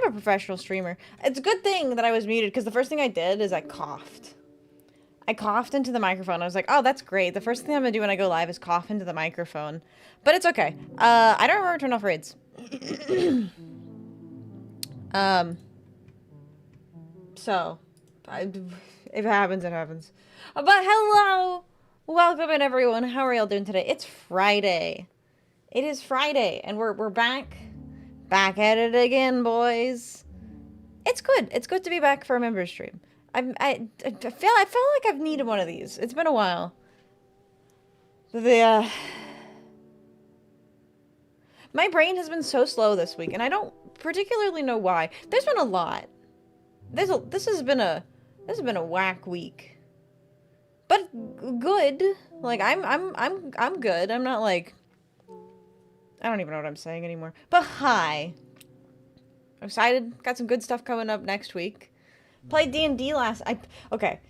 I'm a professional streamer. It's a good thing that I was muted, because the first thing I did is I coughed. I coughed into the microphone. I was like, oh, that's great. The first thing I'm gonna do when I go live is cough into the microphone. But it's okay. I don't remember to turn off raids. So, if it happens, it happens. But hello! Welcome in, everyone. How are y'all doing today? It's Friday. It is Friday, and we're back. Back at it again, boys. It's good. It's good to be back for a member stream. I feel like I've needed one of these. It's been a while. My brain has been so slow this week, and I don't particularly know why. There's been a lot. This has been a whack week. But good. Like I'm good. I'm not like, I don't even know what I'm saying anymore. But hi. I'm excited. Got some good stuff coming up next week. Played D&D okay.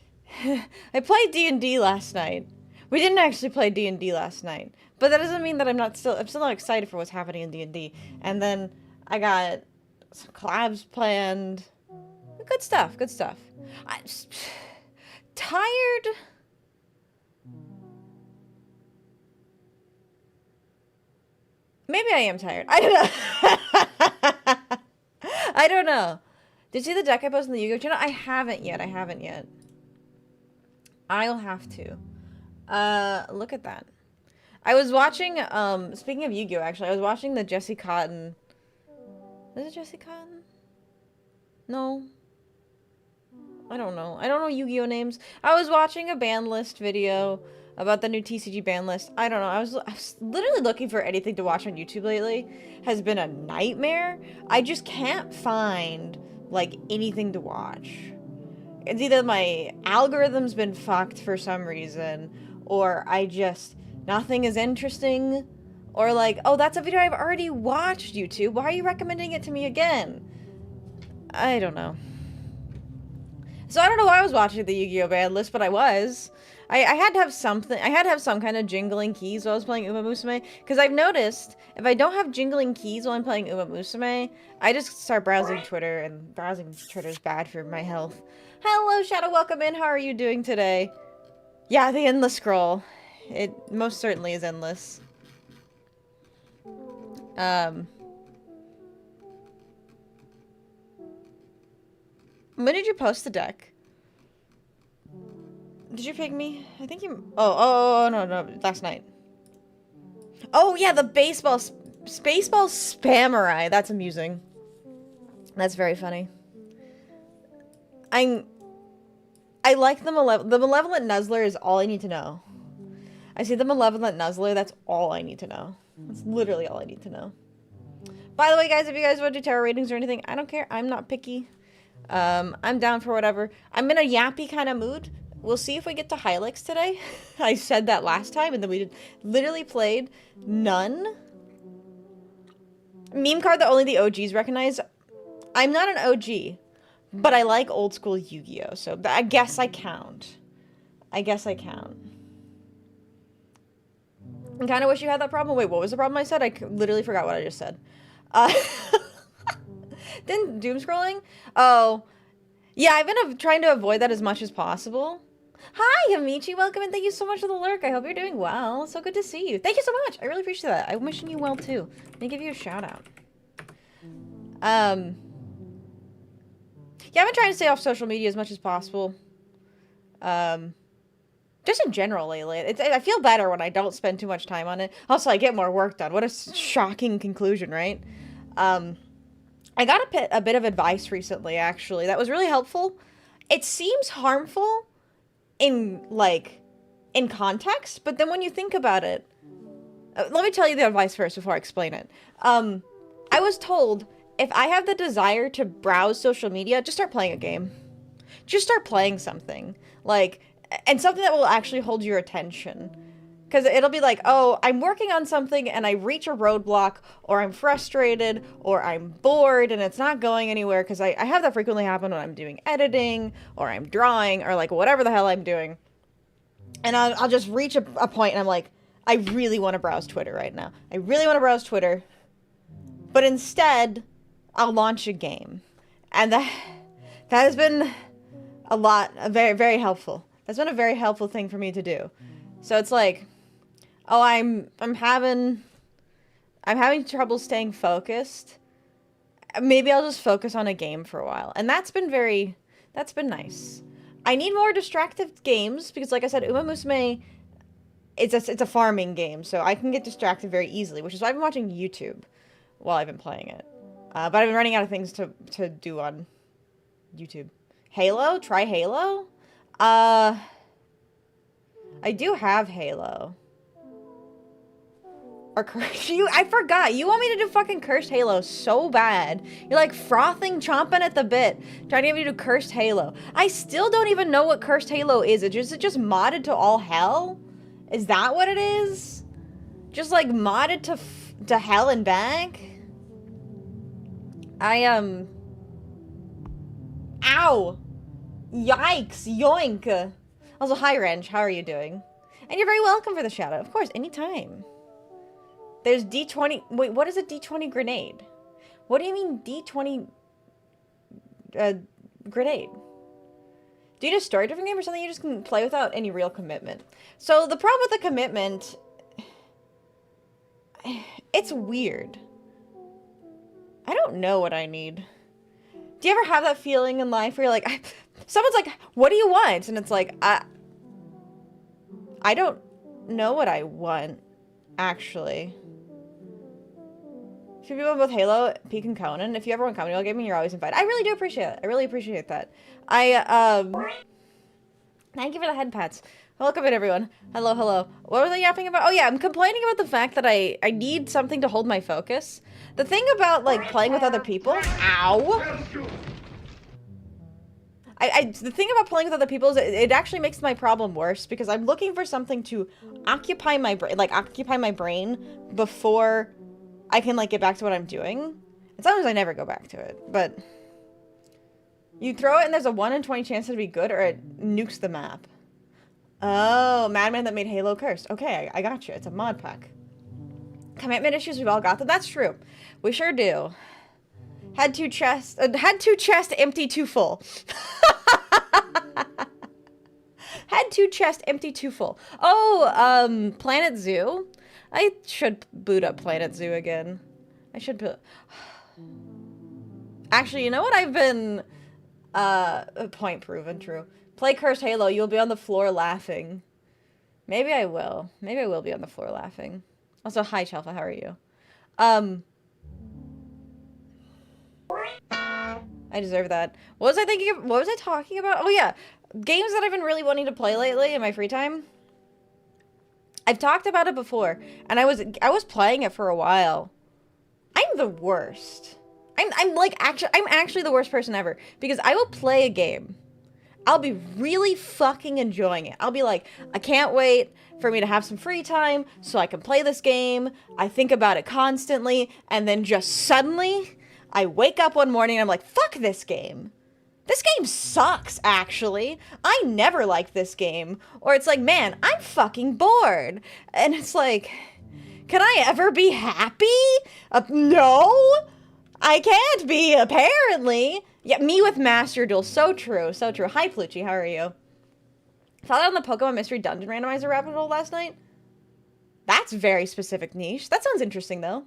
I played D&D last night. We didn't actually play D&D last night. But that doesn't mean that I'm still not excited for what's happening in D&D. And then I got some collabs planned. Good stuff, good stuff. I'm tired. Maybe I am tired. I don't know. I don't know. Did you see the deck I posted on the Yu-Gi-Oh channel? I haven't yet. I'll have to. Look at that. I was watching, speaking of Yu-Gi-Oh, actually, I was watching the Jesse Cotton. Is it Jesse Cotton? No. I don't know. I don't know Yu-Gi-Oh names. I was watching a ban list video about the new TCG ban list. I don't know. I was literally looking for anything to watch on YouTube lately. Has been a nightmare. I just can't find like anything to watch. It's either my algorithm's been fucked for some reason, or nothing is interesting, or like, oh, that's a video I've already watched, YouTube. Why are you recommending it to me again? I don't know. So I don't know why I was watching the Yu-Gi-Oh ban list, but I was. I had to have something. I had to have some kind of jingling keys while I was playing Uma Musume, because I've noticed if I don't have jingling keys while I'm playing Uma Musume, I just start browsing Twitter, and browsing Twitter is bad for my health. Hello, Shadow. Welcome in. How are you doing today? Yeah, the endless scroll. It most certainly is endless. When did you post the deck? Did you pick me? I think you... Oh, no, last night. Oh, yeah, the baseball Spamerai. That's amusing. That's very funny. I like the Malevolent Nuzzler is all I need to know. I see the Malevolent Nuzzler, that's all I need to know. That's literally all I need to know. By the way, guys, if you guys want to do tarot ratings or anything, I don't care. I'm not picky. I'm down for whatever. I'm in a yappy kind of mood. We'll see if we get to Hylics today. I said that last time, and then we literally played none. Meme card that only the OGs recognize. I'm not an OG, but I like old school Yu-Gi-Oh, so I guess I count. I kind of wish you had that problem. Wait, what was the problem I said? I literally forgot what I just said. Then doom scrolling? Oh. Yeah, I've been trying to avoid that as much as possible. Hi, Amici. Welcome, and thank you so much for the lurk. I hope you're doing well. So good to see you. Thank you so much. I really appreciate that. I'm wishing you well, too. Let me give you a shout out. Yeah, I've been trying to stay off social media as much as possible. Just in general lately. I feel better when I don't spend too much time on it. Also, I get more work done. What a shocking conclusion, right? I got a bit of advice recently, actually, that was really helpful. It seems harmful in context, but then when you think about it, let me tell you the advice first before I explain it. I was told if I have the desire to browse social media, just start playing a game. Just start playing something. And something that will actually hold your attention. Because it'll be like, oh, I'm working on something and I reach a roadblock, or I'm frustrated, or I'm bored and it's not going anywhere, because I have that frequently happen when I'm doing editing, or I'm drawing, or like whatever the hell I'm doing. And I'll just reach a point and I'm like, I really want to browse Twitter right now. I really want to browse Twitter. But instead, I'll launch a game. And that has been very, very helpful. That's been a very helpful thing for me to do. So it's like, oh, I'm having trouble staying focused. Maybe I'll just focus on a game for a while. And that's been nice. I need more distractive games because, like I said, Uma Musume, it's a farming game, so I can get distracted very easily, which is why I've been watching YouTube while I've been playing it. But I've been running out of things to do on YouTube. Halo? Try Halo? I do have Halo. Or Cursed. I forgot. You want me to do fucking Cursed Halo so bad. You're like frothing, chomping at the bit, trying to get me to do Cursed Halo. I still don't even know what Cursed Halo is. Is it just modded to all hell? Is that what it is? Just like modded to hell and back? Ow! Yikes! Yoink! Also, hi Wrench, how are you doing? And you're very welcome for the shout out. Of course, anytime. There's D20... Wait, what is a D20 grenade? What do you mean D20... grenade? Do you just start a different game or something you just can play without any real commitment? So, the problem with the commitment... It's weird. I don't know what I need. Do you ever have that feeling in life where you're like... Someone's like, what do you want? And it's like, I don't know what I want, actually. If you people both Halo, Peak, and Conan, if you ever want Comedy Gaming, you're always invited. I really do appreciate it. I really appreciate that. Thank you for the head pats. Welcome in, everyone. Hello, hello. What was I yapping about? Oh, yeah, I'm complaining about the fact that I need something to hold my focus. The thing about, like, playing with other people... Ow! The thing about playing with other people is it actually makes my problem worse because I'm looking for something to occupy my brain before I can, like, get back to what I'm doing. And sometimes I never go back to it, but you throw it and there's a 1 in 20 chance it'll be good or it nukes the map. Oh, Madman that made Halo cursed. Okay, I got you. It's a mod pack. Commitment issues, we've all got them. That's true. We sure do. Had two chests, empty, too full. Had two chests, empty, too full. Oh, Planet Zoo. I should boot up Planet Zoo again. I should put... Actually, you know what I've been... point proven, true. Play Cursed Halo, you'll be on the floor laughing. Maybe I will. Maybe I will be on the floor laughing. Also, hi, Chelfa, how are you? I deserve that. What was I thinking of? What was I talking about? Oh, yeah. Games that I've been really wanting to play lately in my free time. I've talked about it before, and I was playing it for a while. I'm the worst. I'm actually the worst person ever, because I will play a game. I'll be really fucking enjoying it. I'll be like, I can't wait for me to have some free time so I can play this game. I think about it constantly, and then just suddenly, I wake up one morning and I'm like, fuck this game. This game sucks, actually. I never liked this game. Or it's like, man, I'm fucking bored. And it's like, can I ever be happy? No, I can't be, apparently. Yeah, me with Master Duel. So true, so true. Hi, Plucci, how are you? Found out on the Pokemon Mystery Dungeon Randomizer rabbit hole last night. That's very specific niche. That sounds interesting, though.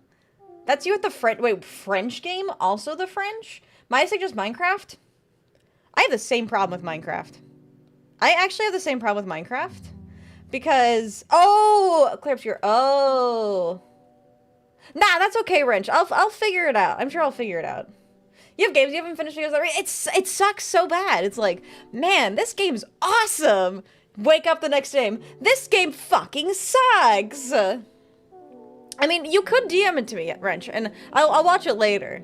That's you at the French game? Also the French? Might I say just Minecraft? I have the same problem with Minecraft. I actually have the same problem with Minecraft. Because... Oh! Clear up your... Oh. Nah, that's okay, Wrench. I'll figure it out. I'm sure I'll figure it out. You have games you haven't finished videos already? It sucks so bad. It's like, man, this game's awesome! Wake up the next day. This game fucking sucks! I mean, you could DM it to me, Wrench, and I'll watch it later.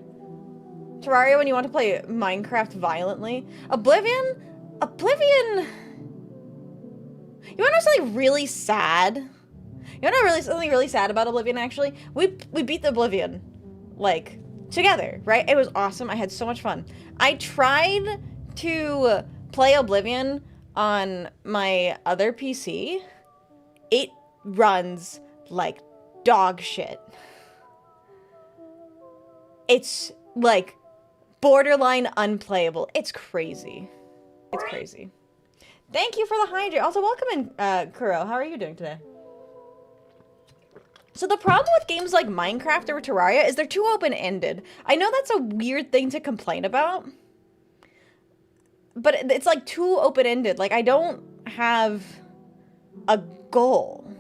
Terraria, when you want to play Minecraft violently. Oblivion? You wanna know something really sad? You wanna know something really sad about Oblivion, actually? We beat the Oblivion, like, together, right? It was awesome. I had so much fun. I tried to play Oblivion on my other PC. It runs like dog shit. It's like, borderline unplayable. It's crazy. It's crazy. Thank you for the hydrate. Also, welcome in, Kuro. How are you doing today? So the problem with games like Minecraft or Terraria is they're too open-ended. I know that's a weird thing to complain about, but it's like too open-ended. Like, I don't have a goal.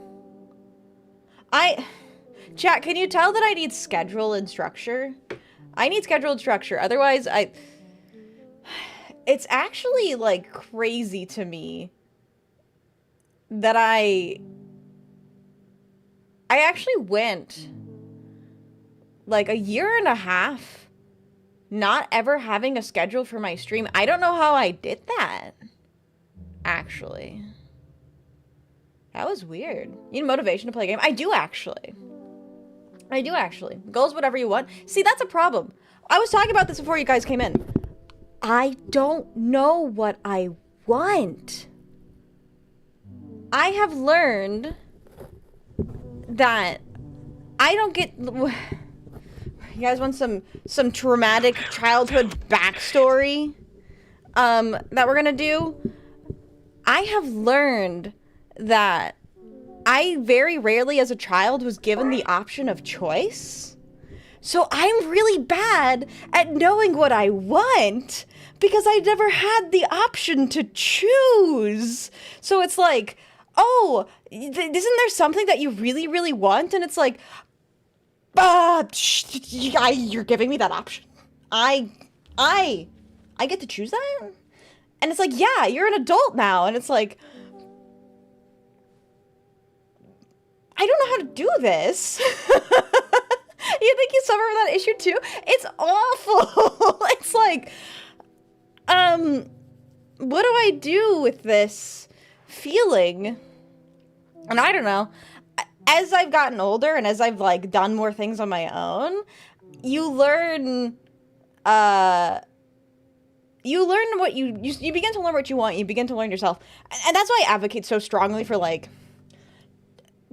Chat, can you tell that I need schedule and structure? I need schedule and structure. Otherwise, it's actually, like, crazy to me that I actually went, like, a year and a half not ever having a schedule for my stream. I don't know how I did that, actually. That was weird. You need motivation to play a game? I do, actually. I do, actually. Goals, whatever you want. See, that's a problem. I was talking about this before you guys came in. I don't know what I want. I have learned that I don't get... You guys want some traumatic childhood backstory that we're gonna do? I have learned that I very rarely as a child was given the option of choice. So I'm really bad at knowing what I want because I never had the option to choose. So it's like, oh, isn't there something that you really, really want? And it's like, you're giving me that option. I get to choose that? And it's like, yeah, you're an adult now. And it's like, I don't know how to do this. You think you suffer from that issue too? It's awful. It's like, what do I do with this feeling? And I don't know. As I've gotten older and as I've, like, done more things on my own, you learn what you begin to learn what you want. You begin to learn yourself. And that's why I advocate so strongly for, like,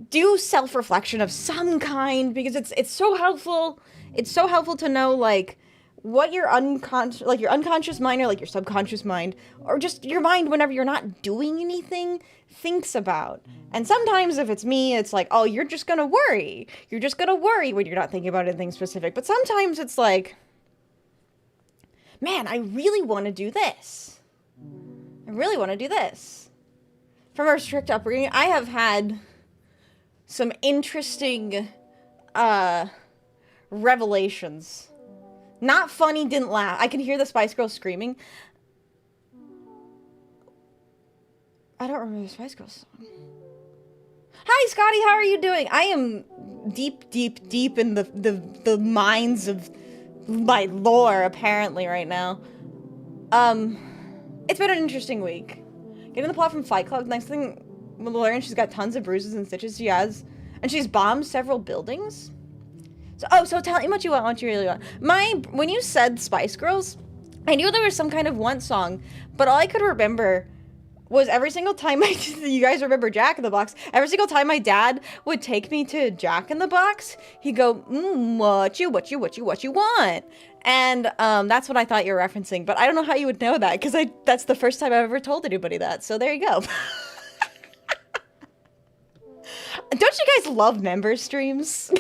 do self-reflection of some kind, because it's so helpful. It's so helpful to know, like, what your unconscious mind or, like, your subconscious mind, or just your mind whenever you're not doing anything, thinks about. And sometimes if it's me, it's like, oh, you're just gonna worry. You're just gonna worry when you're not thinking about anything specific. But sometimes it's like, man, I really want to do this. I really want to do this. From our strict upbringing, I have had some interesting revelations. Not funny, didn't laugh. I can hear the Spice Girls screaming. I don't remember the Spice Girls song. Hi, Scotty, how are you doing? I am deep, deep, deep in the minds of my lore, apparently, right now. It's been an interesting week. Getting the plot from Fight Club, next thing we'll learn, she's got tons of bruises and stitches she has. And she's bombed several buildings. So tell me what you want, what you really want. When you said Spice Girls, I knew there was some kind of want song, but all I could remember was every single time you guys remember Jack in the Box, every single time my dad would take me to Jack in the Box, he'd go, what you want? And that's what I thought you were referencing, but I don't know how you would know that, because that's the first time I've ever told anybody that, so there you go. Don't you guys love member streams?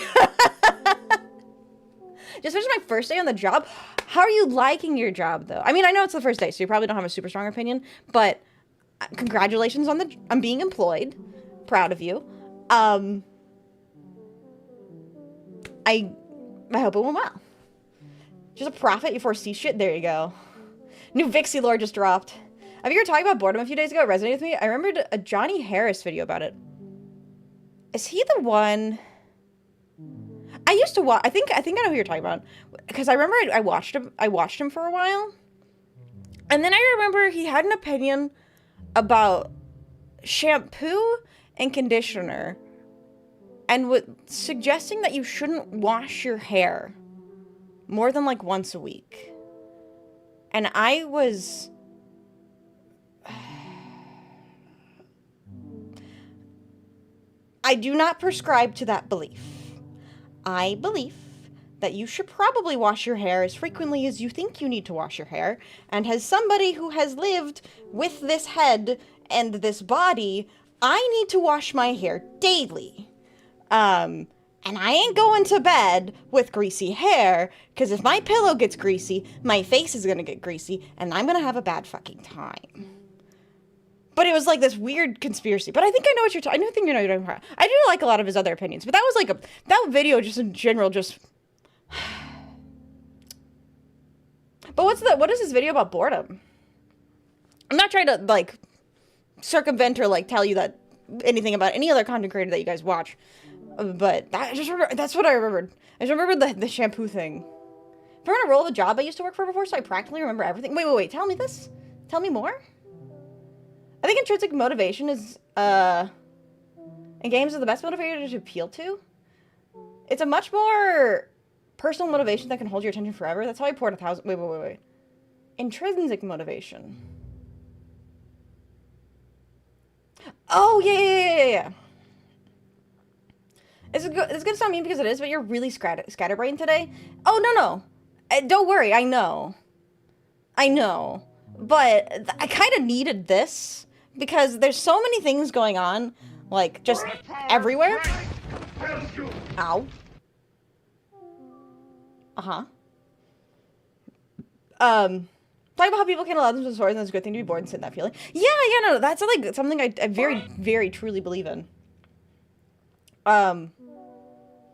Just finished my first day on the job. How are you liking your job, though? I mean, I know it's the first day, so you probably don't have a super strong opinion, but congratulations on being employed. Proud of you. I hope it went well. Just a profit, you foresee shit. There you go. New Vixie lore just dropped. Have you heard talking about boredom a few days ago? It resonated with me. I remembered a Johnny Harris video about it. Is he the one? I used to watch. I think I know who you're talking about, because I remember I watched him for a while, and then I remember he had an opinion about shampoo and conditioner, and suggesting that you shouldn't wash your hair more than like once a week. And I was I do not prescribe to that belief. I believe that you should probably wash your hair as frequently as you think you need to wash your hair. And as somebody who has lived with this head and this body, I need to wash my hair daily. And I ain't going to bed with greasy hair, because if my pillow gets greasy, my face is gonna get greasy, and I'm gonna have a bad fucking time. But it was like this weird conspiracy. But I think I know what you're talking. I think you know what you're talking about. I do like a lot of his other opinions, but that was like that video just in general just. But what is this video about boredom? I'm not trying to like circumvent or like tell you that anything about any other content creator that you guys watch, but that's what I remembered. I just remembered the shampoo thing. If I'm gonna roll the job I used to work for before, so I practically remember everything. Wait. Tell me this. Tell me more. I think intrinsic motivation is in games is the best motivator to appeal to. It's a much more personal motivation that can hold your attention forever. That's how I poured 1,000. Wait. Intrinsic motivation. Oh, yeah. It's gonna sound mean because it is, but you're really scatterbrained today. Oh, no. Don't worry, I know. But I kind of needed this because there's so many things going on, like, just everywhere. Ow. Uh-huh. Talking about how people can't allow themselves stories and it's a good thing to be bored and sit in that feeling. Yeah, no, that's like something I very, very truly believe in. How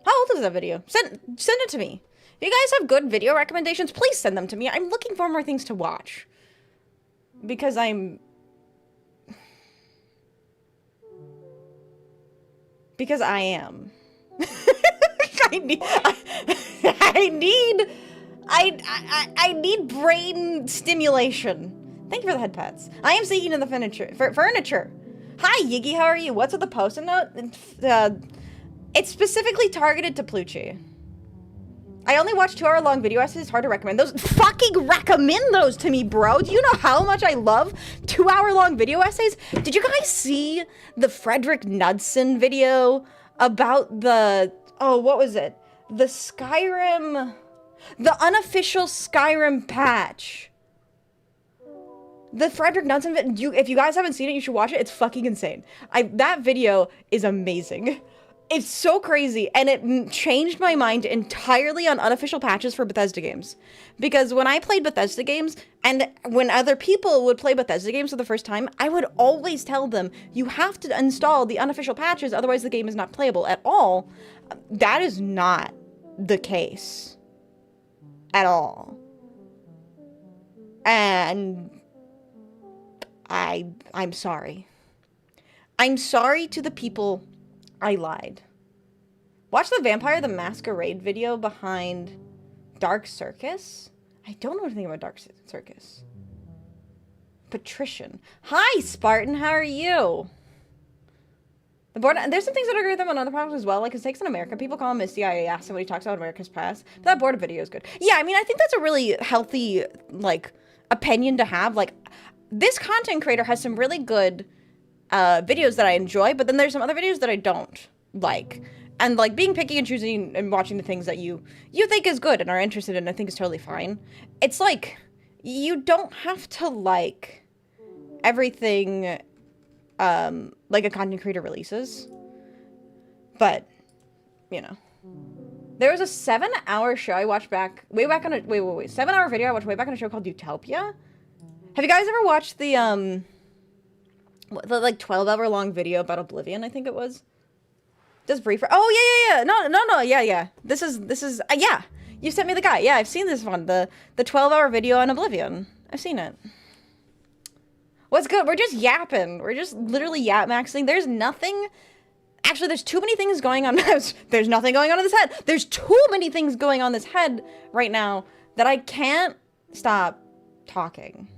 old is that video? Send it to me. If you guys have good video recommendations, please send them to me. I'm looking for more things to watch. Because I am. I need brain stimulation. Thank you for the head pats. I am seeking in the furniture. Hi, Yiggy, how are you? What's with the post-it note? It's specifically targeted to Plucci. I only watch 2-hour-long video essays. It's hard to recommend those. Fucking recommend those to me, bro. Do you know how much I love 2-hour-long video essays? Did you guys see the Frederick Knudsen video about the... Oh, what was it? The Skyrim... The unofficial Skyrim patch. The Frederick Knudsen video... If you guys haven't seen it, you should watch it. It's fucking insane. That video is amazing. It's so crazy, and it changed my mind entirely on unofficial patches for Bethesda games. Because when I played Bethesda games, and when other people would play Bethesda games for the first time, I would always tell them, you have to install the unofficial patches, otherwise the game is not playable at all. That is not the case. At all. And I'm sorry. I'm sorry to the people I lied. Watch the Vampire the Masquerade video behind Dark Circus? I don't know anything about Dark Circus. Patrician. Hi, Spartan, how are you? There's some things that I agree with them on other problems as well, like his takes on America. People call him Misty. I asked him what he talks about America's past. But that board video is good. Yeah, I mean, I think that's a really healthy, like, opinion to have. Like, this content creator has some really good videos that I enjoy, but then there's some other videos that I don't like. And like being picky and choosing and watching the things that you think is good and are interested in, I think is totally fine. It's like, you don't have to like everything like a content creator releases. But, you know. There was a 7-hour show I watched way back on a 7-hour video I watched way back on a show called Utopia. Have you guys ever watched the like 12-hour long video about Oblivion, I think it was? Just briefer. Oh, yeah. No, yeah. This is, yeah. You sent me the guy. Yeah, I've seen this one. The 12-hour video on Oblivion. I've seen it. What's good? We're just yapping. We're just literally yap-maxing. There's nothing... Actually, there's too many things going on. There's nothing going on in this head. There's too many things going on in this head right now that I can't stop talking.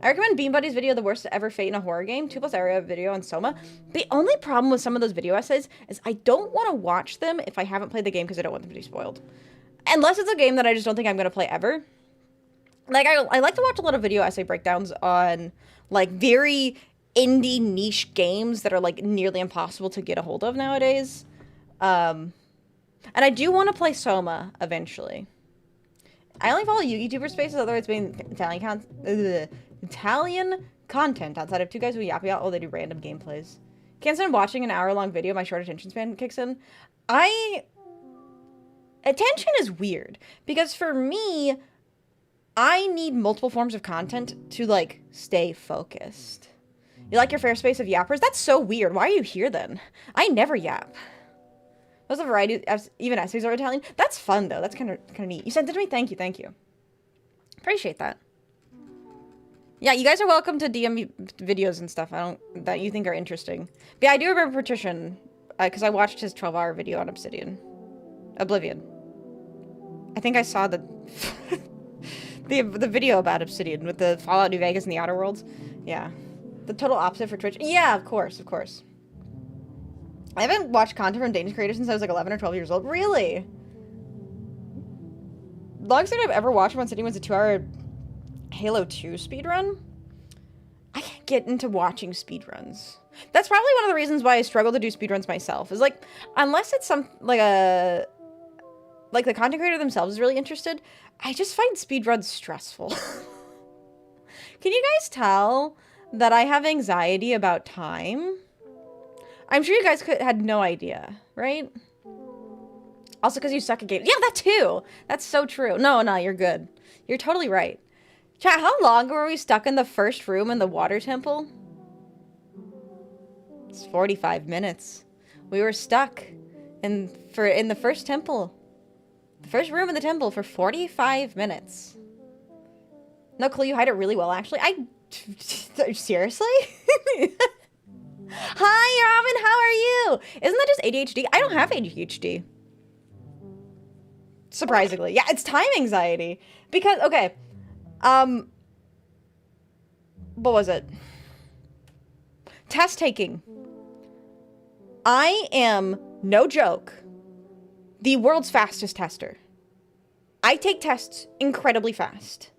I recommend Bean Buddy's video, The Worst Ever Fate in a Horror Game, 2+ area video on Soma. The only problem with some of those video essays is I don't want to watch them if I haven't played the game because I don't want them to be spoiled. Unless it's a game that I just don't think I'm going to play ever. Like, I like to watch a lot of video essay breakdowns on, like, very indie niche games that are, like, nearly impossible to get a hold of nowadays. And I do want to play Soma eventually. I only follow YouTuber spaces, otherwise it's being Italian content outside of two guys who yap out while they do random gameplays. Can't stand watching an hour-long video, my short attention span kicks in. Attention is weird, because for me, I need multiple forms of content to, like, stay focused. You like your fair space of yappers? That's so weird. Why are you here, then? I never yap. There's a variety of, even essays are Italian. That's fun, though. That's kind of neat. You sent it to me? Thank you, thank you. Appreciate that. Yeah, you guys are welcome to DM me videos and stuff that you think are interesting. But yeah, I do remember Patrician, because I watched his 12-hour video on Oblivion. I think I saw the the video about Obsidian with the Fallout New Vegas and the Outer Worlds. Yeah. The total opposite for Twitch. Yeah, of course, of course. I haven't watched content from Danish creators since I was like 11 or 12 years old. Really? The longest thing I've ever watched one sitting was a 2-hour Halo 2 speedrun. I can't get into watching speedruns. That's probably one of the reasons why I struggle to do speedruns myself. Is like, unless it's some, like the content creator themselves is really interested, I just find speedruns stressful. Can you guys tell that I have anxiety about time? I'm sure you guys had no idea, right? Also because you suck at games. Yeah, that too! That's so true. No, you're good. You're totally right. Chat, how long were we stuck in the first room in the water temple? It's 45 minutes. We were stuck in the first temple. The first room in the temple for 45 minutes. No clue, you hide it really well, actually. Seriously? Hi, Robin, how are you? Isn't that just ADHD? I don't have ADHD. Surprisingly. Yeah, it's time anxiety. Because, okay. What was it? Test taking. I am, no joke, the world's fastest tester. I take tests incredibly fast.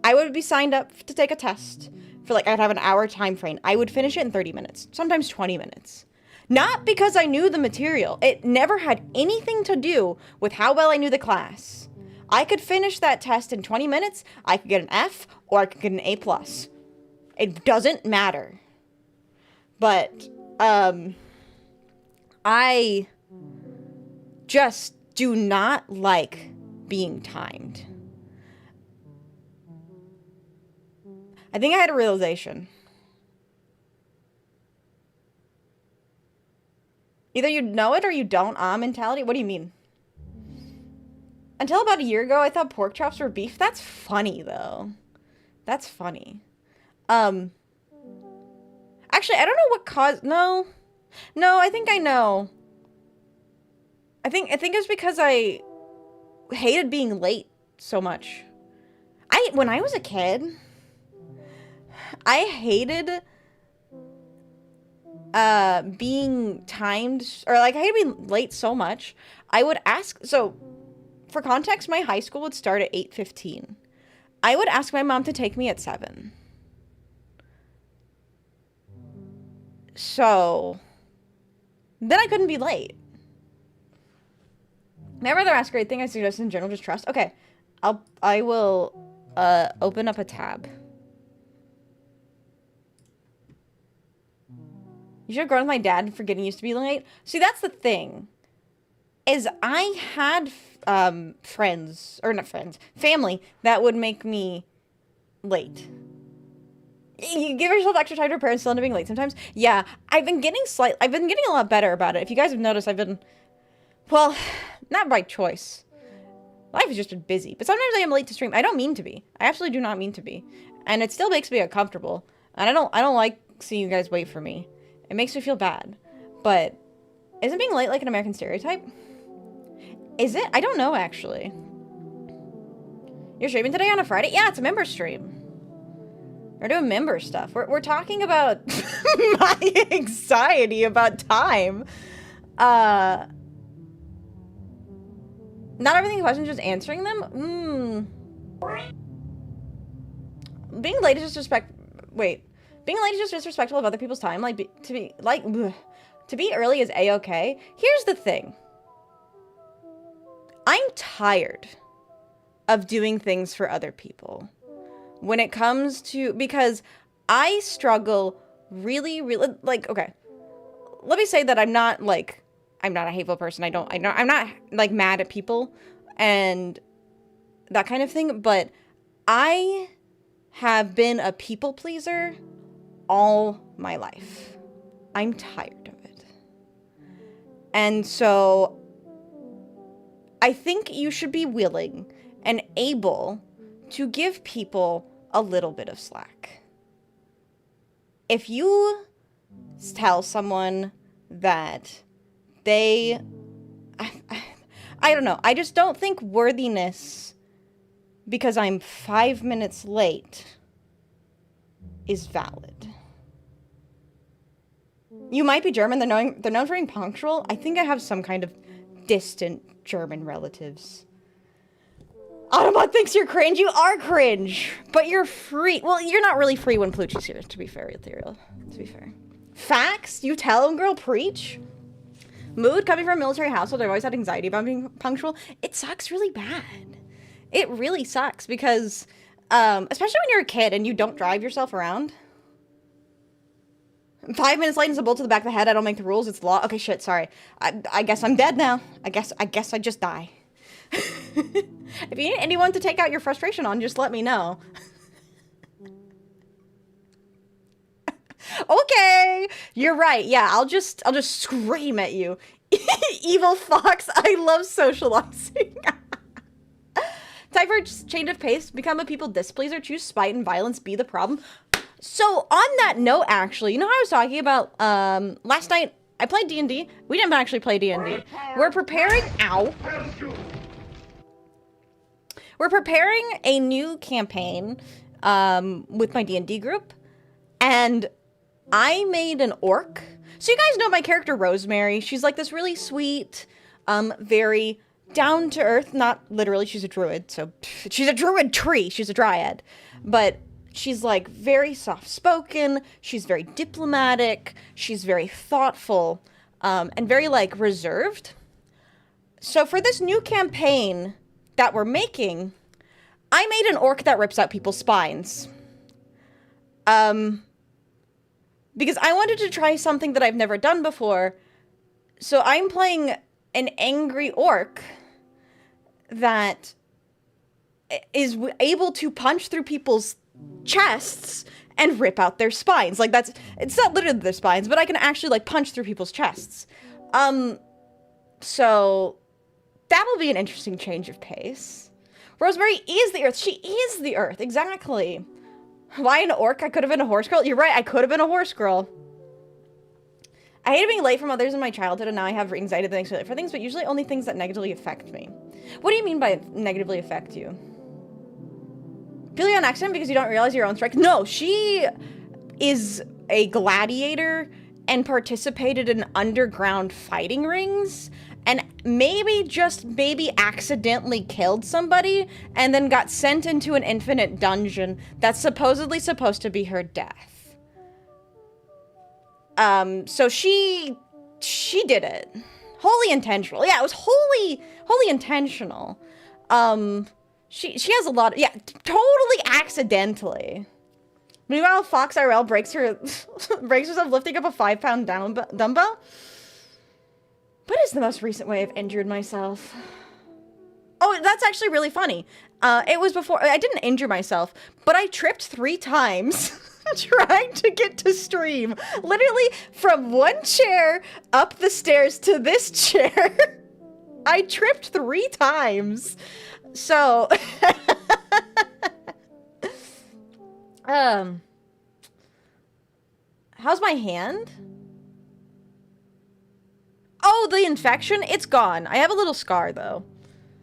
I would be signed up to take a test for like, I'd have an hour time frame. I would finish it in 30 minutes, sometimes 20 minutes. Not because I knew the material. It never had anything to do with how well I knew the class. I could finish that test in 20 minutes. I could get an F or I could get an A+. It doesn't matter. But, I just do not like being timed. I think I had a realization. Either you know it or you don't. Mentality? What do you mean? Until about a year ago, I thought pork chops were beef. That's funny, though. That's funny. Actually, I don't know what caused... No, I think I know. I think it's because I hated being late so much. When I was a kid, I hated being timed, or like I hated being late so much. I would ask, so for context, my high school would start at 8:15. I would ask my mom to take me at 7. So then I couldn't be late. My rather ask great thing I suggest in general, just trust. Okay. I will open up a tab. You should have grown with my dad for getting used to being late. See, that's the thing. Is I had family that would make me late. You give yourself extra time to prepare and still end up being late sometimes. Yeah, I've been getting a lot better about it. If you guys have noticed, I've been, well, not by choice. Life has just been busy. But sometimes I am late to stream. I don't mean to be. I absolutely do not mean to be. And it still makes me uncomfortable. And I don't like seeing you guys wait for me. It makes me feel bad. But isn't being late like an American stereotype? Is it? I don't know, actually. You're streaming today on a Friday? Yeah, it's a member stream. We're doing member stuff. We're talking about my anxiety about time. Not everything questions, just answering them? Being late is being late is just disrespectful of other people's time. To be early is a-okay. Here's the thing. I'm tired of doing things for other people when it comes to, because I struggle really, like, okay, let me say that I'm not a hateful person. I'm not like mad at people and that kind of thing, but I have been a people pleaser all my life. I'm tired of it. And so I think you should be willing and able to give people a little bit of slack. If you tell someone that they, I don't know, I just don't think worthiness because I'm 5 minutes late is valid. You might be German, they're known for being punctual. I think I have some kind of distant German relatives. Automod thinks you're cringe. You are cringe, but you're free. Well, you're not really free when Pluchy's here, to be fair, Ethereal. To be fair. Facts? You tell him, girl, preach? Mood, coming from a military household, I've always had anxiety about being punctual. It sucks really bad. It really sucks because, especially when you're a kid and you don't drive yourself around. 5 minutes late is a bullet to the back of the head. I don't make the rules. It's the law. Okay, shit, sorry. I guess I'm dead now. I guess I just die. If you need anyone to take out your frustration on, just let me know. Okay, you're right. Yeah, I'll just scream at you. Evil fox, I love socializing. Type for change of pace, become a people displeaser, choose spite and violence, be the problem. So on that note, actually, you know how I was talking about last night I played D&D? We didn't actually play D&D. We're preparing We're preparing a new campaign with my D&D group, and I made an orc. So you guys know my character Rosemary. She's like this really sweet, very down to earth, not literally, she's a druid, so she's a druid tree, she's a dryad, but she's like very soft-spoken, she's very diplomatic, she's very thoughtful, and very like reserved. So for this new campaign that we're making, I made an orc that rips out people's spines. Because I wanted to try something that I've never done before. So I'm playing an angry orc that is able to punch through people's chests and rip out their spines. Like it's not literally their spines, but I can actually like punch through people's chests. So that'll be an interesting change of pace. Rosemary is the earth. She is the earth. Exactly. Why an orc? I could have been a horse girl. You're right. I could have been a horse girl. I hated being late from others in my childhood, and now I have anxiety that makes me late for things, but usually only things that negatively affect me. What do you mean by negatively affect you? Purely on accident because you don't realize your own strength? No, she is a gladiator and participated in underground fighting rings, and maybe accidentally killed somebody, and then got sent into an infinite dungeon that's supposedly supposed to be her death. So she did it. Wholly intentional. Yeah, it was wholly intentional. She has a lot of, yeah, totally accidentally. Meanwhile, Fox IRL breaks herself lifting up a 5-pound dumbbell. What is the most recent way I've injured myself? Oh, that's actually really funny. It was before, I didn't injure myself, but I tripped 3 times trying to get to stream. Literally from one chair up the stairs to this chair. I tripped 3 times. So, how's my hand? Oh, the infection? It's gone. I have a little scar, though.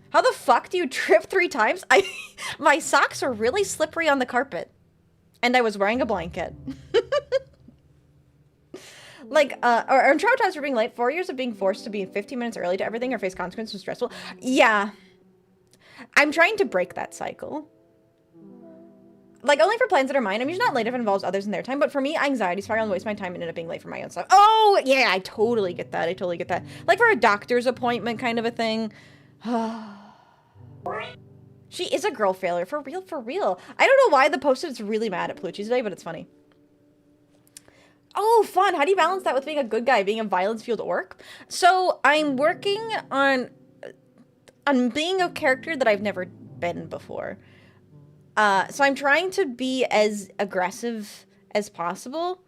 How the fuck do you trip 3 times? My socks are really slippery on the carpet. And I was wearing a blanket. Like, I'm traumatized for being late. 4 years of being forced to be 15 minutes early to everything or face consequences was stressful. Yeah. I'm trying to break that cycle. Like, only for plans that are mine. I'm usually not late if it involves others in their time, but for me, anxiety spiral and waste my time and end up being late for my own stuff. Oh, yeah, I totally get that. I totally get that. Like for a doctor's appointment kind of a thing. She is a girl failure. For real, for real. I don't know why the post-it's really mad at Plucci today, but it's funny. Oh, fun. How do you balance that with being a good guy, being a violence-fueled orc? So I'm working on being a character that I've never been before. So I'm trying to be as aggressive as possible.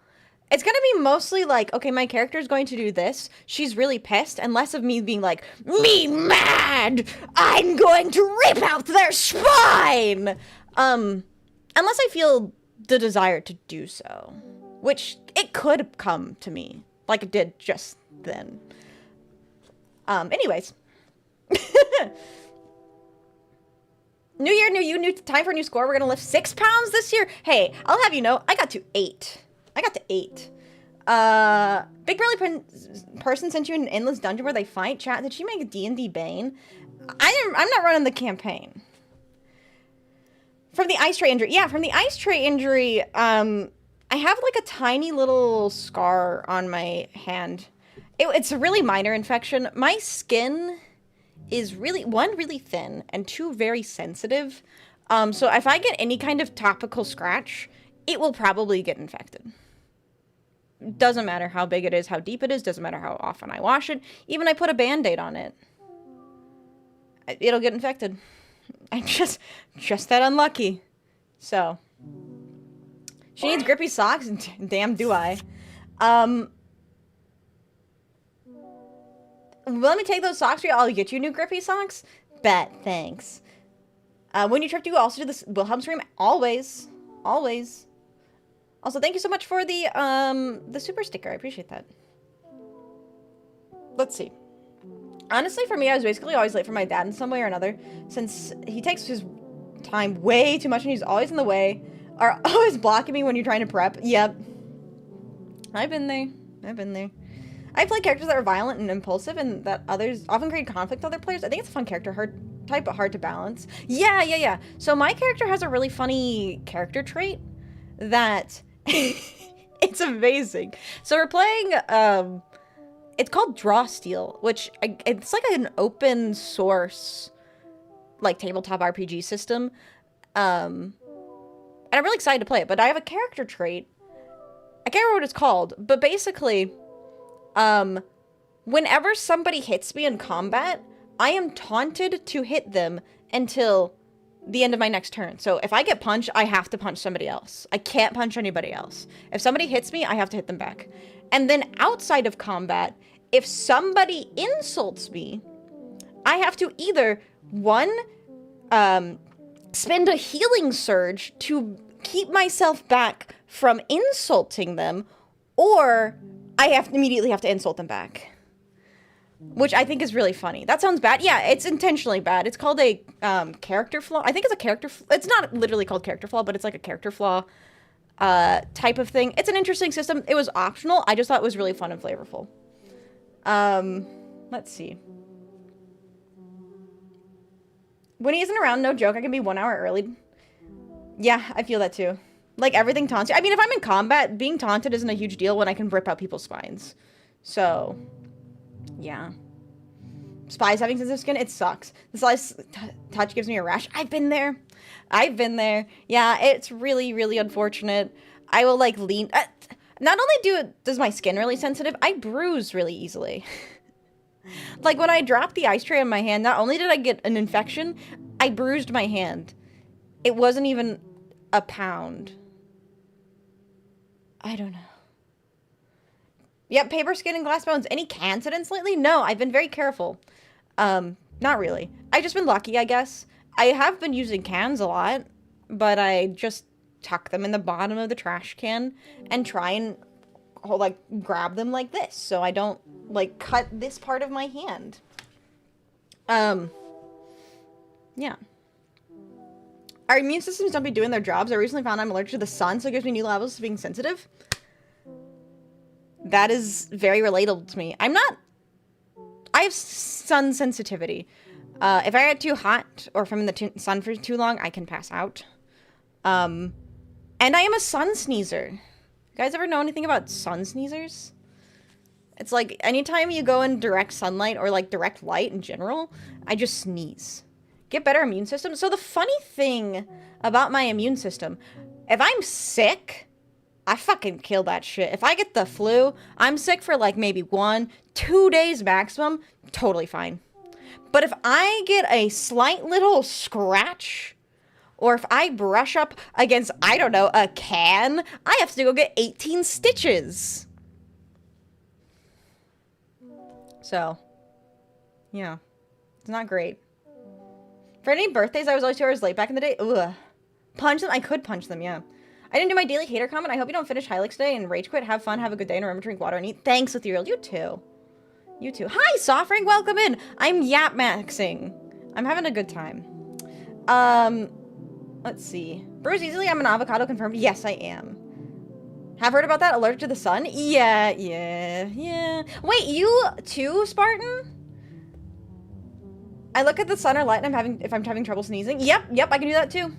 It's gonna be mostly like, okay, my character's going to do this. She's really pissed, and less of me being like, me mad! I'm going to rip out their spine! Unless I feel the desire to do so. Which, it could come to me. Like it did just then. Anyways. New year, new you, new time for a new score. We're gonna lift 6 pounds this year. Hey, I'll have you know, I got to 8. I got to 8. Big Burly person sent you an endless dungeon where they fight. Chat, did she make a D&D Bane? I'm not running the campaign. From the ice tray injury. Yeah, from the ice tray injury, I have like a tiny little scar on my hand. It's a really minor infection. My skin is really, 1, really thin, and 2, very sensitive. So if I get any kind of topical scratch, it will probably get infected. Doesn't matter how big it is, how deep it is, doesn't matter how often I wash it. Even I put a Band-Aid on it. It'll get infected. I'm just that unlucky. So. She needs grippy socks? Damn, do I. Let me take those socks for you. I'll get you new grippy socks. Bet, thanks. When you trip, do you also do this Wilhelm stream? Always. Always. Also, thank you so much for the super sticker. I appreciate that. Let's see. Honestly, for me, I was basically always late for my dad in some way or another, since he takes his time way too much and he's always in the way, or always blocking me when you're trying to prep. Yep. I've been there. I've been there. I play characters that are violent and impulsive and that others often create conflict with other players. I think it's a fun character type, but hard to balance. Yeah. So my character has a really funny character trait that it's amazing. So we're playing, it's called Draw Steel, which it's like an open source, like tabletop RPG system. And I'm really excited to play it, but I have a character trait. I can't remember what it's called, but basically, whenever somebody hits me in combat, I am taunted to hit them until the end of my next turn. So if I get punched, I have to punch somebody else. I can't punch anybody else. If somebody hits me, I have to hit them back. And then outside of combat, if somebody insults me, I have to either, one, spend a healing surge to keep myself back from insulting them, or I immediately have to insult them back. Which I think is really funny. That sounds bad. Yeah, it's intentionally bad. It's called a character flaw. I think it's a character it's not literally called character flaw, but it's like a character flaw type of thing. It's an interesting system. It was optional. I just thought it was really fun and flavorful. Let's see. When he isn't around, no joke, I can be 1 hour early. Yeah, I feel that too. Like, everything taunts you. I mean, if I'm in combat, being taunted isn't a huge deal when I can rip out people's spines. So, yeah. Spies having sensitive skin, it sucks. The slightest touch gives me a rash. I've been there. Yeah, it's really, really unfortunate. I will, like, lean... not only does my skin really sensitive, I bruise really easily. Like, when I dropped the ice tray on my hand, not only did I get an infection, I bruised my hand. It wasn't even a pound. I don't know. Yep, paper skin and glass bones. Any coincidence lately? No, I've been very careful. Not really. I've just been lucky, I guess. I have been using cans a lot, but I just tuck them in the bottom of the trash can and try and, like, grab them like this so I don't, like, cut this part of my hand. Yeah. Our immune systems don't be doing their jobs. I recently found I'm allergic to the sun, so it gives me new levels of being sensitive. That is very relatable to me. I have sun sensitivity. If I get too hot, or if I'm in the sun for too long, I can pass out. And I am a sun sneezer. You guys ever know anything about sun sneezers? It's like anytime you go in direct sunlight or like direct light in general, I just sneeze. Get better immune system. So the funny thing about my immune system, if I'm sick, I fucking kill that shit. If I get the flu, I'm sick for like maybe 1-2 days maximum, totally fine. But if I get a slight little scratch, or if I brush up against, I don't know, a can, I have to go get 18 stitches. So, yeah, it's not great. For any birthdays, I was always 2 hours late back in the day. Ugh. Punch them? I could punch them, yeah. I didn't do my daily hater comment. I hope you don't finish Hylics today and rage quit. Have fun, have a good day, and remember to drink water and eat. Thanks, Ethereal. You too. You too. Hi, Softring. Welcome in. I'm yap maxing. I'm having a good time. Let's see. Bruise easily. I'm an avocado confirmed. Yes, I am. Have heard about that? Allergic to the sun? Yeah. Wait, you too, Spartan? I look at the sun or light and if I'm having trouble sneezing. Yep, I can do that too.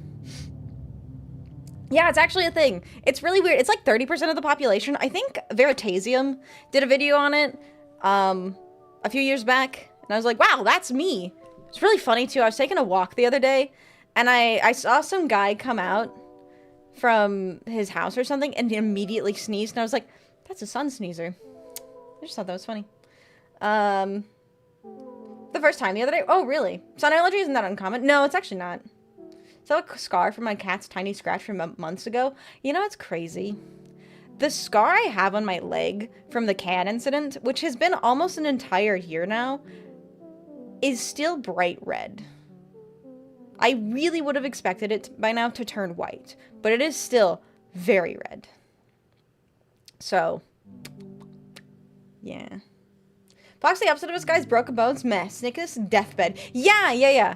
Yeah, it's actually a thing. It's really weird. It's like 30% of the population. I think Veritasium did a video on it a few years back. And I was like, wow, that's me. It's really funny too. I was taking a walk the other day and I saw some guy come out from his house or something and he immediately sneezed. And I was like, that's a sun sneezer. I just thought that was funny. The first time the other day. Oh, really? Sun allergy isn't that uncommon? No, it's actually not. So a scar from my cat's tiny scratch from months ago. You know, it's crazy. The scar I have on my leg from the can incident, which has been almost an entire year now, is still bright red. I really would have expected it by now to turn white, but it is still very red. So, yeah. Fox, the opposite of us, guys. Broken bones, mess. Sickness, deathbed. Yeah.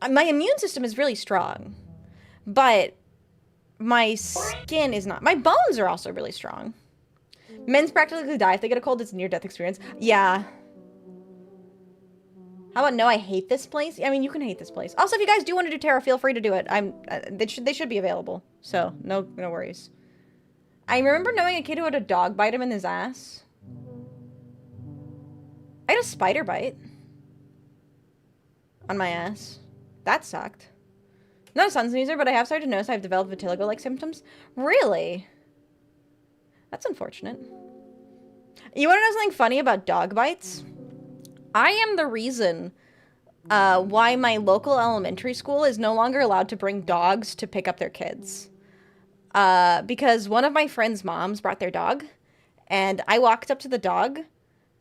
My immune system is really strong, but my skin is not. My bones are also really strong. Men's practically die if they get a cold. It's a near-death experience. Yeah. How about no, I hate this place? I mean, you can hate this place. Also, if you guys do want to do tarot, feel free to do it. They should be available. So, no worries. I remember knowing a kid who had a dog bite him in his ass. I had a spider bite on my ass. That sucked. Not a sun sneezer, but I have started to notice I've developed vitiligo-like symptoms. Really? That's unfortunate. You want to know something funny about dog bites? I am the reason why my local elementary school is no longer allowed to bring dogs to pick up their kids. Because one of my friend's moms brought their dog, and I walked up to the dog.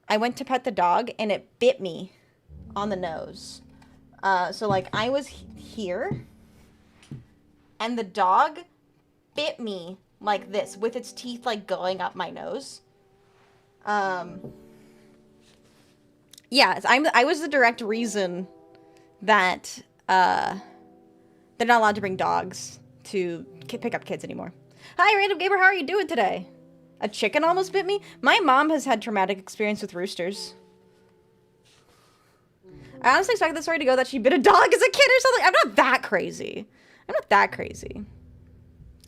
I went to pet the dog, and it bit me on the nose. So, like, I was here, and the dog bit me like this, with its teeth, like, going up my nose. Yeah, I was the direct reason that, they're not allowed to bring dogs to pick up kids anymore. Hi, Random Gamer, how are you doing today? A chicken almost bit me? My mom has had traumatic experience with roosters. I honestly expected the story to go that she bit a dog as a kid or something. I'm not that crazy.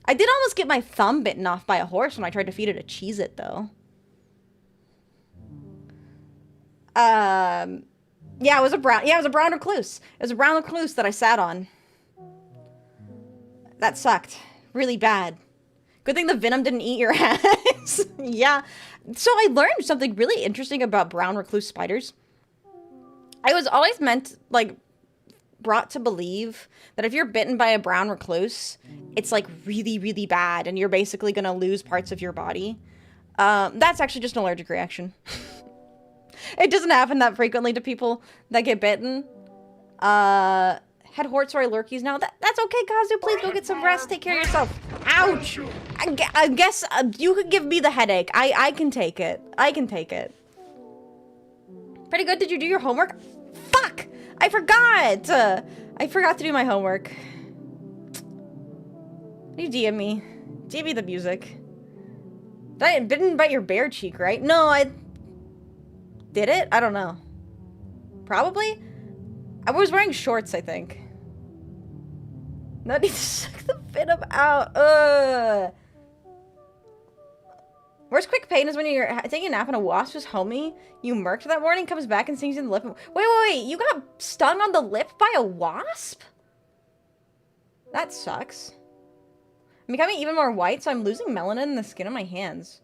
I did almost get my thumb bitten off by a horse when I tried to feed it a Cheez-It, though. Yeah, it was a brown recluse. It was a brown recluse that I sat on. That sucked. Really bad. Good thing the venom didn't eat your ass. Yeah. So I learned something really interesting about brown recluse spiders. I was always brought to believe that if you're bitten by a brown recluse, it's like really, really bad and you're basically gonna lose parts of your body. That's actually just an allergic reaction. It doesn't happen that frequently to people that get bitten. Head Hortsoy lurkies now. That's okay, Kazu. Please go get some rest. Take care of yourself. Ouch! I guess you could give me the headache. I can take it. Pretty good. Did you do your homework? Fuck! I forgot! I forgot to do my homework. You DM me. DM me the music. Didn't bite your bare cheek, right? No, I... Did it? I don't know. Probably? I was wearing shorts, I think. No need to suck the venom out. Worst quick pain is when you're taking a nap and a wasp is homie you murked that morning, comes back and stings you in the lip. Wait, you got stung on the lip by a wasp? That sucks. I'm becoming even more white, so I'm losing melanin in the skin of my hands.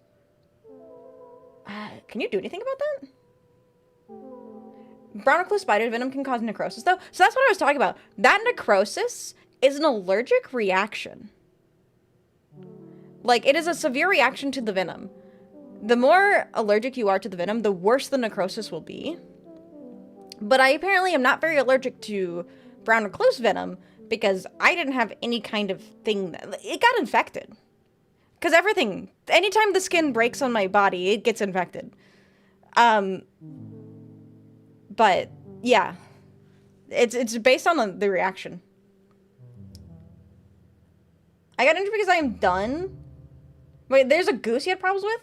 Can you do anything about that? Brown recluse spider venom can cause necrosis, though. So that's what I was talking about. That necrosis is an allergic reaction. Like, it is a severe reaction to the venom. The more allergic you are to the venom, the worse the necrosis will be. But I apparently am not very allergic to brown recluse venom because I didn't have any kind of thing it got infected. Because everything, anytime the skin breaks on my body, it gets infected. But, yeah. It's based on the reaction. I got injured because I am done. Wait, there's a goose you had problems with?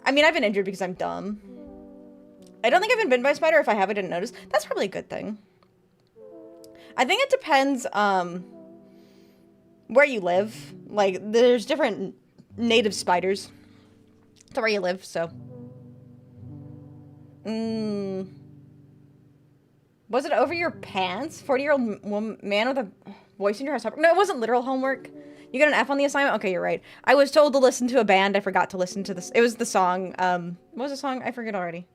I mean, I've been injured because I'm dumb. I don't think I've been bitten by a spider. If I have, I didn't notice. That's probably a good thing. I think it depends, where you live. Like, there's different native spiders to where you live, so. Was it over your pants? 40-year-old man with a voice in your house. No, it wasn't literal homework. You got an F on the assignment? Okay, you're right. I was told to listen to a band. I forgot to listen to this. It was the song. What was the song? I forget already.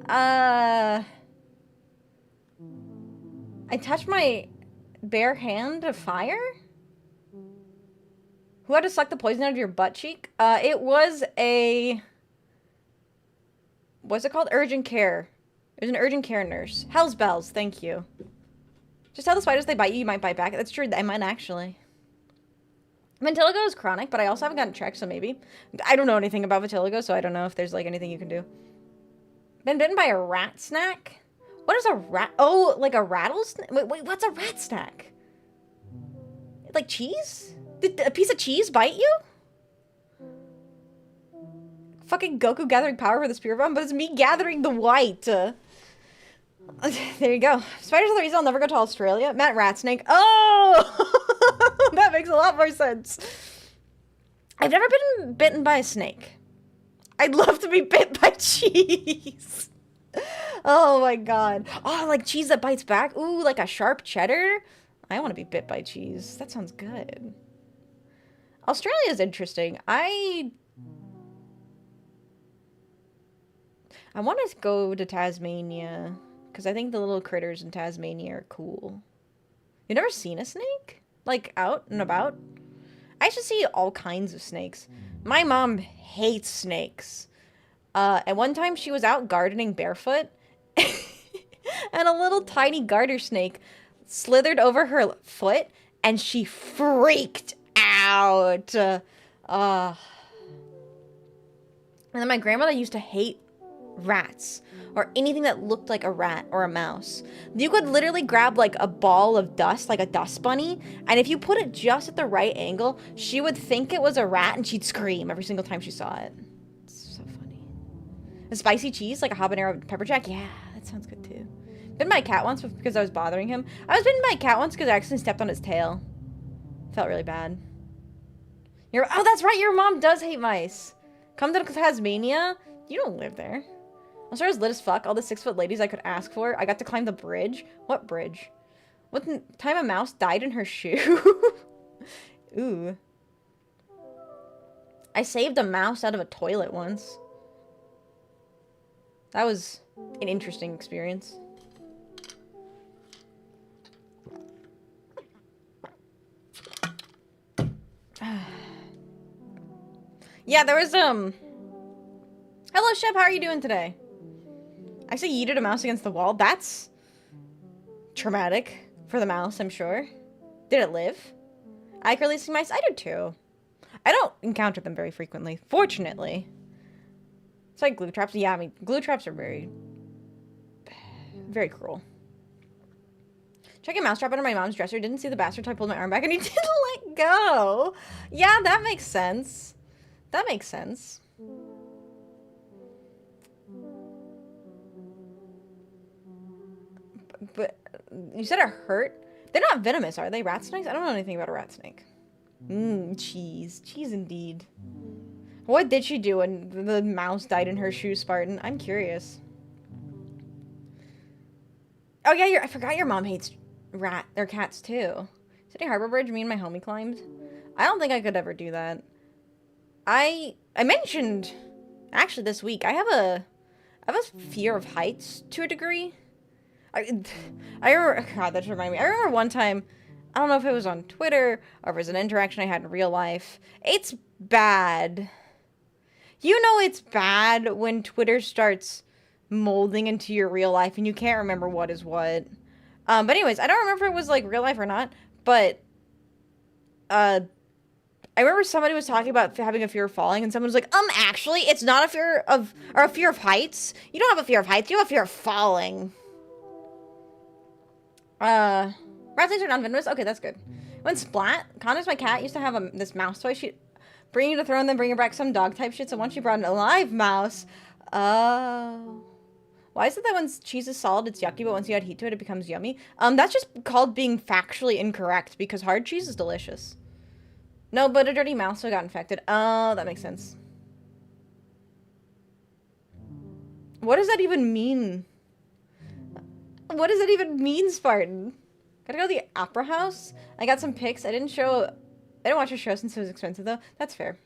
I touched my bare hand to fire? Who had to suck the poison out of your butt cheek? It was a... What's it called? Urgent care. It was an urgent care nurse. Hell's bells, thank you. Just tell the spiders they bite you, you might bite back. That's true, I might actually. Vitiligo is chronic, but I also haven't gotten checked, so maybe. I don't know anything about vitiligo, so I don't know if there's, like, anything you can do. Been bitten by a rat snack? What is a rat? Oh, like a rattlesnake? Wait, what's a rat snack? Like cheese? Did a piece of cheese bite you? Fucking Goku gathering power for the spirit bomb, but it's me gathering the white. There you go. Spiders are the reason I'll never go to Australia. Matt rat snake. Oh! That makes a lot more sense. I've never been bitten by a snake. I'd love to be bit by cheese. Oh my god. Oh, like cheese that bites back? Ooh, like a sharp cheddar? I want to be bit by cheese. That sounds good. Australia is interesting. I want to go to Tasmania. Because I think the little critters in Tasmania are cool. You never seen a snake? Like, out and about? I should see all kinds of snakes. My mom hates snakes. And one time she was out gardening barefoot. And a little tiny garter snake slithered over her foot. And she freaked out. And then my grandmother used to hate rats. Or anything that looked like a rat or a mouse. You could literally grab like a ball of dust, like a dust bunny, and if you put it just at the right angle, she would think it was a rat and she'd scream every single time she saw it. It's so funny. A spicy cheese, like a habanero pepper jack? Yeah, that sounds good too. Bitten by a cat once because I was bothering him. I was bitten by a cat once because I accidentally stepped on its tail. Felt really bad. Oh, that's right, your mom does hate mice. Come to Tasmania? You don't live there. Australia was lit as fuck. All the 6-foot ladies I could ask for. I got to climb the bridge. What bridge? What time a mouse died in her shoe? Ooh. I saved a mouse out of a toilet once. That was an interesting experience. Yeah, there was, Hello, Shep. How are you doing today? I say yeeted a mouse against the wall. That's traumatic for the mouse, I'm sure. Did it live? I like releasing mice. I do too. I don't encounter them very frequently, fortunately. It's like glue traps. Yeah, I mean, glue traps are very cruel. Check a mousetrap under my mom's dresser. Didn't see the bastard, so I pulled my arm back and he didn't let go. Yeah, that makes sense. That makes sense. But you said it hurt? They're not venomous, are they? Rat snakes? I don't know anything about a rat snake. Cheese. Cheese indeed. What did she do when the mouse died in her shoe, Spartan? I'm curious. Oh yeah, I forgot your mom hates cats too. City Harbor Bridge, me and my homie climbed. I don't think I could ever do that. I mentioned actually this week I have a fear of heights to a degree. I remember, God, that reminded me. I remember one time, I don't know if it was on Twitter or if it was an interaction I had in real life. It's bad. You know it's bad when Twitter starts molding into your real life and you can't remember what is what. But anyways, I don't remember if it was like real life or not, but I remember somebody was talking about having a fear of falling, and someone was like, actually, it's not a fear of heights. You don't have a fear of heights, you have a fear of falling. Ratlings are non-venomous? Okay, that's good. When Splat, Connor's my cat, used to have this mouse toy. She'd bring it to throw and then bring it back some dog type shit, so once she brought an alive mouse, oh. Why is it that when cheese is solid, it's yucky, but once you add heat to it, it becomes yummy? That's just called being factually incorrect, because hard cheese is delicious. No, but a dirty mouse so got infected. Oh, that makes sense. What does that even mean? What does that even mean, Spartan? Gotta go to the Opera House? I got some pics. I didn't watch a show since it was expensive, though. That's fair.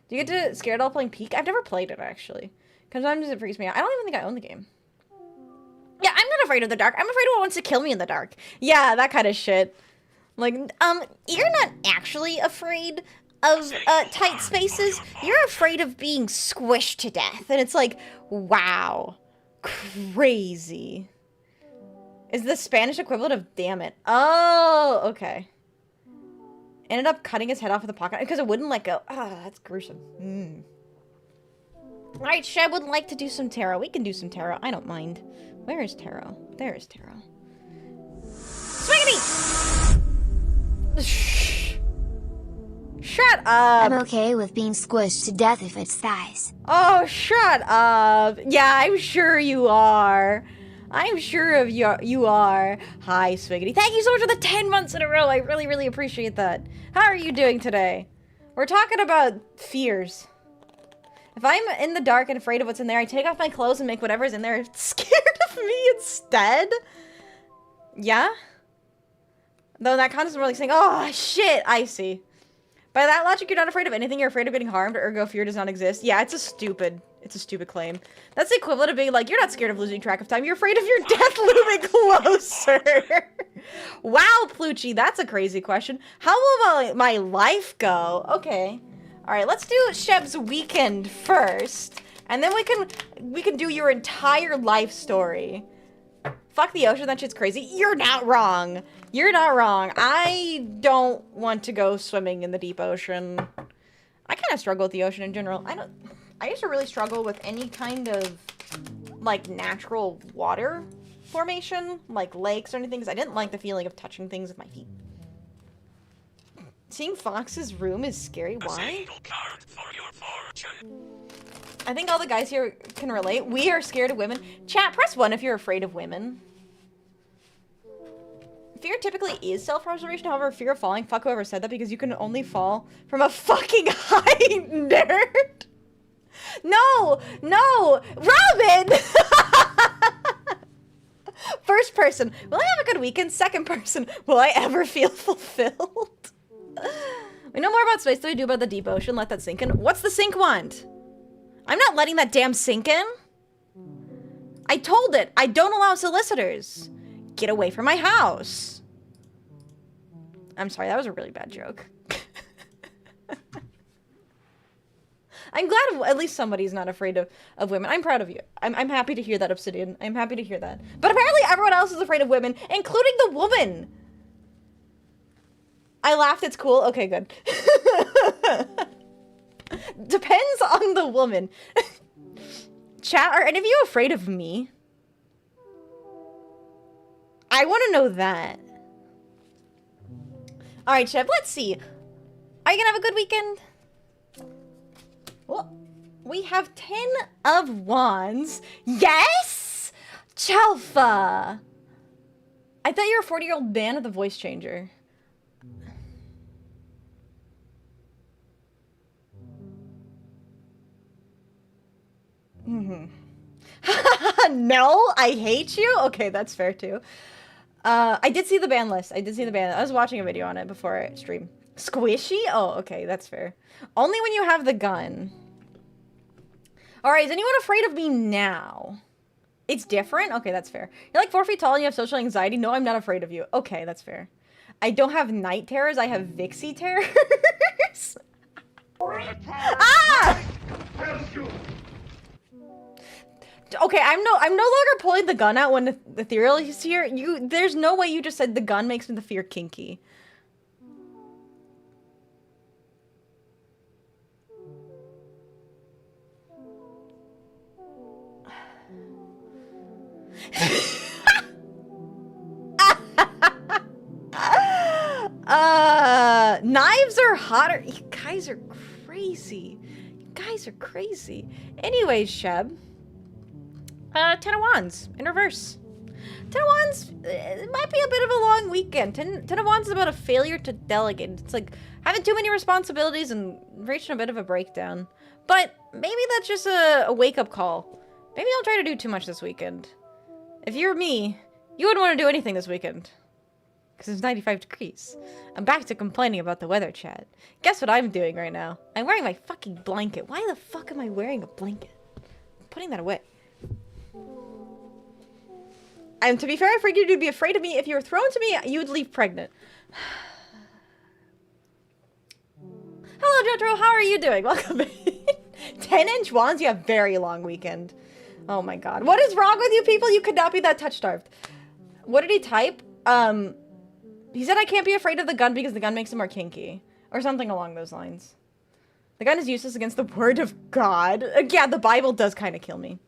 Do you get to Scared while playing Peak? I've never played it, actually. Sometimes it freaks me out. I don't even think I own the game. Yeah, I'm not afraid of the dark. I'm afraid of what wants to kill me in the dark. Yeah, that kind of shit. Like, you're not actually afraid of, tight spaces. You're afraid of being squished to death. And it's like, wow. Crazy. Is the Spanish equivalent of damn it. Oh, okay. Ended up cutting his head off with a pocket because it wouldn't let go. Ah, that's gruesome. Alright, Sheb would like to do some tarot. We can do some tarot. I don't mind. Where is tarot? There is tarot. Swiggity! Shh. Shut up! I'm okay with being squished to death if it's thighs. Oh, shut up! Yeah, I'm sure you are. I'm sure of you are. Hi, Swiggity. Thank you so much for the 10 months in a row. I really, really appreciate that. How are you doing today? We're talking about fears. If I'm in the dark and afraid of what's in there, I take off my clothes and make whatever's in there scared of me instead. Yeah? Though that concept is more like saying, oh, shit, I see. By that logic, you're not afraid of anything. You're afraid of getting harmed, ergo fear does not exist. Yeah, it's a stupid claim. That's the equivalent of being like, you're not scared of losing track of time. You're afraid of your death looming closer. Wow, Plucci, that's a crazy question. How will my life go? Okay. All right, let's do Sheb's weekend first. And then we can do your entire life story. Fuck the ocean, that shit's crazy. You're not wrong. You're not wrong. I don't want to go swimming in the deep ocean. I kind of struggle with the ocean in general. I used to really struggle with any kind of, like, natural water formation, like lakes or anything, because I didn't like the feeling of touching things with my feet. Seeing Fox's room is scary. Why? I think all the guys here can relate. We are scared of women. Chat, press 1 if you're afraid of women. Fear typically is self-preservation, however, fear of falling, fuck whoever said that, because you can only fall from a fucking height, nerd. No! No! Robin! First person, will I have a good weekend? Second person, will I ever feel fulfilled? We know more about space than we do about the deep ocean. Let that sink in. What's the sink want? I'm not letting that damn sink in. I told it. I don't allow solicitors. Get away from my house. I'm sorry, that was a really bad joke. I'm glad at least somebody's not afraid of women. I'm proud of you. I'm happy to hear that, Obsidian. I'm happy to hear that. But apparently everyone else is afraid of women, including the woman. I laughed, it's cool. Okay, good. Depends on the woman. Chat, are any of you afraid of me? I want to know that. Alright, Chev, let's see. Are you gonna have a good weekend? Well, we have 10 of wands. Yes! Chalfa! I thought you were a 40-year-old man with a voice changer. No, I hate you? Okay, that's fair too. I did see the ban list. I was watching a video on it before I stream. Squishy? Oh, okay, that's fair. Only when you have the gun. Alright, is anyone afraid of me now? It's different? Okay, that's fair. You're like 4 feet tall and you have social anxiety? No, I'm not afraid of you. Okay, that's fair. I don't have night terrors, I have Vixie terrors. Ah! Okay, I'm no longer pulling the gun out when the ethereal is here. There's no way you just said the gun makes me the fear kinky. Knives are hotter. You guys are crazy. You guys are crazy. Anyways, Sheb. 10 of Wands in reverse. 10 of Wands, it might be a bit of a long weekend. 10 of Wands is about a failure to delegate. It's like having too many responsibilities and reaching a bit of a breakdown. But maybe that's just a wake-up call. Maybe I'll try to do too much this weekend. If you're me, you wouldn't want to do anything this weekend. Because it's 95 degrees. I'm back to complaining about the weather, chat. Guess what I'm doing right now? I'm wearing my fucking blanket. Why the fuck am I wearing a blanket? I'm putting that away. And to be fair, I figured you'd be afraid of me. If you were thrown to me, you would leave pregnant. Hello, Jotaro. How are you doing? Welcome in. 10-inch wands? You have a very long weekend. Oh my god. What is wrong with you people? You could not be that touch-starved. What did he type? He said I can't be afraid of the gun because the gun makes him more kinky. Or something along those lines. The gun is useless against the word of God. Yeah, the Bible does kind of kill me.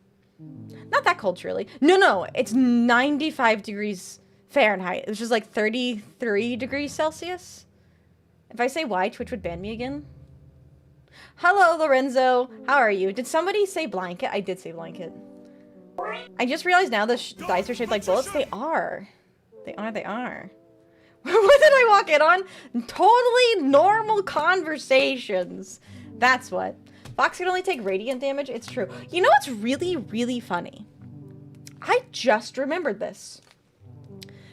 Not that cold, surely. No, it's 95 degrees Fahrenheit, which is like 33 degrees Celsius. If I say why, Twitch would ban me again. Hello, Lorenzo. How are you? Did somebody say blanket? I did say blanket. I just realized now the dice are shaped like bullets. They are. They are. What did I walk in on? Totally normal conversations. That's what. Fox can only take radiant damage. It's true. You know what's really, really funny? I just remembered this.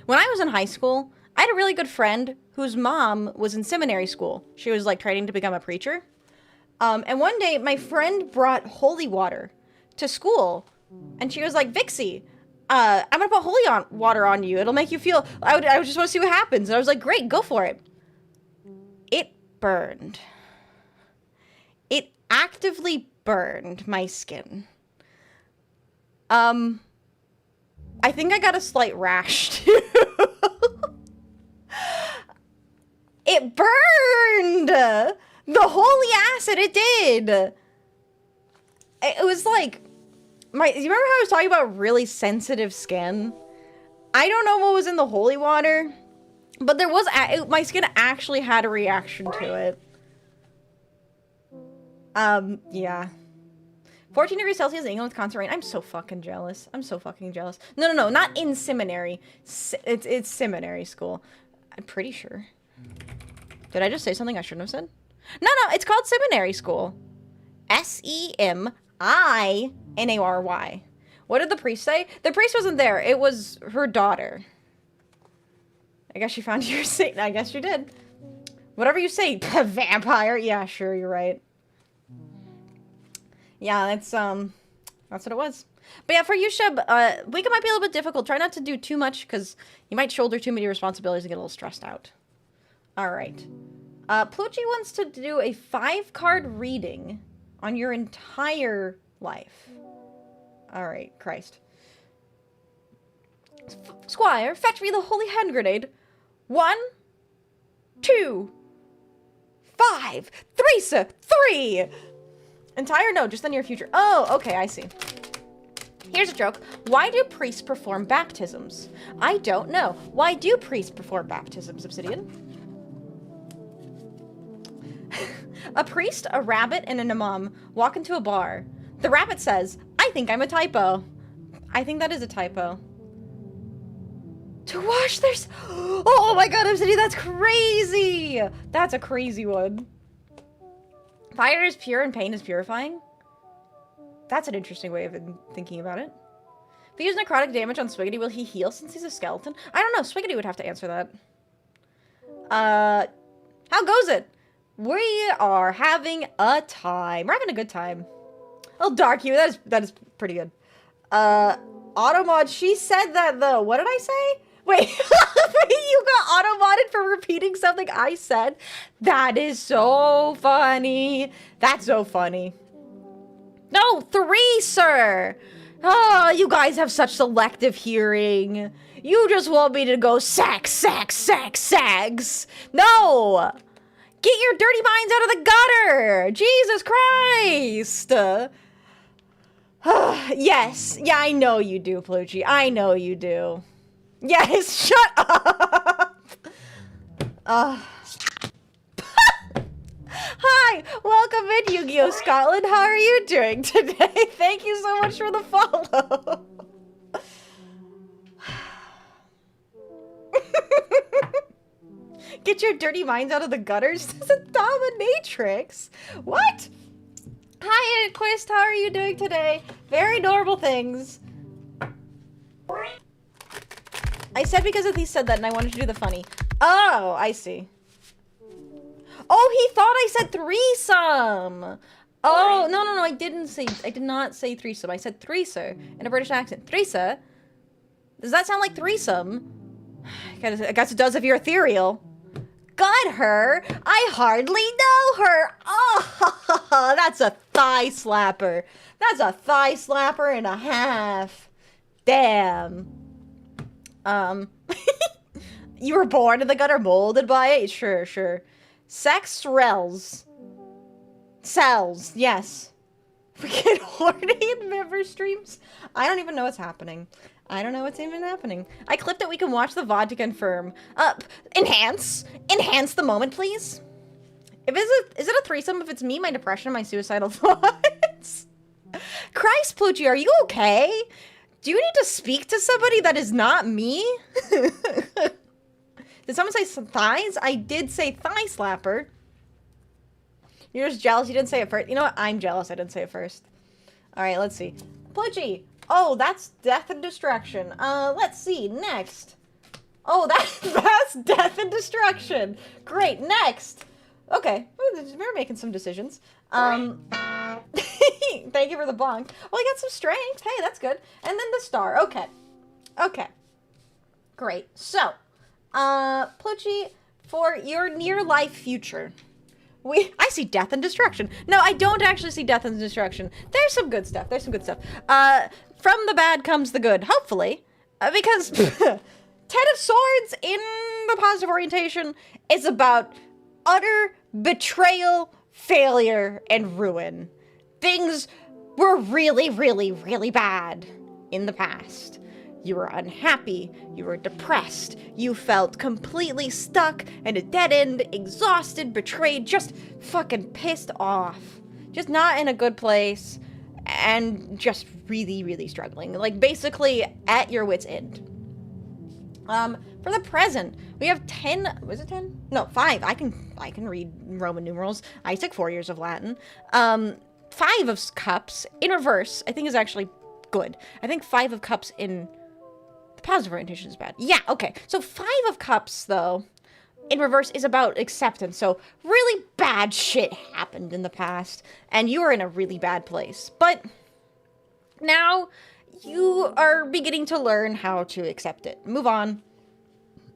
When I was in high school, I had a really good friend whose mom was in seminary school. She was like training to become a preacher. And one day my friend brought holy water to school. And she was like, Vixie, I'm gonna put holy water on you. It'll make you feel, I would just want to see what happens. And I was like, great, go for it. It burned. It actively burned my skin. I think I got a slight rash too. It burned! The holy acid, it did! It was like, you remember how I was talking about really sensitive skin? I don't know what was in the holy water, but there was, my skin actually had a reaction to it. Yeah. 14 degrees Celsius in England with constant rain. I'm so fucking jealous. I'm so fucking jealous. No, not in seminary. It's seminary school. I'm pretty sure. Did I just say something I shouldn't have said? No, it's called seminary school. S-E-M-I-N-A-R-Y. What did the priest say? The priest wasn't there. It was her daughter. I guess she found your Satan. I guess she did. Whatever you say, vampire. Yeah, sure, you're right. Yeah, that's what it was. But yeah, for you, Sheb, weekend might be a little bit difficult. Try not to do too much, because you might shoulder too many responsibilities and get a little stressed out. Alright. Plucci wants to do a 5-card reading on your entire life. Alright, Christ. Squire, fetch me the holy hand grenade. 1, 2, 5, 3, sir, 3! Entire? No, just the near future. Oh, okay, I see. Here's a joke. Why do priests perform baptisms? I don't know. Why do priests perform baptisms, Obsidian? A priest, a rabbit, and an imam walk into a bar. The rabbit says, I think I'm a typo. I think that is a typo. To wash their... Oh my god, Obsidian, that's crazy! That's a crazy one. Fire is pure and pain is purifying? That's an interesting way of thinking about it. If he used necrotic damage on Swiggity, will he heal since he's a skeleton? I don't know. Swiggity would have to answer that. How goes it? We are having a time. We're having a good time. Oh, Dark You, that is pretty good. Automod, she said that though. What did I say? Wait, you got auto-modded for repeating something I said? That is so funny. That's so funny. No, 3, sir. Oh, you guys have such selective hearing. You just want me to go sex, sex, sex, sex. No. Get your dirty minds out of the gutter. Jesus Christ. Yes. Yeah, I know you do, Plucci. I know you do. Yes, shut up! Hi, welcome in, Yu-Gi-Oh! Scotland. How are you doing today? Thank you so much for the follow. Get your dirty minds out of the gutters? This is a dominatrix. What? Hi, Quist. How are you doing today? Very normal things. I said because he said that and I wanted to do the funny. Oh, I see. Oh, he thought I said threesome. Oh, no, I did not say threesome. I said threeser in a British accent. Threesa? Does that sound like threesome? I guess it does if you're ethereal. Got her? I hardly know her. Oh, that's a thigh slapper. That's a thigh slapper and a half. Damn. You were born in the gutter, molded by it? Sure. Sex rells. Cells, yes. We get horny in member streams? I don't even know what's happening. I don't know what's even happening. I clipped it. We can watch the VOD to confirm. Enhance the moment, please. Is it a threesome if it's me, my depression, my suicidal thoughts? Christ, Plucci, are you okay? Do you need to speak to somebody that is not me? Did someone say thighs? I did say thigh slapper. You're just jealous you didn't say it first. You know what? I'm jealous I didn't say it first. Alright, let's see. Plucci. Oh, that's death and destruction. Let's see. Next. Oh, that's death and destruction. Great. Next. Okay. We're making some decisions. Thank you for the bonk. Well, I got some strength. Hey, that's good. And then the star. Okay. Great. So, Plucci, for your near-life future, I see death and destruction. No, I don't actually see death and destruction. There's some good stuff. From the bad comes the good, hopefully. Because Ten of Swords in the positive orientation is about utter betrayal, failure, and ruin. Things were really, really, really bad in the past. You were unhappy, you were depressed, you felt completely stuck and a dead end, exhausted, betrayed, just fucking pissed off. Just not in a good place, and just really, really struggling. Like, basically at your wit's end. For the present, we have 10, was it 10? No, 5. I can read Roman numerals. I took 4 years of Latin. 5 of cups in reverse, I think is actually good. I think 5 of cups in the positive orientation is bad. Yeah, okay. So 5 of cups, though, in reverse is about acceptance. So really bad shit happened in the past, and you are in a really bad place. But now you are beginning to learn how to accept it. Move on,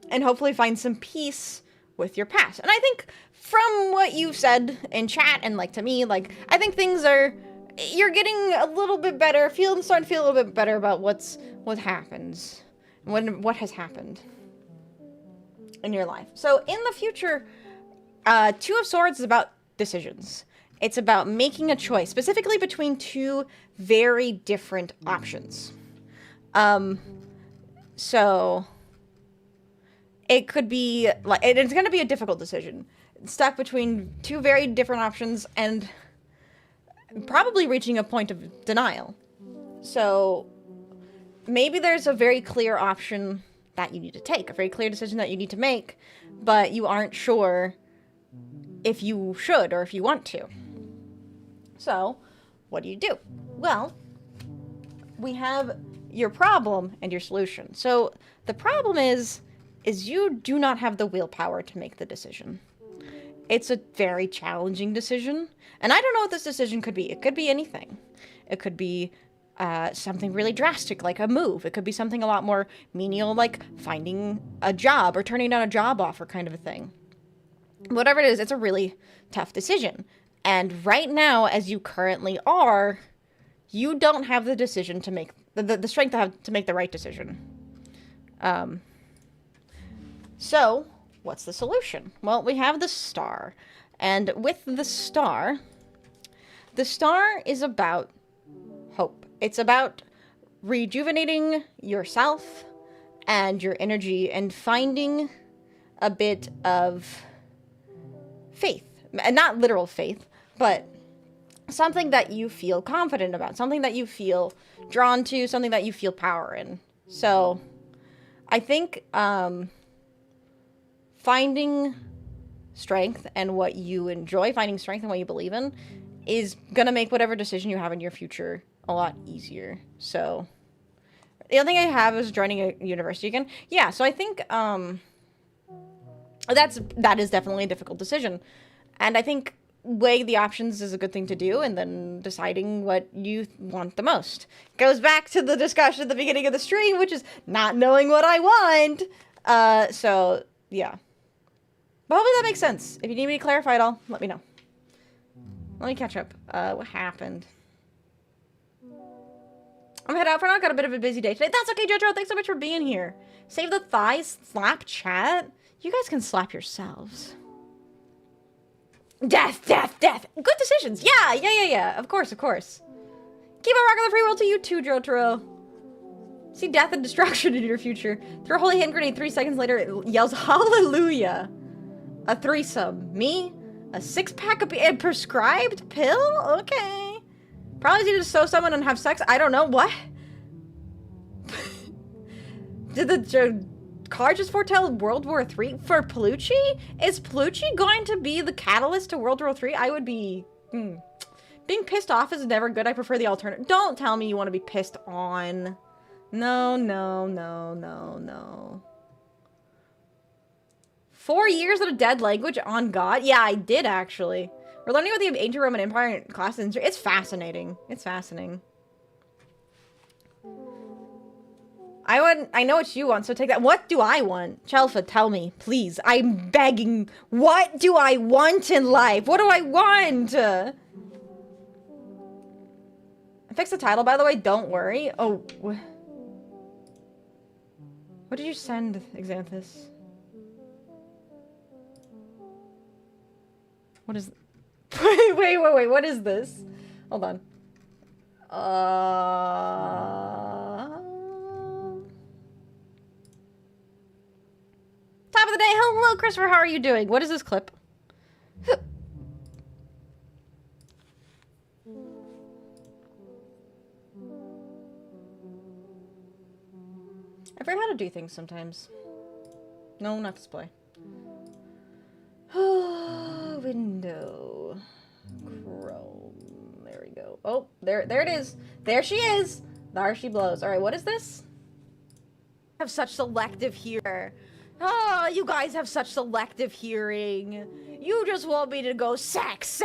and hopefully find some peace with your past. And I think from what you've said in chat and like to me, like, I think things are, you're getting a little bit better, starting to feel a little bit better about what happens, what has happened in your life. So in the future, 2 of Swords is about decisions. It's about making a choice, specifically between 2 very different options. So it could be like, it's going to be a difficult decision. Stuck between 2 very different options and probably reaching a point of denial. So maybe there's a very clear option that you need to take, a very clear decision that you need to make, but you aren't sure if you should or if you want to. So, what do you do? Well, we have your problem and your solution. So the problem is you do not have the willpower to make the decision. It's a very challenging decision, and I don't know what this decision could be. It could be anything. It could be something really drastic, like a move. It could be something a lot more menial, like finding a job or turning down a job offer kind of a thing. Whatever it is, it's a really tough decision. And right now, as you currently are, you don't have the decision to make the strength to make the right decision. So, what's the solution? Well, we have the star. And with the star is about hope. It's about rejuvenating yourself and your energy and finding a bit of faith. And not literal faith, but something that you feel confident about, something that you feel drawn to, something that you feel power in. So, I think finding strength and what you enjoy, finding strength and what you believe in, is gonna make whatever decision you have in your future a lot easier. So, the other thing I have is joining a university again. Yeah, so I think that is definitely a difficult decision. And I think weighing the options is a good thing to do, and then deciding what you want the most. Goes back to the discussion at the beginning of the stream, which is not knowing what I want. So, yeah. But hopefully that makes sense. If you need me to clarify it all, let me know. Let me catch up. What happened? I'm headed out for now. Got a bit of a busy day today. That's okay, Jojo. Thanks so much for being here. Save the thighs. Slap chat. You guys can slap yourselves. Death, death, death. Good decisions. Yeah. Of course. Keep on rocking the free world to you too, Jotaro. See death and destruction in your future. Throw a holy hand grenade. 3 seconds later, it yells hallelujah. A threesome. Me? A 6-pack of a prescribed pill? Okay. Probably need to sew someone and have sex. I don't know. What? Did the card just foretell World War III for Palucci? Is Palucci going to be the catalyst to World War III? I would be... Being pissed off is never good. I prefer the alternative. Don't tell me you want to be pissed on. No. 4 years of a dead language on God? Yeah, I did actually. We're learning about the ancient Roman Empire in class. It's fascinating. It's fascinating. I know what you want, so take that. What do I want? Chelfa, tell me, please. I'm begging. What do I want in life? What do I want? I fixed the title, by the way. Don't worry. Oh. What did you send, Xanthus? What is... Wait. What is this? Hold on. Top of the day. Hello, Christopher. How are you doing? What is this clip? I forget how to do things sometimes. No, not display. Window. Chrome. There we go. Oh, there it is. There she is. There she blows. All right, what is this? I have such selective hearing. Oh, you guys have such selective hearing. You just want me to go sax.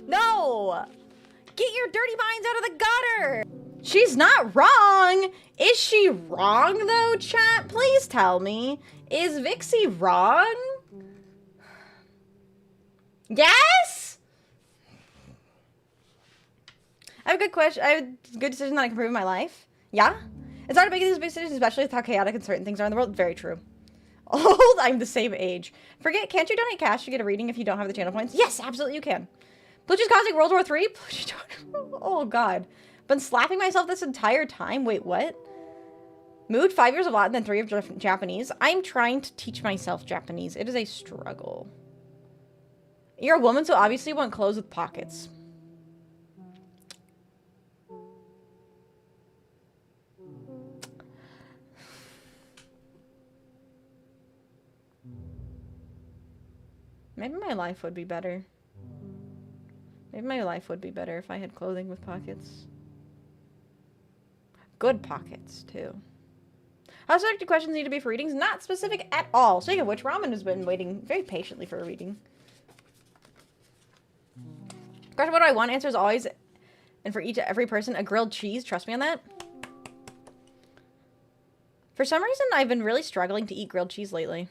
No! Get your dirty minds out of the gutter! She's not wrong! Is she wrong, though, chat? Please tell me. Is Vixie wrong? Yes? I have a good question. I have a good decision that I can improve in my life. Yeah? It's hard to make these big decisions, especially with how chaotic and certain things are in the world. Very true. Old, I'm the same age. Can't you donate cash to get a reading if you don't have the channel points? Yes, absolutely you can. Pluchy's causing World War III? Oh, God. Been slapping myself this entire time? Wait, what? Mood, 5 years of Latin and 3 of Japanese. I'm trying to teach myself Japanese. It is a struggle. You're a woman, so obviously you want clothes with pockets. Maybe my life would be better. Maybe my life would be better if I had clothing with pockets. Good pockets, too. How specific do questions need to be for readings? Not specific at all. Speaking of which, Ramen has been waiting very patiently for a reading. Question, what do I want? Answer is always, and for every person, a grilled cheese. Trust me on that. For some reason, I've been really struggling to eat grilled cheese lately.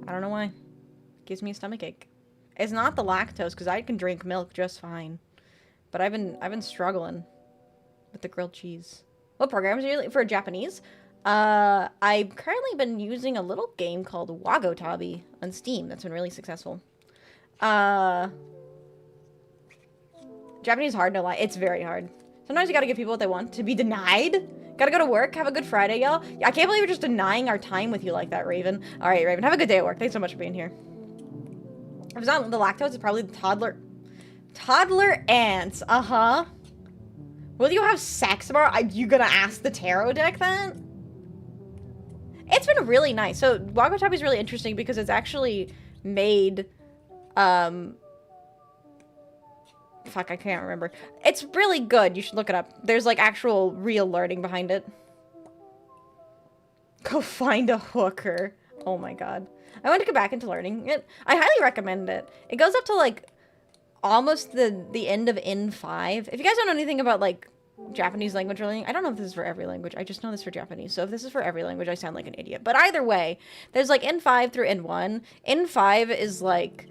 I don't know why. It gives me a stomachache. It's not the lactose, because I can drink milk just fine. But I've been struggling with the grilled cheese. What programs are you for Japanese? I've currently been using a little game called Wagotabi on Steam. That's been really successful. Japanese is hard, no lie. It's very hard. Sometimes you gotta give people what they want. To be denied? Gotta go to work. Have a good Friday, y'all. I can't believe we're just denying our time with you like that, Raven. Alright, Raven. Have a good day at work. Thanks so much for being here. If it's not the lactose, it's probably the toddler ants. Uh-huh. Will you have sex tomorrow? Are you gonna ask the tarot deck that? It's been really nice. So, Wagotabi is really interesting because it's actually made, fuck, I can't remember. It's really good. You should look it up. There's, like, actual real learning behind it. Go find a hooker. Oh my god. I want to get back into learning it. I highly recommend it. It goes up to, like, almost the end of N5. If you guys don't know anything about, like, Japanese language learning, I don't know if this is for every language. I just know this for Japanese. So if this is for every language, I sound like an idiot. But either way, there's, like, N5 through N1. N5 is, like,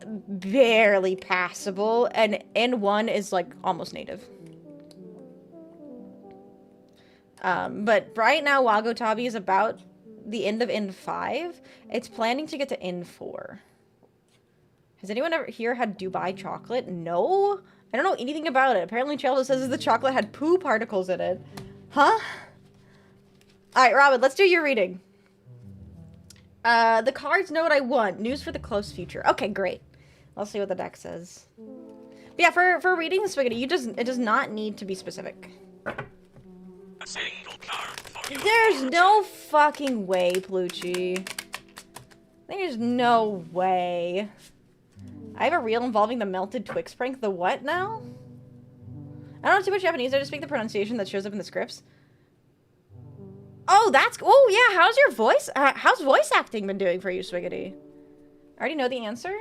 barely passable, and N1 is, like, almost native. But right now, Wagotabi is about the end of N5. It's planning to get to N4. Has anyone ever here had Dubai chocolate? No? I don't know anything about it. Apparently Chelsea says the chocolate had poo particles in it. Huh? Alright, Robin, let's do your reading. The cards know what I want. News for the close future. Okay, great. Let's see what the deck says. But yeah, for reading the Spaghetti, it does not need to be specific. A single card for you. There's no fucking way, Plucci. There's no way. I have a reel involving the melted Twix prank. The what now? I don't know too much Japanese. I just speak the pronunciation that shows up in the scripts. Oh, that's... Oh, yeah. How's your voice... how's voice acting been doing for you, Spaghetti? I already know the answer.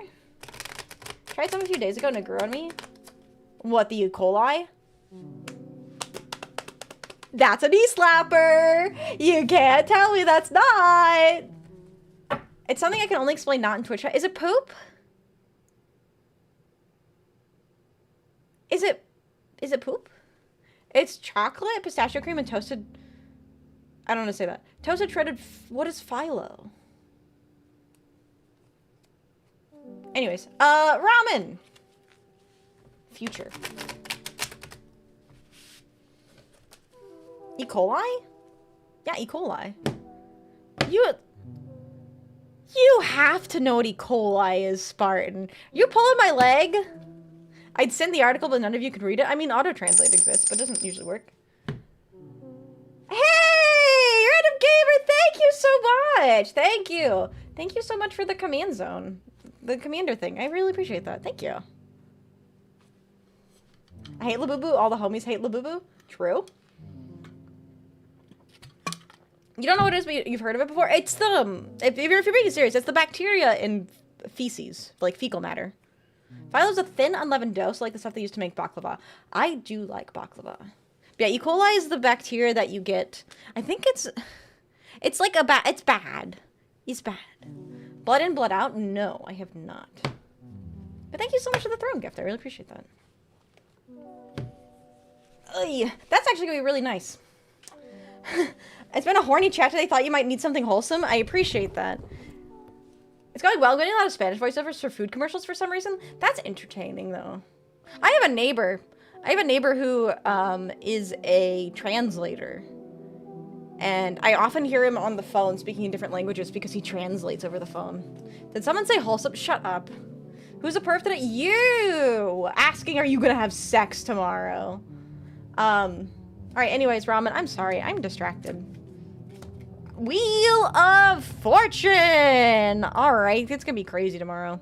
Tried some a few days ago and it grew on me. What, the E. coli? That's a knee slapper. You can't tell me that's not. It's something I can only explain not in Twitch. Is it poop? Is it poop? It's chocolate, pistachio cream, and toasted... I don't want to say that. Toasted shredded... What is phyllo? Anyways, ramen! Future. E. coli? Yeah, E. coli. You have to know what E. coli is, Spartan. You pulling my leg? I'd send the article, but none of you can read it. I mean, auto-translate exists, but it doesn't usually work. Hey! Random Gamer, thank you so much! Thank you! Thank you so much for the command zone. The commander thing. I really appreciate that. Thank you. I hate Labubu. All the homies hate Labubu. True. You don't know what it is, but you've heard of it before? It's the... If you're being serious, it's the bacteria in feces. Like fecal matter. Phyllo's a thin, unleavened dough, so like the stuff they use to make baklava. I do like baklava. But yeah, E. coli is the bacteria that you get. I think it's like it's bad. It's bad. Blood in, blood out? No, I have not. But thank you so much for the throne gift. I really appreciate that. That's actually gonna be really nice. It's been a horny chat today. Thought you might need something wholesome. I appreciate that. It's going well. I'm getting a lot of Spanish voiceovers for food commercials for some reason. That's entertaining, though. I have a neighbor who is a translator. And I often hear him on the phone speaking in different languages because he translates over the phone. Did someone say wholesome? Shut up. Who's a perf today? You! Asking, are you gonna have sex tomorrow? Alright, anyways, Ramen, I'm sorry. I'm distracted. Wheel of Fortune! Alright, it's gonna be crazy tomorrow.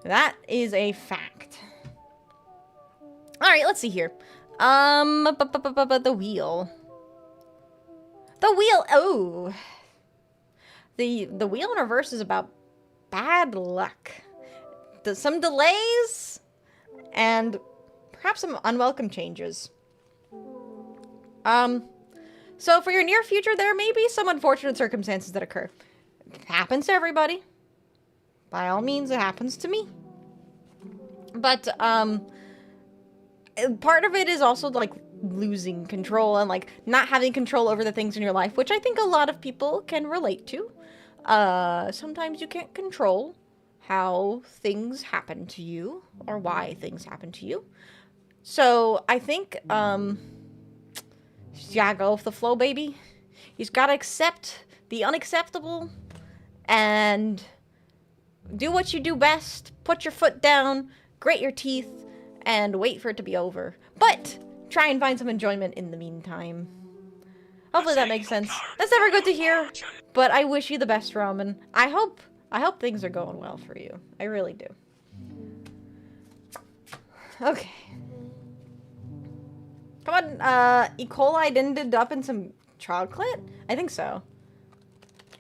That is a fact. Alright, let's see here. The wheel. The wheel, oh. The wheel in reverse is about bad luck. Some delays and perhaps some unwelcome changes. So for your near future, there may be some unfortunate circumstances that occur. It happens to everybody. By all means, it happens to me. But, part of it is also, like, losing control and, like, not having control over the things in your life, which I think a lot of people can relate to. Sometimes you can't control how things happen to you or why things happen to you. So I think, you gotta go with the flow, baby. You just gotta accept the unacceptable and do what you do best. Put your foot down, grate your teeth, and wait for it to be over. But try and find some enjoyment in the meantime. Hopefully that makes sense. That's never good to hear, but I wish you the best, Roman. I hope things are going well for you. I really do. Okay. Come on, E. coli didn't end up in some chocolate? I think so.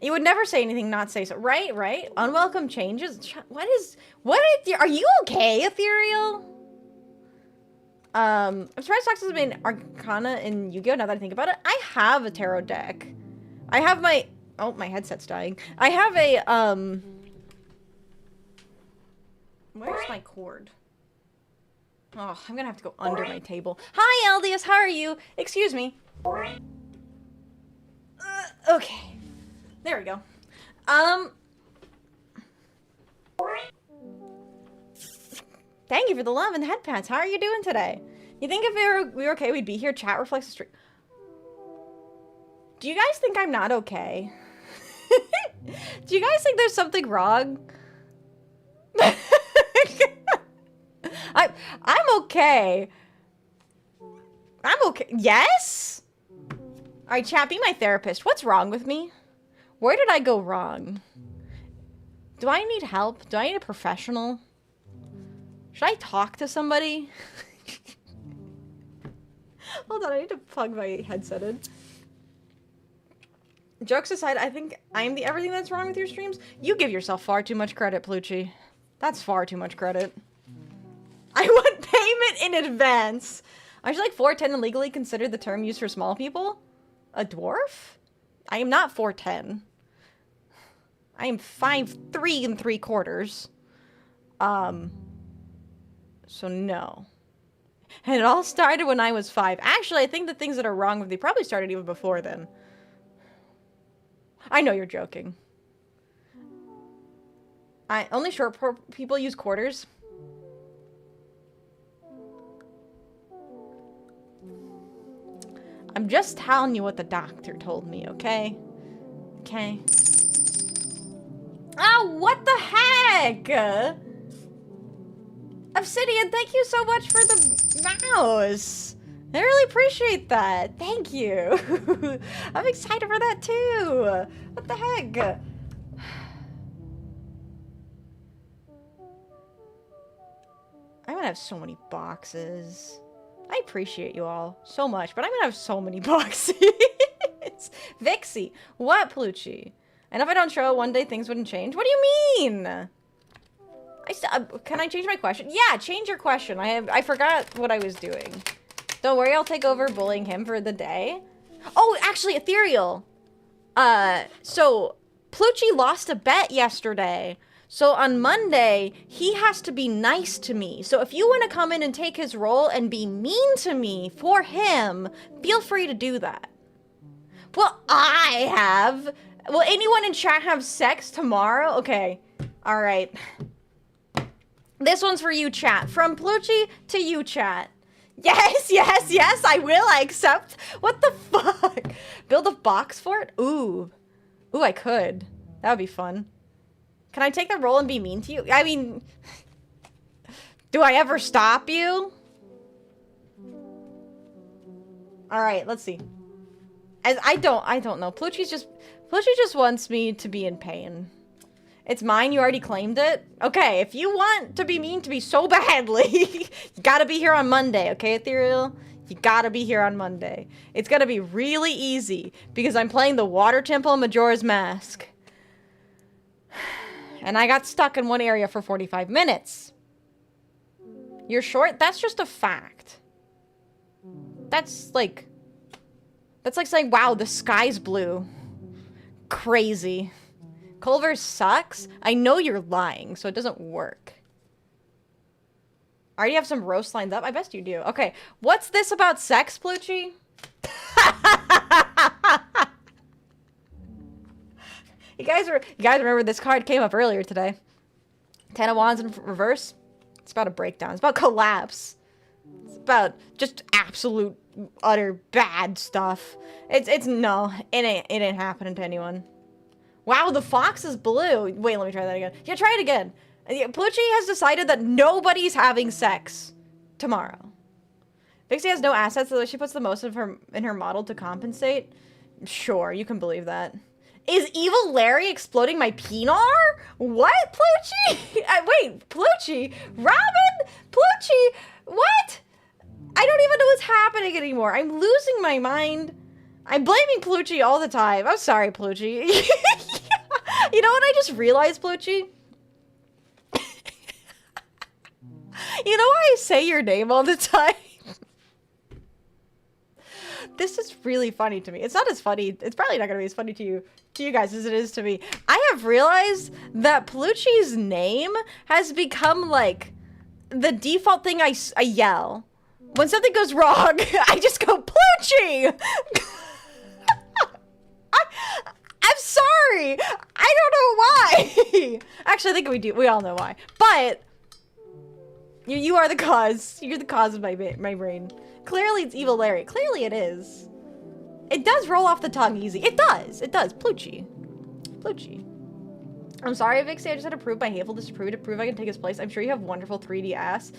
You would never say anything, not say so. Right, right. Unwelcome changes. Are you okay, Ethereal? I'm surprised Tox has been Arcana in Yu-Gi-Oh! Now that I think about it. I have a tarot deck. I have my... Oh, my headset's dying. I have a, Where's my cord? Oh, I'm gonna have to go under my table. Hi, Eldius, how are you? Excuse me. Okay. There we go. Thank you for the love and the head pats. How are you doing today? You think if we were okay, we'd be here? Chat reflects the stream. Do you guys think I'm not okay? Do you guys think there's something wrong? I'm okay. I'm okay. Yes? Alright, chat, be my therapist. What's wrong with me? Where did I go wrong? Do I need help? Do I need a professional? Should I talk to somebody? Hold on, I need to plug my headset in. Jokes aside, I think I'm the everything that's wrong with your streams. You give yourself far too much credit, Plucci. That's far too much credit. I want payment in advance. I should like 4'10" illegally considered the term used for small people? A dwarf? I am not 4'10". I am 5'3"3/4. So no. And it all started when I was 5. Actually, I think the things that are wrong with me probably started even before then. I know you're joking. Only short people use quarters. I'm just telling you what the doctor told me, okay? Okay. Oh, what the heck? Obsidian, thank you so much for the mouse. I really appreciate that. Thank you. I'm excited for that too. What the heck? I'm gonna have so many boxes. I appreciate you all so much, but I'm gonna have so many boxes. Vixie, what, Plucci? And if I don't show it one day, things wouldn't change? What do you mean? Can I change my question? Yeah, change your question. I forgot what I was doing. Don't worry, I'll take over bullying him for the day. Oh, actually, Ethereal. So, Plucci lost a bet yesterday. So on Monday, he has to be nice to me. So if you want to come in and take his role and be mean to me for him, feel free to do that. Well, I have. Will anyone in chat have sex tomorrow? Okay. All right. This one's for you, chat. From Plucci to you, chat. Yes, yes, yes, I will. I accept. What the fuck? Build a box for it? Ooh. Ooh, I could. That would be fun. Can I take the role and be mean to you? I mean, do I ever stop you? All right, let's see. I don't know. Plucci just wants me to be in pain. It's mine, you already claimed it? Okay, if you want to be mean to me so badly, you gotta be here on Monday, okay, Ethereal? You gotta be here on Monday. It's gonna be really easy, because I'm playing the Water Temple Majora's Mask. And I got stuck in one area for 45 minutes. You're short? That's just a fact. That's like saying, wow, the sky's blue. Crazy. Culver sucks? I know you're lying, so it doesn't work. I already have some roast lined up? I bet you do. Okay, what's this about sex, Pluchy? You guys remember this card came up earlier today. 10 of Wands in reverse. It's about a breakdown. It's about collapse. It's about just absolute, utter bad stuff. No, it ain't happening to anyone. Wow, the fox is blue. Wait, let me try that again. Yeah, try it again. Pluchy has decided that nobody's having sex tomorrow. Vixie has no assets, so she puts the most of her in her model to compensate. Sure, you can believe that. Is Evil Larry exploding my Pinar? What, Pluchy? Wait, Pluchy? Robin? Pluchy? What? I don't even know what's happening anymore. I'm losing my mind. I'm blaming Pluchy all the time. I'm sorry, Pluchy. You know what I just realized, Pluchy? You know why I say your name all the time? This is really funny to me. It's not as funny. It's probably not going to be as funny to you guys as it is to me. I have realized that Pluchy's name has become like the default thing I yell. When something goes wrong, I just go, Pluchy! I'm sorry! I don't know why! Actually, I think we all know why. But, you are the cause. You're the cause of my brain. Clearly it's Evil Larry. Clearly it is. It does roll off the tongue easy. It does. It does. Pluchy. Pluchy. I'm sorry, Vixie. I just had to prove my hateful disapprove to prove I can take his place. I'm sure you have wonderful 3D ass.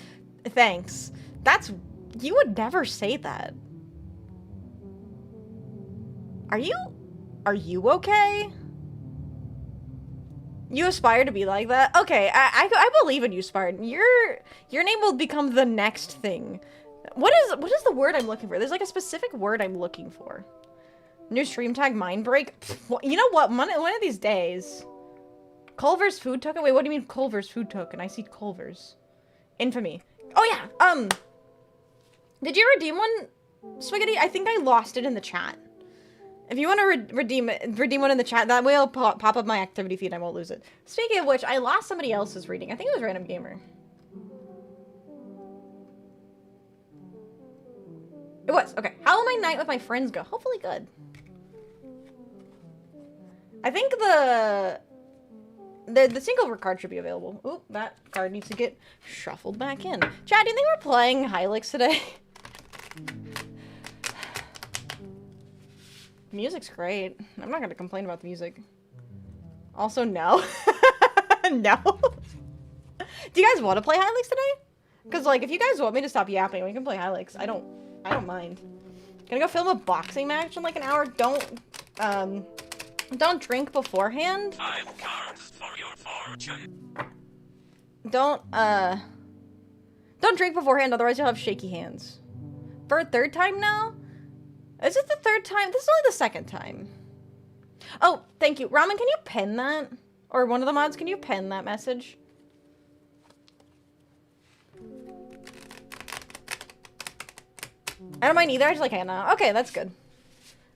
Thanks. You would never say that. Are you okay? You aspire to be like that? Okay, I believe in you, Spartan. Your name will become the next thing. What is the word I'm looking for? There's like a specific word I'm looking for. New stream tag mind break? You know what? One of these days. Culver's food token? Wait, what do you mean Culver's food token? I see Culver's. Infamy. Oh yeah, did you redeem one, Swiggity? I think I lost it in the chat. If you want to redeem one in the chat, that way it'll pop up my activity feed and I won't lose it. Speaking of which, I lost somebody else's reading. I think it was Random Gamer. It was. Okay. How will my night with my friends go? Hopefully good. I think the single card should be available. Ooh, that card needs to get shuffled back in. Chad, do you think we're playing Hylics today? Music's great. I'm not gonna complain about the music. Also, no. No. Do you guys want to play Hylics today? Because, like, if you guys want me to stop yapping, we can play Hylics. I don't mind. Gonna go film a boxing match in like an hour. Don't drink beforehand. 5 cards for your fortune. Don't drink beforehand, otherwise you'll have shaky hands. For a third time now? Is it the third time? This is only the second time. Oh, thank you. Ramen, can you pen that? Or one of the mods, can you pen that message? I don't mind either, I just like hanging out. Okay, that's good.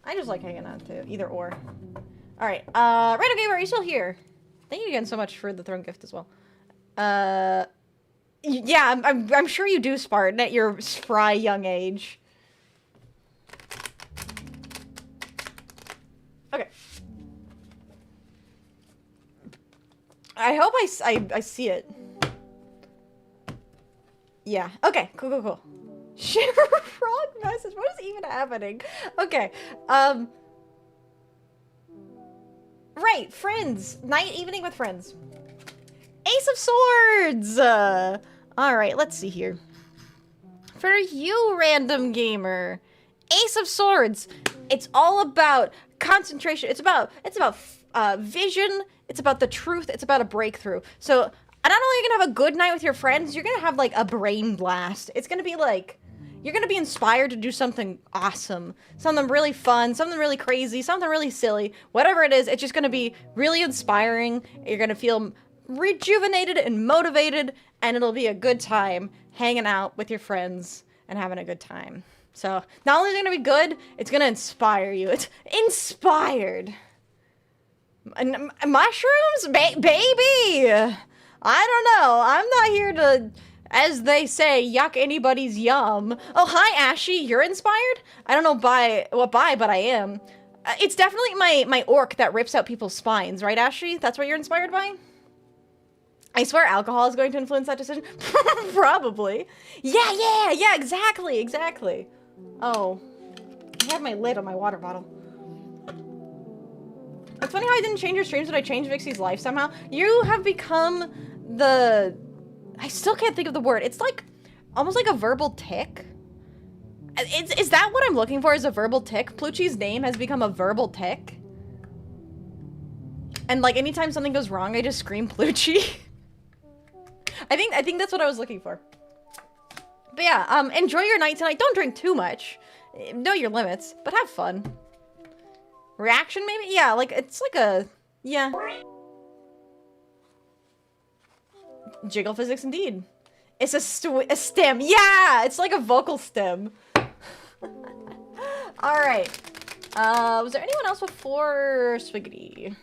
I just like hanging out too, either or. Alright, Random Gamer, are you still here? Thank you again so much for the throne gift as well. Yeah, I'm sure you do, Spartan, at your spry young age. Okay. I hope I see it. Yeah. Okay. Cool. Share a wrong message. What is even happening? Okay. Right. Friends. Night, evening with friends. Ace of Swords. All right. Let's see here. For you, Random Gamer. Ace of Swords. It's all about concentration. It's about vision. It's about the truth. It's about a breakthrough. So not only are you gonna have a good night with your friends, you're gonna have like a brain blast. It's gonna be like, you're gonna be inspired to do something awesome, something really fun, something really crazy, something really silly. Whatever it is, it's just gonna be really inspiring. You're gonna feel rejuvenated and motivated, and it'll be a good time hanging out with your friends and having a good time. So not only is it gonna be good, it's gonna inspire you. It's inspired. Mushrooms, baby. I don't know. I'm not here to, as they say, yuck anybody's yum. Oh, hi, Ashy. You're inspired? I don't know what by, but I am. It's definitely my orc that rips out people's spines, right, Ashy? That's what you're inspired by? I swear alcohol is going to influence that decision. Probably. Yeah, exactly. Oh, I have my lid on my water bottle. It's funny how I didn't change your streams, but I changed Vixie's life somehow. You have become the... I still can't think of the word. It's like, almost like a verbal tick. Is that what I'm looking for, is a verbal tick? Plucci's name has become a verbal tick. And like, anytime something goes wrong, I just scream Plucci. I think that's what I was looking for. But yeah, enjoy your night tonight. Don't drink too much. Know your limits, but have fun. Reaction, maybe? Yeah, like, it's like a... Yeah. Jiggle physics, indeed. It's a stem. Yeah! It's like a vocal stem. Alright. Was there anyone else before Swiggity?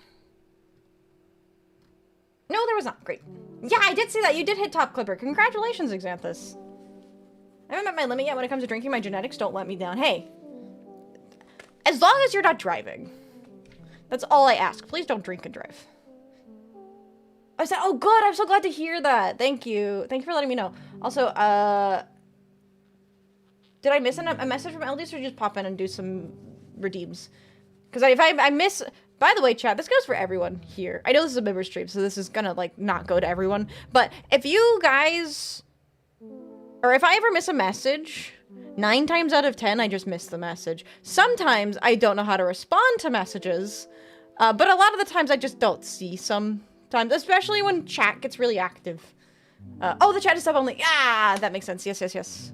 No, there was not. Great. Yeah, I did see that. You did hit top clipper. Congratulations, Xanthus. I haven't met my limit yet when it comes to drinking. My genetics don't let me down. Hey. As long as you're not driving. That's all I ask. Please don't drink and drive. I said, oh good, I'm so glad to hear that. Thank you. Thank you for letting me know. Also, did I miss a message from LDs, or just pop in and do some redeems? Because if I miss... By the way, chat, this goes for everyone here. I know this is a member stream, so this is gonna, like, not go to everyone. But if you guys... Or if I ever miss a message... 9 times out of 10, I just miss the message. Sometimes I don't know how to respond to messages, but a lot of the times I just don't see sometimes, especially when chat gets really active. Oh, the chat is sub only. Ah, that makes sense. Yes.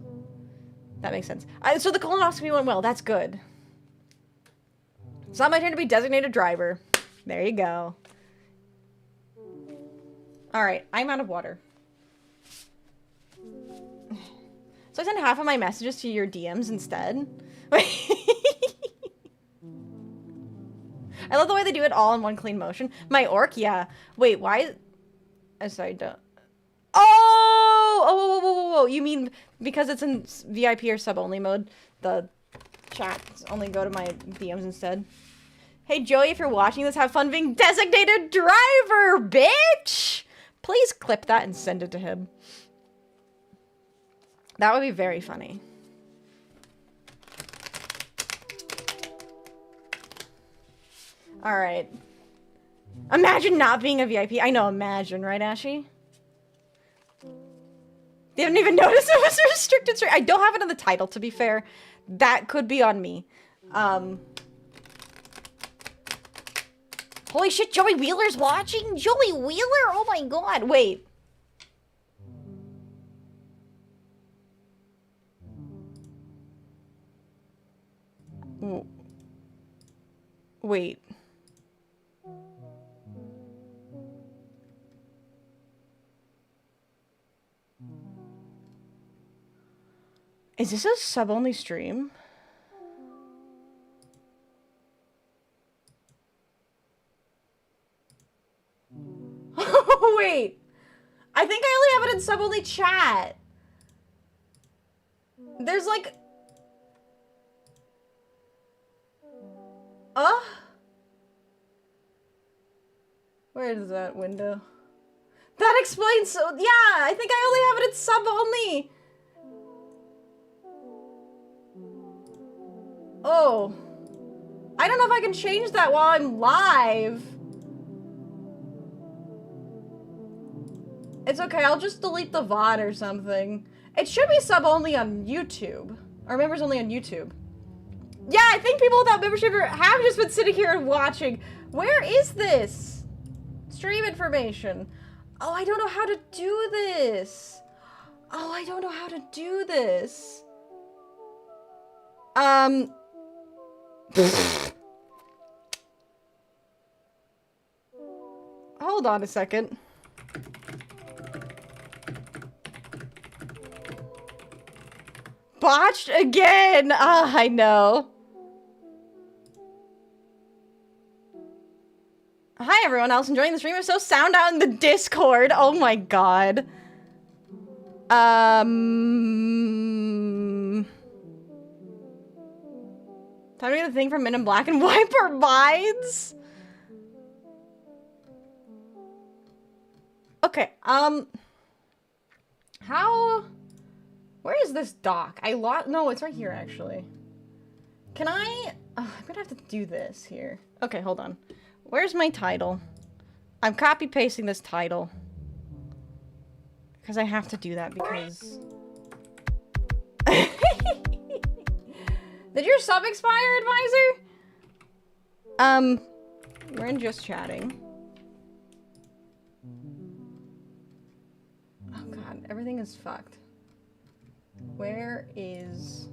That makes sense. So the colonoscopy went well. That's good. It's not my turn to be designated driver. There you go. All right, I'm out of water. So I send half of my messages to your DMs instead. I love the way they do it all in one clean motion. My orc, yeah. Wait, why? I'm sorry, don't. Oh! Whoa. You mean because it's in VIP or sub-only mode, the chats only go to my DMs instead? Hey, Joey, if you're watching this, have fun being designated driver, bitch! Please clip that and send it to him. That would be very funny. Alright. Imagine not being a VIP. I know, imagine, right, Ashy? They didn't even notice it was a restricted stream. I don't have it in the title, to be fair. That could be on me. Holy shit, Joey Wheeler's watching? Joey Wheeler? Oh my god. Wait. Wait. Is this a sub-only stream? Wait. I think I only have it in sub-only chat. There's like... Where is that window? That explains so... Yeah, I think I only have it in sub-only. Oh. I don't know if I can change that while I'm live. It's okay, I'll just delete the VOD or something. It should be sub-only on YouTube. Or members only on YouTube. Yeah, I think people without membership have just been sitting here and watching. Where is this? Stream information. Oh, I don't know how to do this. Oh, I don't know how to do this. Hold on a second. Botched again! Ah, I know. Hi everyone else enjoying the stream. If so, sound out in the Discord. Oh my god. Time to get the thing from Men in Black and wipe our minds? Okay, how... Where is this doc? No, it's right here, actually. Can I... Oh, I'm gonna have to do this here. Okay, hold on. Where's my title? I'm copy-pasting this title. Because I have to do that because... Did your sub expire, Advisor? We're in just chatting. Oh god, everything is fucked. Where is...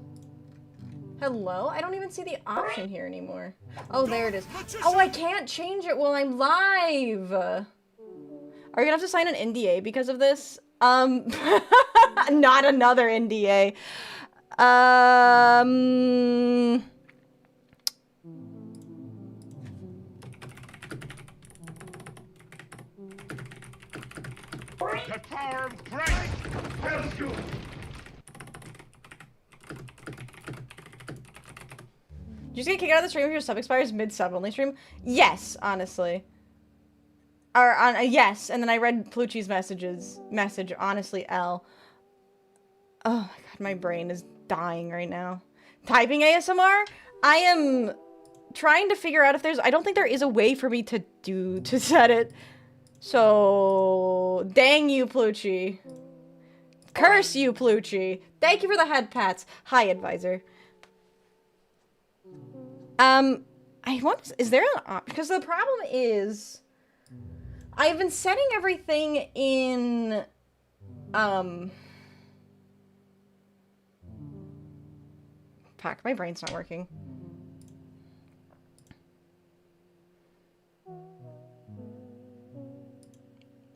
Hello? I don't even see the option here anymore. Oh, there it is. Oh, I can't change it while I'm live! Are you gonna have to sign an NDA because of this? Not another NDA. The power of Christ helps you. You just get kicked out of the stream if your sub expires mid-sub only stream? Yes, honestly. Or, yes, and then I read Plucci's message, honestly, L. Oh my god, my brain is dying right now. Typing ASMR? I am trying to figure out if there's... I don't think there is a way for me to set it. So... Dang you, Plucci. Curse you, Plucci. Thank you for the head pats. Hi, Advisor. Is there an option? Because the problem is, I've been setting everything in, fuck, my brain's not working.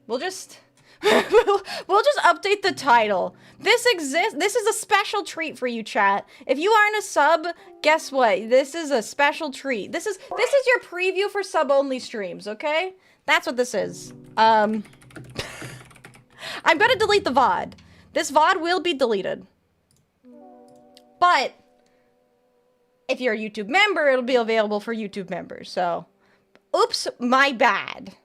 We'll just update the title. This is a special treat for you, chat. If you aren't a sub, guess what? This is a special treat. This is your preview for sub-only streams, okay? That's what this is. I'm gonna delete the VOD. This VOD will be deleted. But if you're a YouTube member, it'll be available for YouTube members, so... Oops, my bad.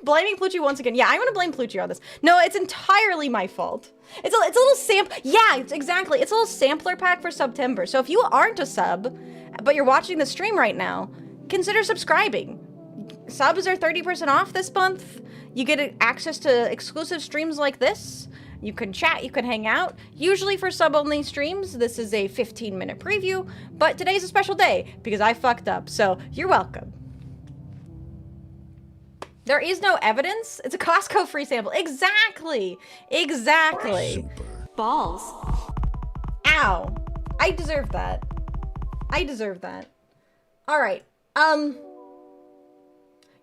Blaming Plucci once again. Yeah, I'm gonna blame Plucci on this. No, it's entirely my fault. It's a little sample. Yeah, exactly. It's a little sampler pack for September. So if you aren't a sub, but you're watching the stream right now, consider subscribing. Subs are 30% off this month. You get access to exclusive streams like this. You can chat, you can hang out. Usually for sub-only streams, this is a 15-minute preview, but today's a special day because I fucked up, so you're welcome. There is no evidence. It's a Costco free sample. Exactly. Exactly. Balls. Ow. I deserve that. I deserve that. All right. Yeah,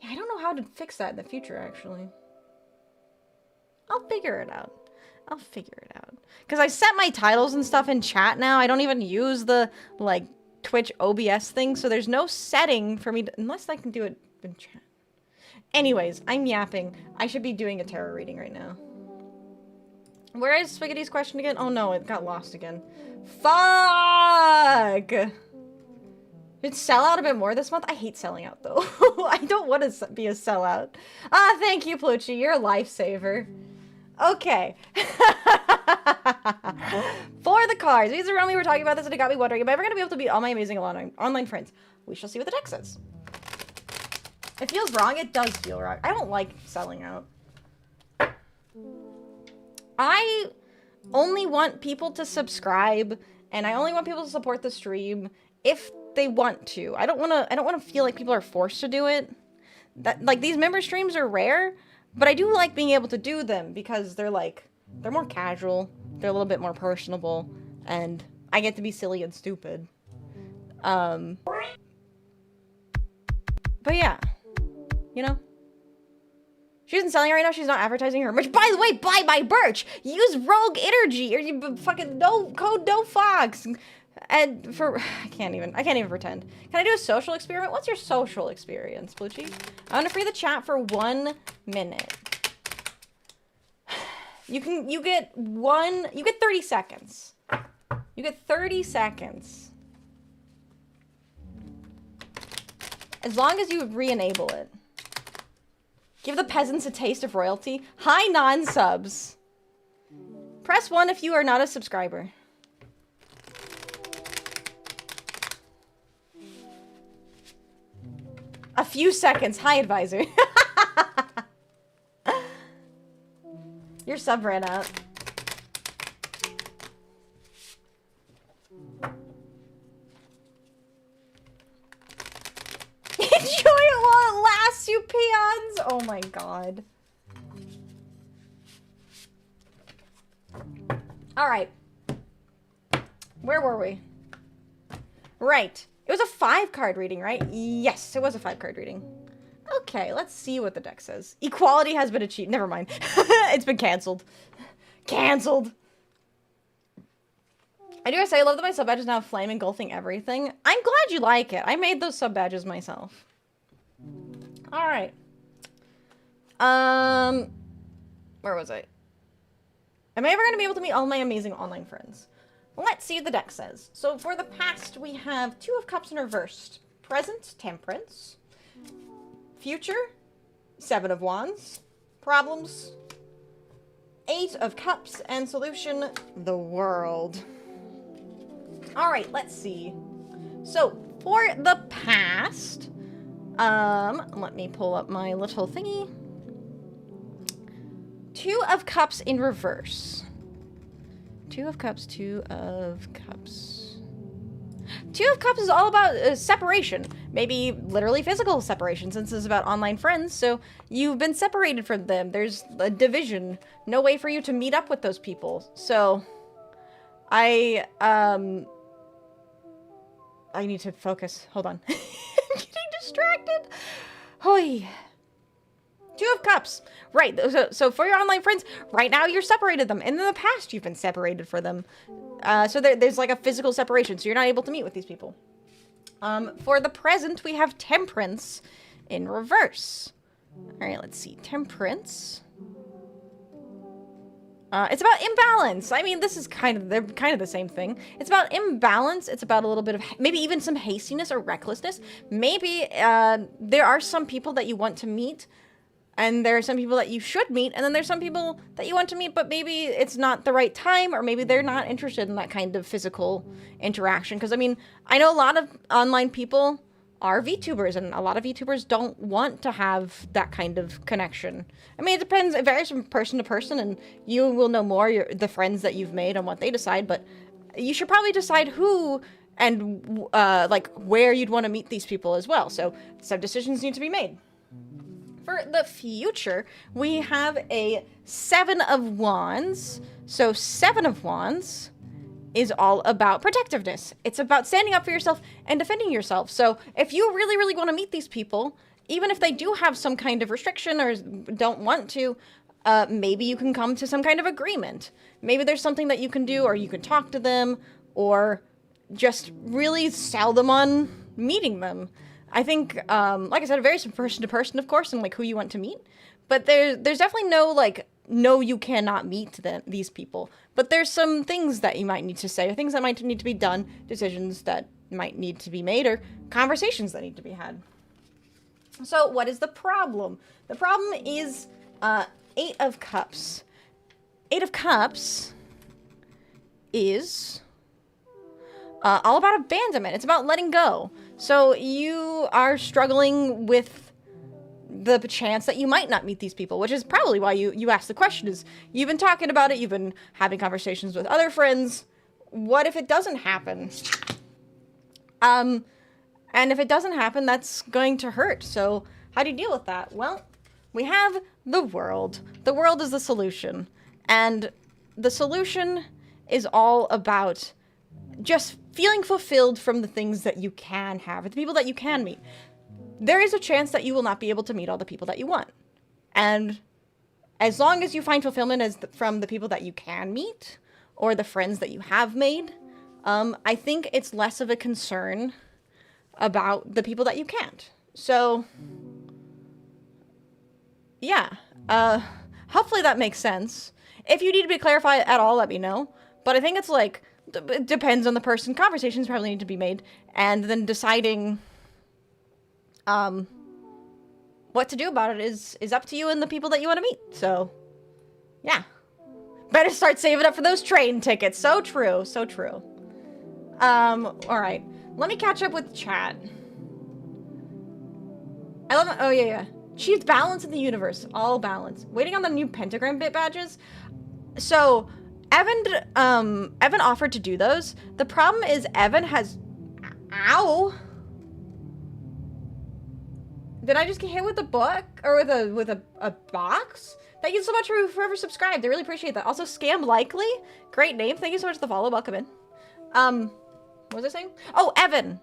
I don't know how to fix that in the future, actually. I'll figure it out. I'll figure it out. Because I set my titles and stuff in chat now. I don't even use the, like, Twitch OBS thing, so there's no setting for me to... Unless I can do it in chat. Anyways, I'm yapping. I should be doing a tarot reading right now. Where is Spaghetti's question again? Oh no, it got lost again. Fuck! Did sell out a bit more this month? I hate selling out though. I don't want to be a sellout. Ah, thank you, Plucci. You're a lifesaver. Okay. For the cards. These are around we were talking about this and it got me wondering, am I ever going to be able to beat all my amazing online friends? We shall see what the deck says. It feels wrong. It does feel wrong. I don't like selling out. I only want people to subscribe and I only want people to support the stream if they want to. I don't want to feel like people are forced to do it. That, like, these member streams are rare, but I do like being able to do them because they're more casual, they're a little bit more personable, and I get to be silly and stupid. But yeah, you know? She isn't selling it right now, she's not advertising her merch. By the way, buy my merch! Use Rogue Energy, or you fucking code NoFox! And for, I can't even pretend. Can I do a social experiment? What's your social experience, Bluechie? I'm gonna free the chat for 1 minute. You get 30 seconds. You get 30 seconds. As long as you re-enable it. Give the peasants a taste of royalty. Hi, non-subs. Press 1 if you are not a subscriber. A few seconds. Hi, advisor. Your sub ran out. Enjoy it while it lasts, you peons! Oh my god. Alright. Where were we? Right. It was a 5-card reading, right? Yes, it was a 5-card reading. Okay, let's see what the deck says. Equality has been achieved. Never mind. It's been canceled. Canceled. I do say I love that my sub badge is now flame engulfing everything. I'm glad you like it. I made those sub badges myself. Alright. Where was I? Am I ever going to be able to meet all my amazing online friends? Let's see what the deck says. So for the past, we have 2 of Cups in reversed. Present, Temperance. Future, 7 of Wands. Problems, 8 of Cups. And solution, the World. Alright, let's see. So, for the past, let me pull up my little thingy. 2 of Cups in reverse. 2 of Cups, 2 of Cups. 2 of Cups is all about separation. Maybe literally physical separation, since it's about online friends, so you've been separated from them. There's a division. No way for you to meet up with those people. So, I need to focus. Hold on. I'm getting distracted. Hoi. 2 of Cups. Right, so for your online friends, right now you're separated them. And in the past, you've been separated for them. So there's like a physical separation, so you're not able to meet with these people. For the present, we have Temperance in reverse. Alright, let's see. Temperance. It's about imbalance. I mean, this is they're kind of the same thing. It's about imbalance. It's about a little bit of, maybe even some hastiness or recklessness. Maybe there are some people that you want to meet, and there are some people that you should meet, and then there's some people that you want to meet, but maybe it's not the right time, or maybe they're not interested in that kind of physical interaction. Because, I mean, I know a lot of online people are VTubers, and a lot of VTubers don't want to have that kind of connection. I mean, it depends. It varies from person to person, and you will know more the friends that you've made on what they decide, but you should probably decide who and, like, where you'd want to meet these people as well. So, some decisions need to be made. For the future, we have a 7 of Wands. So 7 of Wands is all about protectiveness. It's about standing up for yourself and defending yourself. So if you really, really want to meet these people, even if they do have some kind of restriction or don't want to, maybe you can come to some kind of agreement. Maybe there's something that you can do, or you can talk to them, or just really sell them on meeting them. I think, like I said, it varies from person to person, of course, and like who you want to meet. But there's definitely no, like, no, you cannot meet these people. But there's some things that you might need to say, or things that might need to be done, decisions that might need to be made, or conversations that need to be had. So what is the problem? The problem is 8 of Cups. 8 of Cups is all about abandonment. It's about letting go. So you are struggling with the chance that you might not meet these people, which is probably why you asked the question. Is you've been talking about it, you've been having conversations with other friends, what if it doesn't happen? And if it doesn't happen, that's going to hurt. So how do you deal with that? Well, we have the world. The world is the solution. And the solution is all about just feeling fulfilled from the things that you can have, the people that you can meet. There is a chance that you will not be able to meet all the people that you want. And as long as you find fulfillment from the people that you can meet, or the friends that you have made, I think it's less of a concern about the people that you can't. So, yeah. Hopefully that makes sense. If you need to be clarified at all, let me know. But I think it's like, it depends on the person. Conversations probably need to be made. And then deciding what to do about it is up to you and the people that you want to meet. So, yeah. Better start saving up for those train tickets. So true. So true. Alright. Let me catch up with chat. I love it. Oh, yeah. Achieved balance in the universe. All balance. Waiting on the new pentagram bit badges. So, Evan offered to do those. The problem is Evan has... Ow! Did I just get hit with a book? Or with a box? Thank you so much for whoever subscribed. I really appreciate that. Also, Scam Likely. Great name. Thank you so much for the follow. Welcome in. What was I saying? Oh, Evan.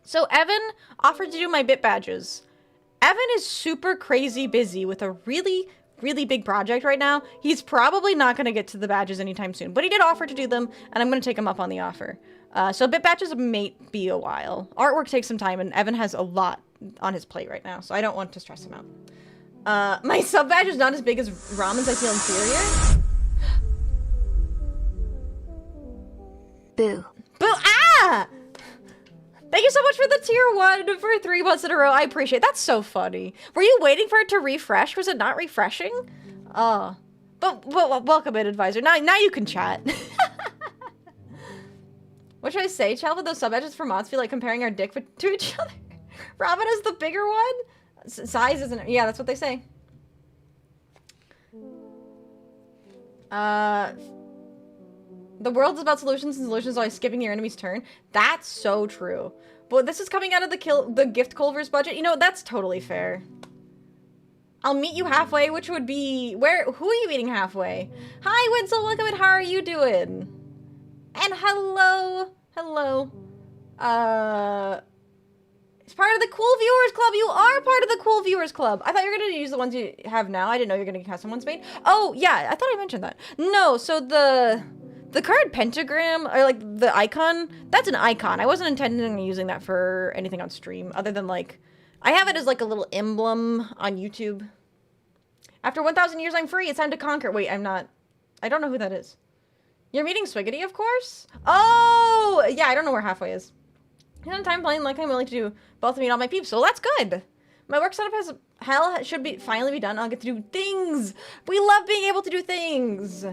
So Evan offered to do my bit badges. Evan is super crazy busy with a really, really big project right now. He's probably not going to get to the badges anytime soon, but he did offer to do them, and I'm going to take him up on the offer. So bit badges may be a while. Artwork takes some time, and Evan has a lot on his plate right now, so I don't want to stress him out. My sub badge is not as big as Ramen's. I feel inferior. Boo. Boo! Ah! Thank you so much for the tier 1 for 3 months in a row. I appreciate it. That's so funny. Were you waiting for it to refresh? Was it not refreshing? Oh. But welcome in, advisor. Now you can chat. What should I say? Chat with those sub badges for mods feel like comparing our dick to each other. Robin is the bigger one? Size isn't... Yeah, that's what they say. The world is about solutions, and solutions are always skipping your enemy's turn. That's so true. But this is coming out of the gift Culver's budget. You know, that's totally fair. I'll meet you halfway, which would be... Who are you meeting halfway? Hi, Winsel, welcome in. How are you doing? And hello. It's part of the Cool Viewers Club. You are part of the Cool Viewers Club. I thought you were going to use the ones you have now. I didn't know you were going to custom ones made. Oh, yeah. I thought I mentioned that. No, so the card pentagram, or like the icon, that's an icon. I wasn't intending on using that for anything on stream, other than like, I have it as like a little emblem on YouTube. After 1,000 years, I'm free. It's time to conquer. Wait, I'm not. I don't know who that is. You're meeting Swiggity, of course? Oh, yeah, I don't know where halfway is. I'm time playing like I'm willing to do both of me and all my peeps, so that's good. My work setup has hell should finally be done. I'll get to do things. We love being able to do things.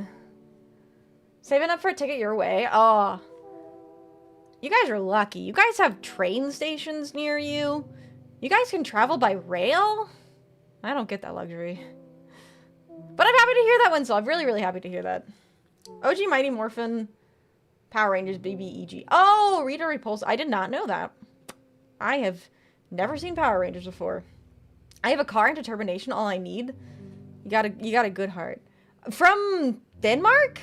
Saving up for a ticket your way. Oh. You guys are lucky. You guys have train stations near you. You guys can travel by rail? I don't get that luxury. But I'm happy to hear that, Winslow. I'm really, really happy to hear that. OG Mighty Morphin, Power Rangers, BBEG. Oh, Rita Repulse. I did not know that. I have never seen Power Rangers before. I have a car and determination, all I need. You got a good heart. From Denmark?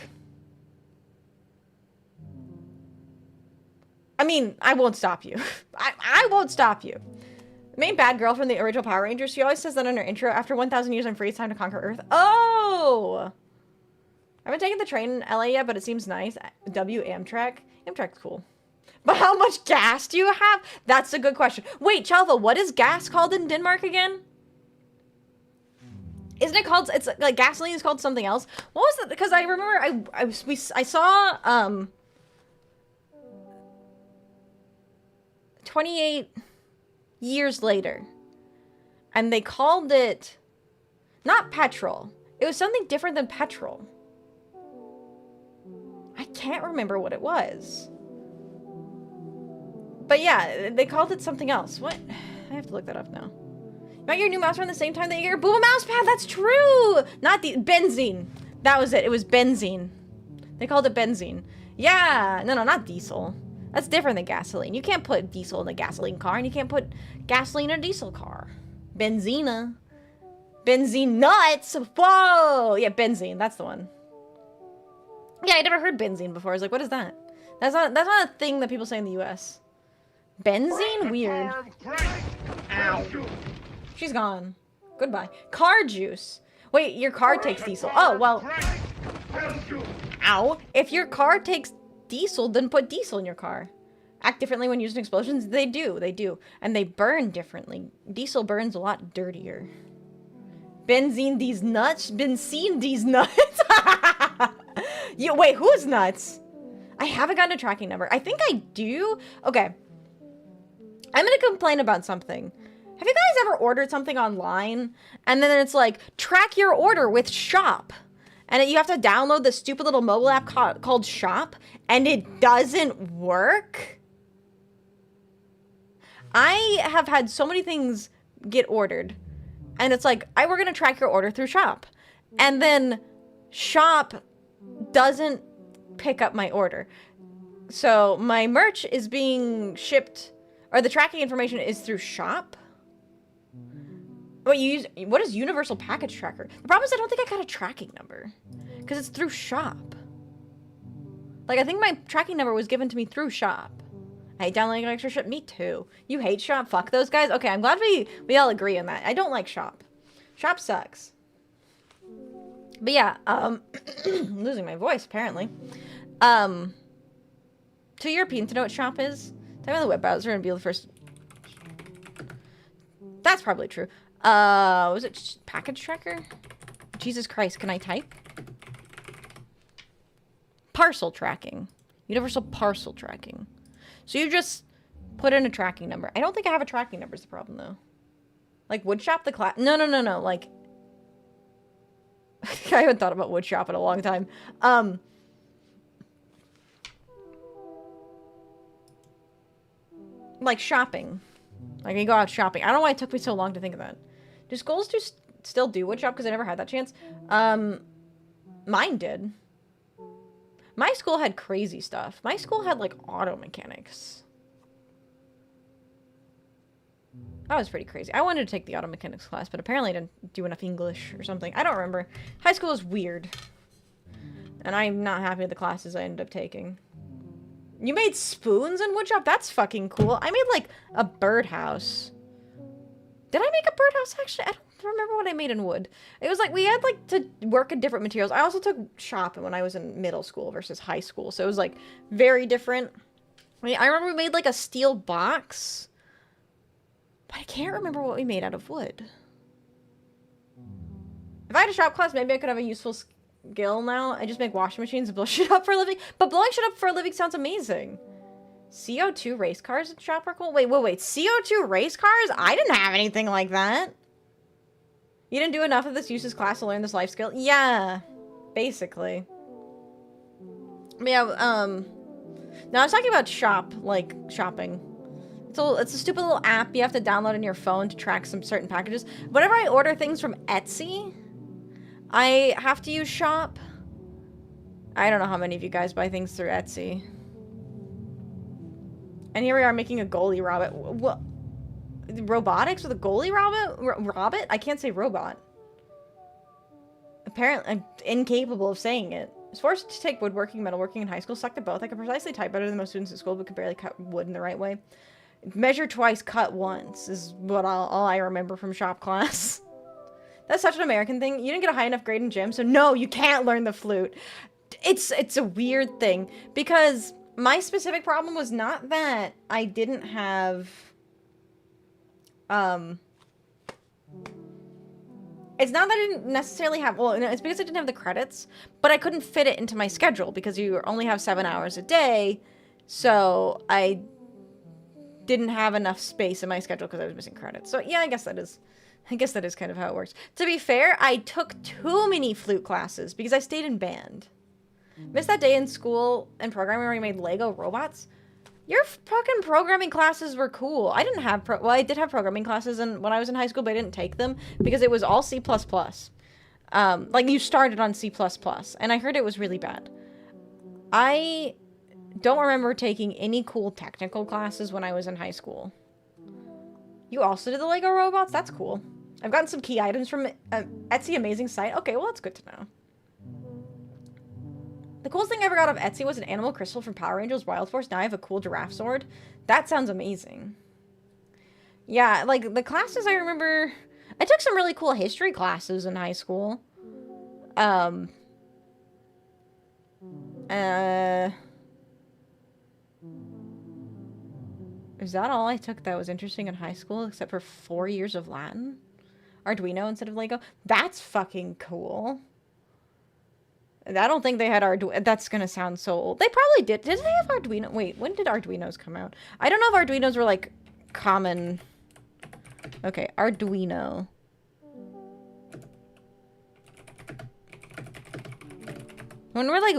I mean, I won't stop you. I won't stop you. The main bad girl from the original Power Rangers, she always says that in her intro, after 1,000 years I'm free, it's time to conquer Earth. Oh! I haven't taken the train in LA yet, but it seems nice. Amtrak. Amtrak's cool. But how much gas do you have? That's a good question. Wait, Chalva, what is gas called in Denmark again? Isn't it called, it's like gasoline is called something else? What was it? Because I remember I saw, 28 years later, and they called it not petrol. It was something different than petrol. I can't remember what it was. But yeah, they called it something else. What? I have to look that up now. You got your new mouse around the same time that you get your Booba mouse pad. That's true. Not the benzene. That was it. It was benzene. They called it benzene. Yeah, no, not diesel. That's different than gasoline. You can't put diesel in a gasoline car, and you can't put gasoline in a diesel car. Benzina. Benzene nuts! Whoa! Yeah, benzene, that's the one. Yeah, I never heard benzene before. I was like, what is that? That's not a thing that people say in the US. Benzene? Weird. Ow. She's gone. Goodbye. Car juice. Wait, your car takes diesel. Oh, well. Ow. If your car takes diesel, then put diesel in your car. Act differently when using explosions? They do. And they burn differently. Diesel burns a lot dirtier. Benzene these nuts? Benzene these nuts? Wait, who's nuts? I haven't gotten a tracking number. I think I do. Okay. I'm gonna complain about something. Have you guys ever ordered something online and then it's like, track your order with Shop? And you have to download this stupid little mobile app called Shop and it doesn't work? I have had so many things get ordered. And it's like, we're going to track your order through Shop. And then Shop doesn't pick up my order. So my merch is being shipped, or the tracking information is through Shop. What is Universal Package Tracker? The problem is I don't think I got a tracking number. Because it's through Shop. Like, I think my tracking number was given to me through Shop. I hate downloading extra shit. Me too. You hate Shop? Fuck those guys? Okay, I'm glad we all agree on that. I don't like Shop. Shop sucks. But yeah, I'm losing my voice, apparently. To European to know what Shop is, type in the web browser and be the first. That's probably true. Was it package tracker? Jesus Christ, can I type? Parcel tracking. Universal parcel tracking. So you just put in a tracking number. I don't think I have a tracking number is the problem, though. Like, Woodshop the class... No. Like... I haven't thought about Woodshop in a long time. Like, shopping. Like, you go out shopping. I don't know why it took me so long to think of that. Do schools still do Woodshop? Because I never had that chance. Mine did. My school had crazy stuff. My school had, like, auto mechanics. That was pretty crazy. I wanted to take the auto mechanics class, but apparently I didn't do enough English or something. I don't remember. High school was weird. And I'm not happy with the classes I ended up taking. You made spoons in woodshop? That's fucking cool. I made, like, a birdhouse. Did I make a birdhouse, actually? I don't remember what I made in wood. It was like, we had, like, to work in different materials. I also took shop when I was in middle school versus high school. So it was, like, very different. I remember we made, like, a steel box. But I can't remember what we made out of wood. If I had a shop class, maybe I could have a useful skill now. I just make washing machines and blow shit up for a living. But blowing shit up for a living sounds amazing. CO2 race cars in shop are cool? Wait. CO2 race cars? I didn't have anything like that. You didn't do enough of this useless class to learn this life skill? Yeah. Basically. But yeah, no, I was talking about shop, like, shopping. It's a stupid little app you have to download on your phone to track some certain packages. Whenever I order things from Etsy, I have to use Shop. I don't know how many of you guys buy things through Etsy. And here we are making a goalie robot. What? Robotics with a goalie robot? Robot? I can't say robot. Apparently, I'm incapable of saying it. I was forced to take woodworking, metalworking in high school. Sucked at both. I could precisely type better than most students at school, but could barely cut wood in the right way. Measure twice, cut once is what all I remember from shop class. That's such an American thing. You didn't get a high enough grade in gym, so no, you can't learn the flute. It's a weird thing because my specific problem was not that I didn't have it's not that I didn't necessarily have, well, it's because I didn't have the credits, but I couldn't fit it into my schedule because you only have 7 hours a day, so I didn't have enough space in my schedule because I was missing credits. So yeah, I guess that is kind of how it works. To be fair, I took too many flute classes because I stayed in band. Missed that day in school and programming where we made Lego robots. Your fucking programming classes were cool. I didn't have well, I did have programming classes when I was in high school, but I didn't take them because it was all C++. Like you started on C++, and I heard it was really bad. I don't remember taking any cool technical classes when I was in high school. You also did the Lego robots? That's cool. I've gotten some key items from Etsy, amazing site. Okay, well, that's good to know. The coolest thing I ever got off Etsy was an animal crystal from Power Rangers Wild Force. Now I have a cool giraffe sword. That sounds amazing. Yeah, like, the classes I remember... I took some really cool history classes in high school. Is that all I took that was interesting in high school, except for 4 years of Latin? Arduino instead of Lego? That's fucking cool. I don't think they had Arduino. That's gonna sound so old. They probably did. Did they have Arduino? Wait, when did Arduinos come out? I don't know if Arduinos were, like, common. Okay, Arduino. When we're, like...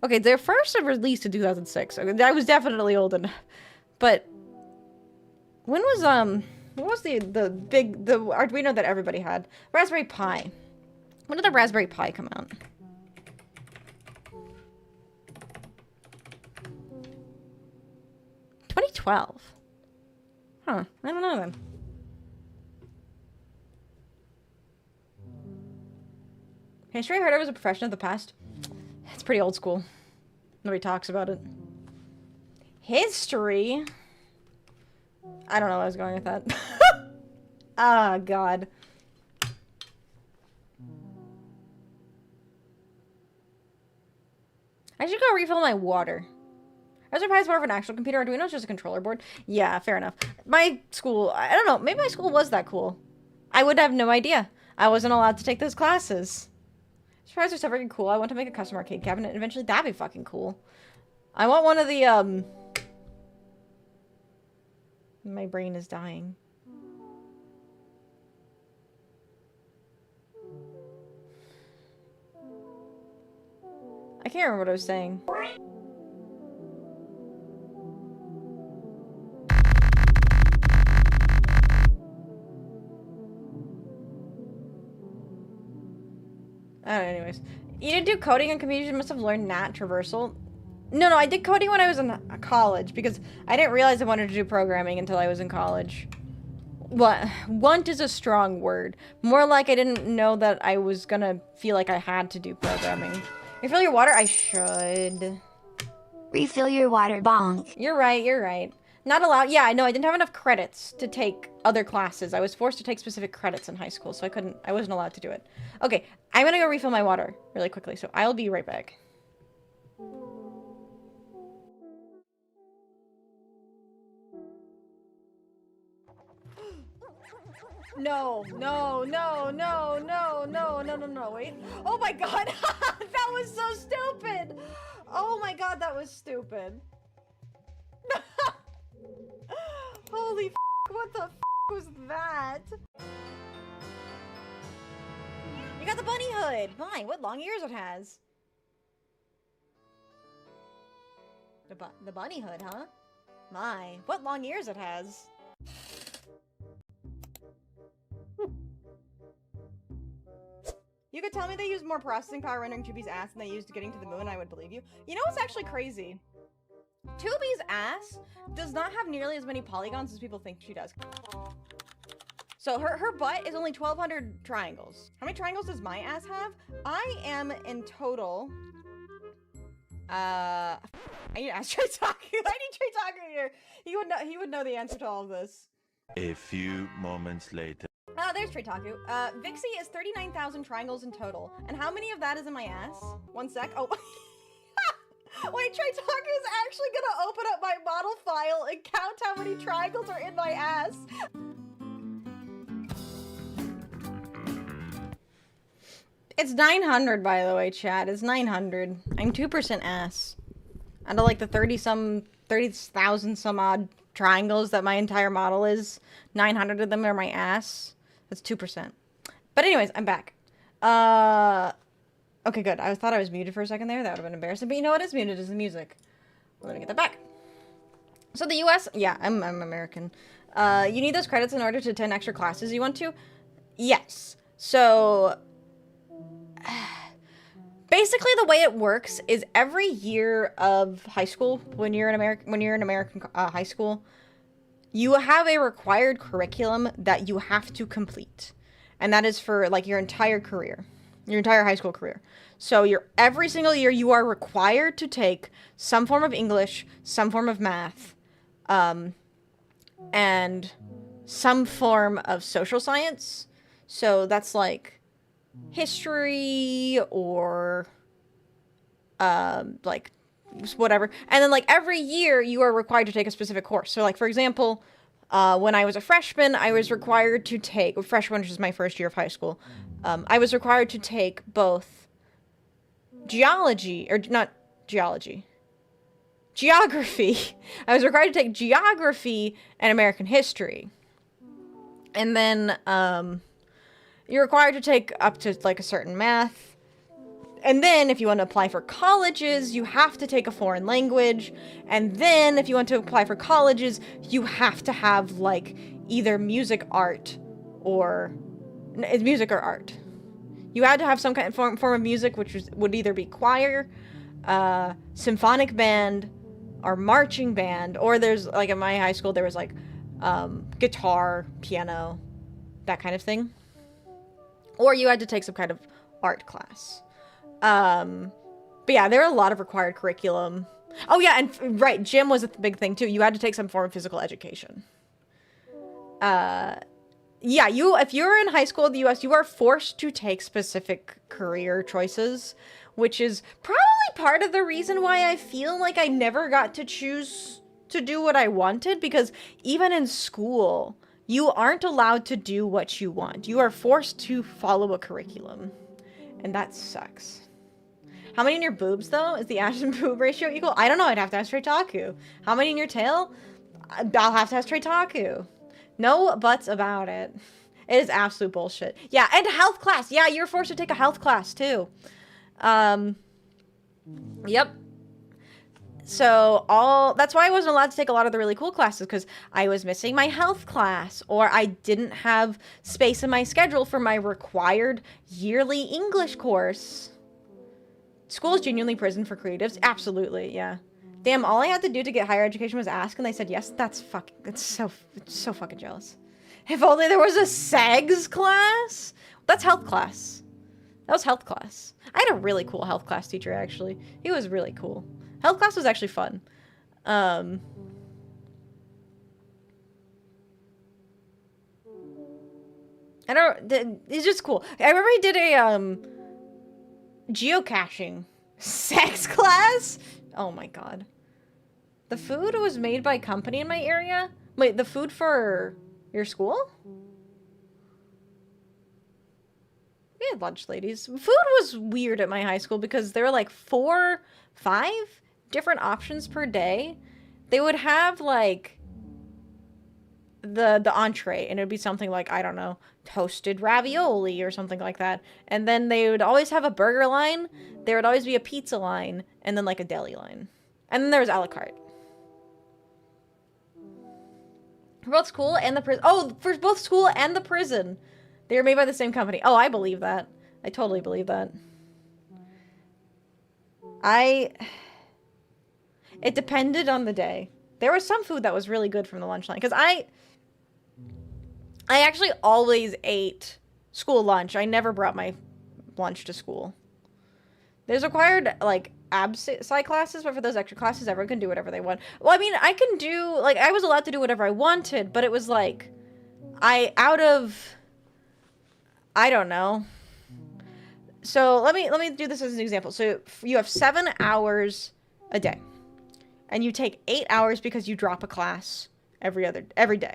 Okay, their first released in 2006. Okay, I was definitely old enough. But... When was, what was the Arduino that everybody had? Raspberry Pi. When did the Raspberry Pi come out? $2012. Huh. I don't know then. History I heard it was a profession of the past. It's pretty old school. Nobody talks about it. History? I don't know where I was going with that. Ah, God. I should go refill my water. Raspberry Pi is more of an actual computer. Arduino is just a controller board. Yeah, fair enough. My school, I don't know. Maybe my school was that cool. I would have no idea. I wasn't allowed to take those classes. Surprise are so freaking cool. I want to make a custom arcade cabinet. Eventually, that'd be fucking cool. I want one of the, My brain is dying. I can't remember what I was saying. Anyways. You didn't do coding on computers, you must have learned NAT traversal. No, I did coding when I was in college, because I didn't realize I wanted to do programming until I was in college. Want is a strong word. More like I didn't know that I was gonna feel like I had to do programming. Refill your water? I should. Refill your water, bonk. You're right. Not allowed. Yeah, I know. I didn't have enough credits to take other classes. I was forced to take specific credits in high school, so I wasn't allowed to do it. Okay, I'm gonna go refill my water really quickly, so I'll be right back. No, wait. Oh my god, that was so stupid! Oh my god, that was stupid. Holy f***, what the f*** was that? You got the bunny hood! My, what long ears it has. The bunny hood, huh? My, what long ears it has. You could tell me they used more processing power rendering Tubi's ass than they used getting to the moon, I would believe you. You know what's actually crazy? Tubi's ass does not have nearly as many polygons as people think she does. So her butt is only 1,200 triangles. How many triangles does my ass have? I am in total... I need to ask Trey Taku. I need Trey Taku here. He would know the answer to all of this. A few moments later. There's Trey Taku. Vixie is 39,000 triangles in total. And how many of that is in my ass? One sec. Oh. Wait, Trey Taku is actually gonna open up my model file and count how many triangles are in my ass. It's 900, by the way, chat. It's 900. I'm 2% ass. Out of like the 30,000 some odd triangles that my entire model is, 900 of them are my ass. That's 2%. But anyways, I'm back. Okay, good. I thought I was muted for a second there. That would have been embarrassing. But you know what is muted is the music. We're gonna get that back. So the US, yeah, I'm American. You need those credits in order to attend extra classes you want to? Yes. So, Basically, the way it works is every year of high school, when you're in American high school, you have a required curriculum that you have to complete, and that is for like your entire career, your entire high school career. So every single year you are required to take some form of English, some form of math, and some form of social science. So that's like history or like whatever. And then like every year you are required to take a specific course. So like for example, when I was a freshman, I was required to take freshman, which is my first year of high school. I was required to take both geography. I was required to take geography and American history. And then you're required to take up to like a certain math. And then if you want to apply for colleges, you have to take a foreign language. And then if you want to apply for colleges, you have to have like either music or art. You had to have some kind of form of music, which would either be choir, symphonic band, or marching band. Or there's like in my high school, there was like guitar, piano, that kind of thing. Or you had to take some kind of art class. But yeah, there are a lot of required curriculum. Oh yeah, and right, gym was a big thing too. You had to take some form of physical education. Yeah, if you're in high school in the US, you are forced to take specific career choices, which is probably part of the reason why I feel like I never got to choose to do what I wanted, because even in school, you aren't allowed to do what you want. You are forced to follow a curriculum, and that sucks. How many in your boobs, though? Is the ash and boob ratio equal? I don't know. I'd have to ask Treitaku. How many in your tail? I'll have to ask Treitaku. No buts about it. It is absolute bullshit. Yeah, and health class. Yeah, you're forced to take a health class, too. Yep. So that's why I wasn't allowed to take a lot of the really cool classes, because I was missing my health class, or I didn't have space in my schedule for my required yearly English course. School is genuinely prison for creatives. Absolutely, yeah. Damn, all I had to do to get higher education was ask, and they said yes. It's so fucking jealous. If only there was a SEGS class. That's health class. That was health class. I had a really cool health class teacher, actually. He was really cool. Health class was actually fun. It's just cool. I remember he did a, geocaching sex class. Oh my god. The food was made by a company in my area? Wait, the food for your school? We had lunch, ladies. Food was weird at my high school because there were like 4, 5 different options per day. They would have like the entree, and it would be something like, I don't know, toasted ravioli or something like that. And then they would always have a burger line. There would always be a pizza line, and then like a deli line. And then there was a la carte. For both school and the prison. Oh, for both school and the prison. They were made by the same company. Oh, I believe that. I totally believe that. It depended on the day. There was some food that was really good from the lunch line. Because I actually always ate school lunch. I never brought my lunch to school. There's required, like, absci classes, but for those extra classes, everyone can do whatever they want. Well, I mean, I can do, like, I was allowed to do whatever I wanted, but it was like, I don't know. So let me do this as an example. So you have 7 hours a day, and you take 8 hours because you drop a class every day.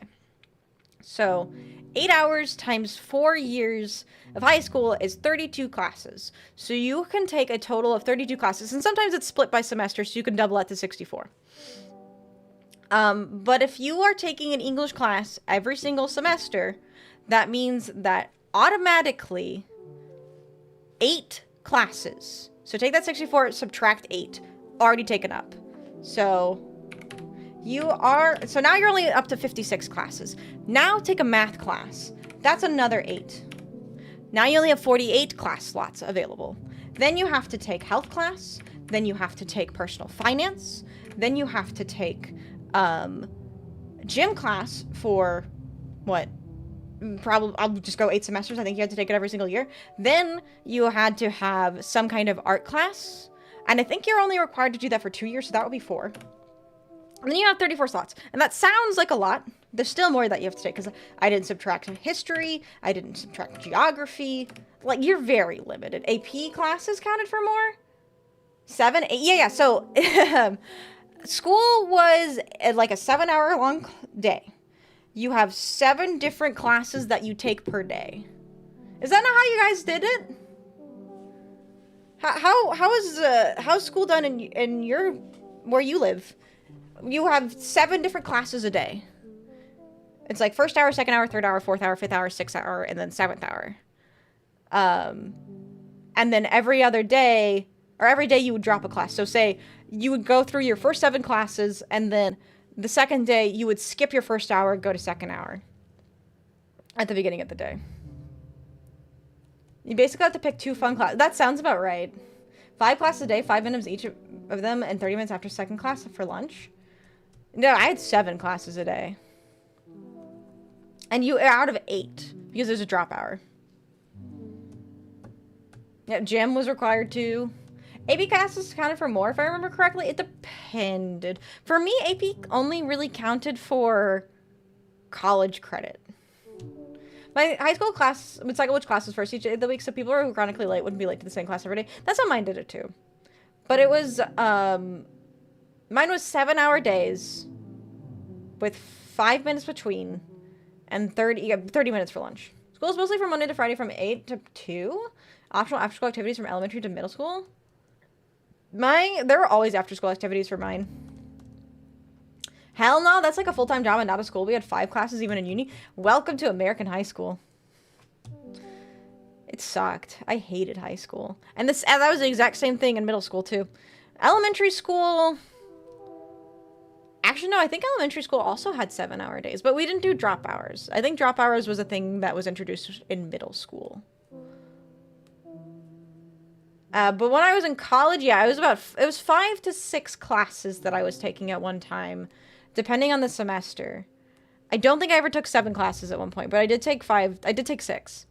So 8 hours times 4 years of high school is 32 classes. So you can take a total of 32 classes, and sometimes it's split by semester, so you can double that to 64. But if you are taking an English class every single semester, that means that automatically 8 classes. So take that 64, subtract 8, already taken up. So now you're only up to 56 classes. Now take a math class. That's another 8. Now you only have 48 class slots available. Then you have to take health class. Then you have to take personal finance. Then you have to take gym class for what? Probably, I'll just go 8 semesters. I think you had to take it every single year. Then you had to have some kind of art class. And I think you're only required to do that for 2 years, so that would be 4. And then you have 34 slots. And that sounds like a lot. There's still more that you have to take, because I didn't subtract history. I didn't subtract geography. Like, you're very limited. AP classes counted for more? 7, 8? Yeah. So, school was like a 7-hour-long day. You have 7 different classes that you take per day. Is that not how you guys did it? How's school done in your where you live? You have 7 different classes a day. It's like 1st hour, 2nd hour, 3rd hour, 4th hour, 5th hour, 6th hour, and then 7th hour. And then every other day, or every day you would drop a class. So say you would go through your first 7 classes, and then the second day you would skip your 1st hour, go to 2nd hour at the beginning of the day. You basically have to pick 2 fun classes. That sounds about right. 5 classes a day, 5 minutes each of them, and 30 minutes after 2nd class for lunch. No, I had 7 classes a day. And you are out of 8, because there's a drop hour. Yeah, gym was required too. AP classes counted for more, if I remember correctly. It depended. For me, AP only really counted for college credit. My high school class would cycle which classes first each day of the week, so people who are chronically late wouldn't be late to the same class every day. That's how mine did it too. But it was, mine was 7-hour days with 5 minutes between and 30 minutes for lunch. School is mostly from Monday to Friday from 8 to 2. Optional after-school activities from elementary to middle school. There were always after-school activities for mine. Hell no, that's like a full-time job and not a school. We had 5 classes even in uni. Welcome to American high school. It sucked. I hated high school. And that was the exact same thing in middle school too. Elementary school... Actually, no, I think elementary school also had 7-hour days, but we didn't do drop hours. I think drop hours was a thing that was introduced in middle school. But when I was in college, yeah, it was 5 to 6 classes that I was taking at one time, depending on the semester. I don't think I ever took 7 classes at one point, but I did take 5. I did take 6.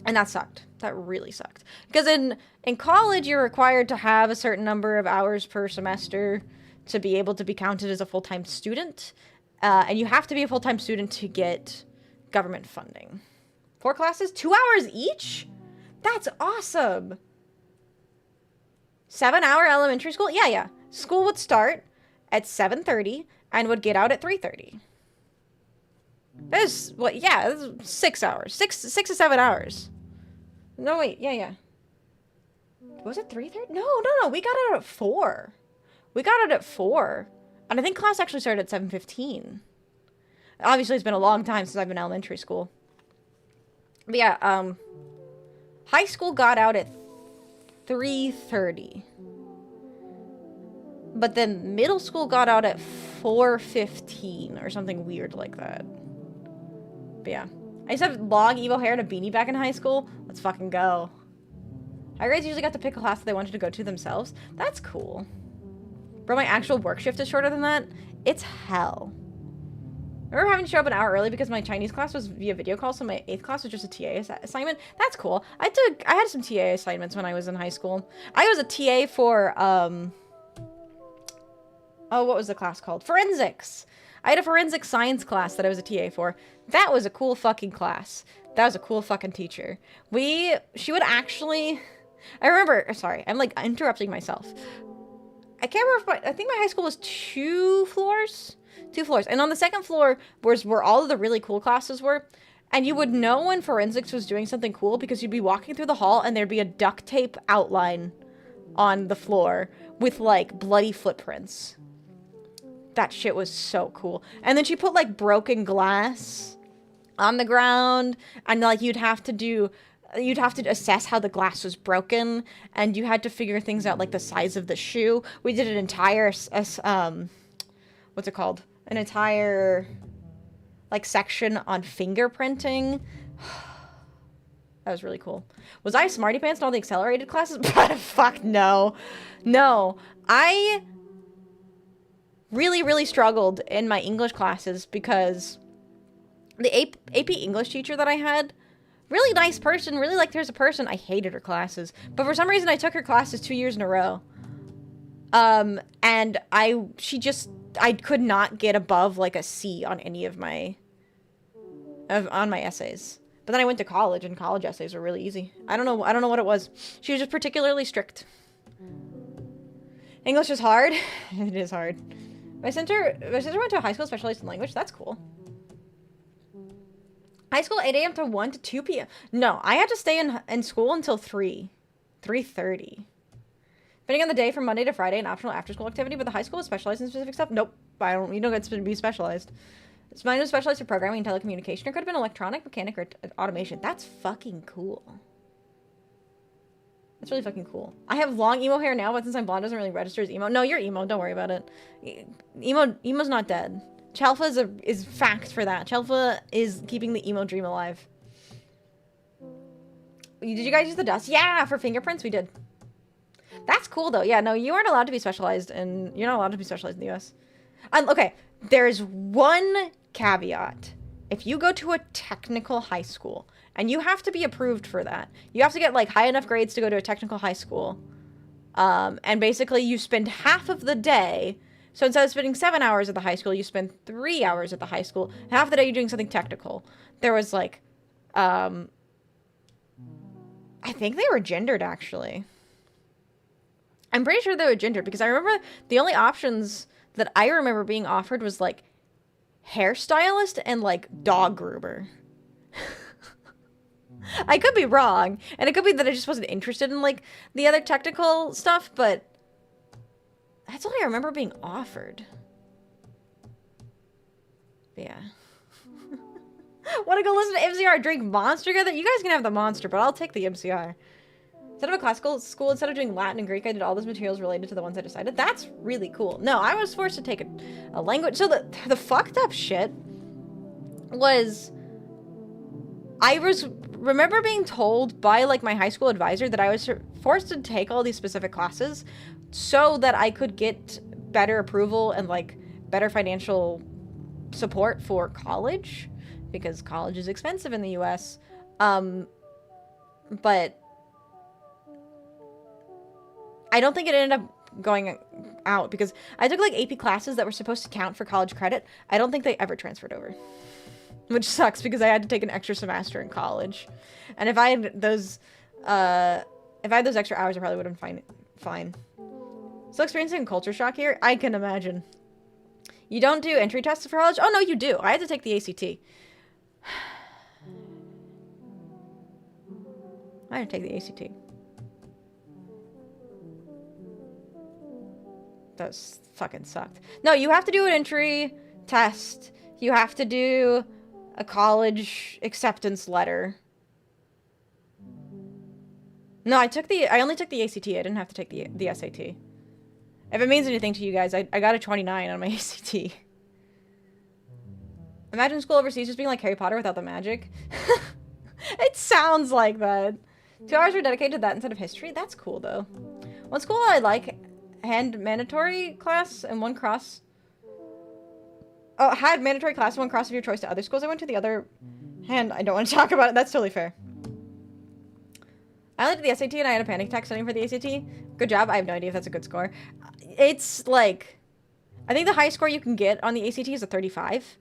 And that sucked. That really sucked. Because in college, you're required to have a certain number of hours per semester to be able to be counted as a full-time student. And you have to be a full-time student to get government funding. 4 classes, 2 hours each? That's awesome. 7-hour elementary school? Yeah. School would start at 7:30 and would get out at 3:30. That is, that is 6 hours. 6 to 7 hours. No, wait, yeah. Was it 3:30? No, we got out at 4. We got out at 4. And I think class actually started at 7:15. Obviously, it's been a long time since I've been in elementary school. But yeah, high school got out at 3:30. But then middle school got out at 4:15 or something weird like that. But yeah. I used to have long Evo hair and a beanie back in high school. Let's fucking go. High grades usually got to pick a class that they wanted to go to themselves. That's cool. Bro, my actual work shift is shorter than that. It's hell. I remember having to show up an hour early because my Chinese class was via video call, so my 8th class was just a TA assignment. That's cool. I had some TA assignments when I was in high school. I was a TA for, what was the class called? Forensics. I had a forensic science class that I was a TA for. That was a cool fucking class. That was a cool fucking teacher. She would actually, I remember, sorry, I'm like interrupting myself. I can't remember I think my high school was 2 floors. 2 floors. And on the 2nd floor was where all of the really cool classes were. And you would know when forensics was doing something cool because you'd be walking through the hall and there'd be a duct tape outline on the floor with like bloody footprints. That shit was so cool. And then she put like broken glass on the ground, and like you'd have to assess how the glass was broken, and you had to figure things out like the size of the shoe. We did an entire what's it called? An entire like section on fingerprinting. That was really cool. Was I smarty pants in all the accelerated classes? Fuck no. No. I really, really struggled in my English classes because the AP English teacher that I had, really nice person, really liked her as a person. I hated her classes. But for some reason, I took her classes 2 years in a row. And I could not get above like a C on any of my, on my essays. But then I went to college, and college essays were really easy. I don't know what it was. She was just particularly strict. English is hard. It is hard. My sister went to a high school specialized in language. That's cool. High school 8 a.m. to 1 to 2 p.m. No, I had to stay in school until 3:30. Depending on the day, from Monday to Friday, an optional after-school activity, but the high school is specialized in specific stuff. Nope, you don't get to be specialized. Mine was specialized for programming and telecommunication. It could have been electronic, mechanic, or automation. That's fucking cool. That's really fucking cool. I have long emo hair now, but since I'm blonde, it doesn't really register as emo. No, you're emo. Don't worry about it. Emo's not dead. Chelfa is fact for that. Chelfa is keeping the emo dream alive. Did you guys use the dust? Yeah, for fingerprints we did. That's cool though. Yeah, no, you aren't allowed to be specialized in. You're not allowed to be specialized in the U.S. Okay, there's one caveat. If you go to a technical high school, and you have to be approved for that, you have to get like high enough grades to go to a technical high school, and basically you spend half of the day. So instead of spending 7 hours at the high school, you spend 3 hours at the high school. Half the day you're doing something technical. There was like, I think they were gendered actually. I'm pretty sure they were gendered because I remember the only options that I remember being offered was like hairstylist and like dog groomer. I could be wrong, and it could be that I just wasn't interested in like the other technical stuff, but that's all I remember being offered. But yeah. Want to go listen to MCR drink Monster together? You guys can have the Monster, but I'll take the MCR. Instead of a classical school, instead of doing Latin and Greek, I did all those materials related to the ones I decided. That's really cool. No, I was forced to take a language. So the fucked up shit was I remember being told by like my high school advisor that I was forced to take all these specific classes so that I could get better approval and like better financial support for college, because college is expensive in the US. But I don't think it ended up going out because I took like AP classes that were supposed to count for college credit. I don't think they ever transferred over, which sucks because I had to take an extra semester in college. And if I had those extra hours, I probably would have been fine. Still experiencing culture shock here? I can imagine. You don't do entry tests for college? Oh, no, you do. I had to take the ACT. I had to take the ACT. That fucking sucked. No, you have to do an entry test. You have to do a college acceptance letter. No, I only took the ACT. I didn't have to take the SAT. If it means anything to you guys, I got a 29 on my ACT. Imagine school overseas just being like Harry Potter without the magic. It sounds like that. 2 hours were dedicated to that instead of history. That's cool, though. One school I like had mandatory class and one cross. Oh, had mandatory class and one cross of your choice to other schools. I went to the other hand. I don't want to talk about it. That's totally fair. I only did the SAT and I had a panic attack studying for the ACT. Good job. I have no idea if that's a good score. It's like, I think the highest score you can get on the ACT is a 35.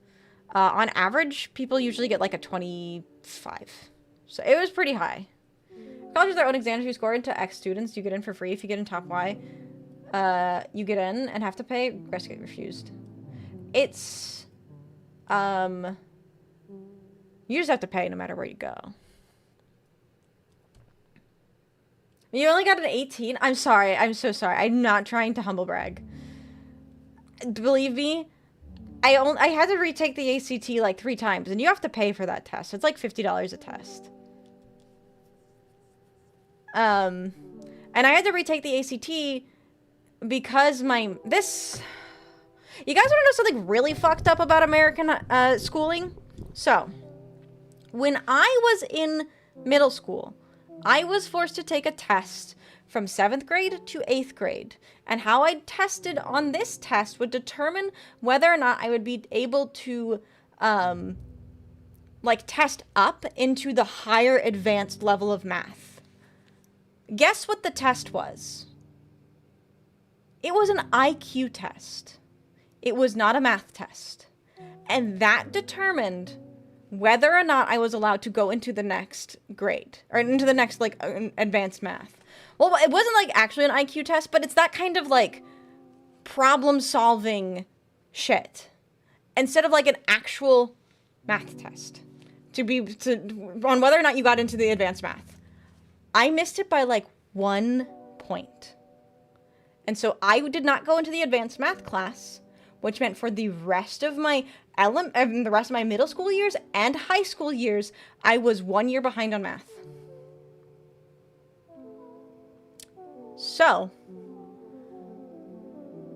On average, people usually get like a 25. So it was pretty high. College has their own exams. If you score into X students, you get in for free. If you get in top Y, you get in and have to pay. Rest get refused. It's, you just have to pay no matter where you go. You only got an 18? I'm sorry. I'm so sorry. I'm not trying to humble brag. Believe me, I had to retake the ACT like 3 times, and you have to pay for that test. It's like $50 a test. And I had to retake the ACT because you guys want to know something really fucked up about American schooling? So, when I was in middle school, I was forced to take a test from 7th grade to 8th grade. And how I tested on this test would determine whether or not I would be able to, like, test up into the higher advanced level of math. Guess what the test was? It was an IQ test. It was not a math test. And that determined whether or not I was allowed to go into the next grade, or into the next, like, advanced math. Well, it wasn't, like, actually an IQ test, but it's that kind of, like, problem-solving shit. Instead of, like, an actual math test. On whether or not you got into the advanced math. I missed it by, like, 1 point. And so I did not go into the advanced math class, which meant for the rest of my middle school years and high school years, I was 1 year behind on math. So,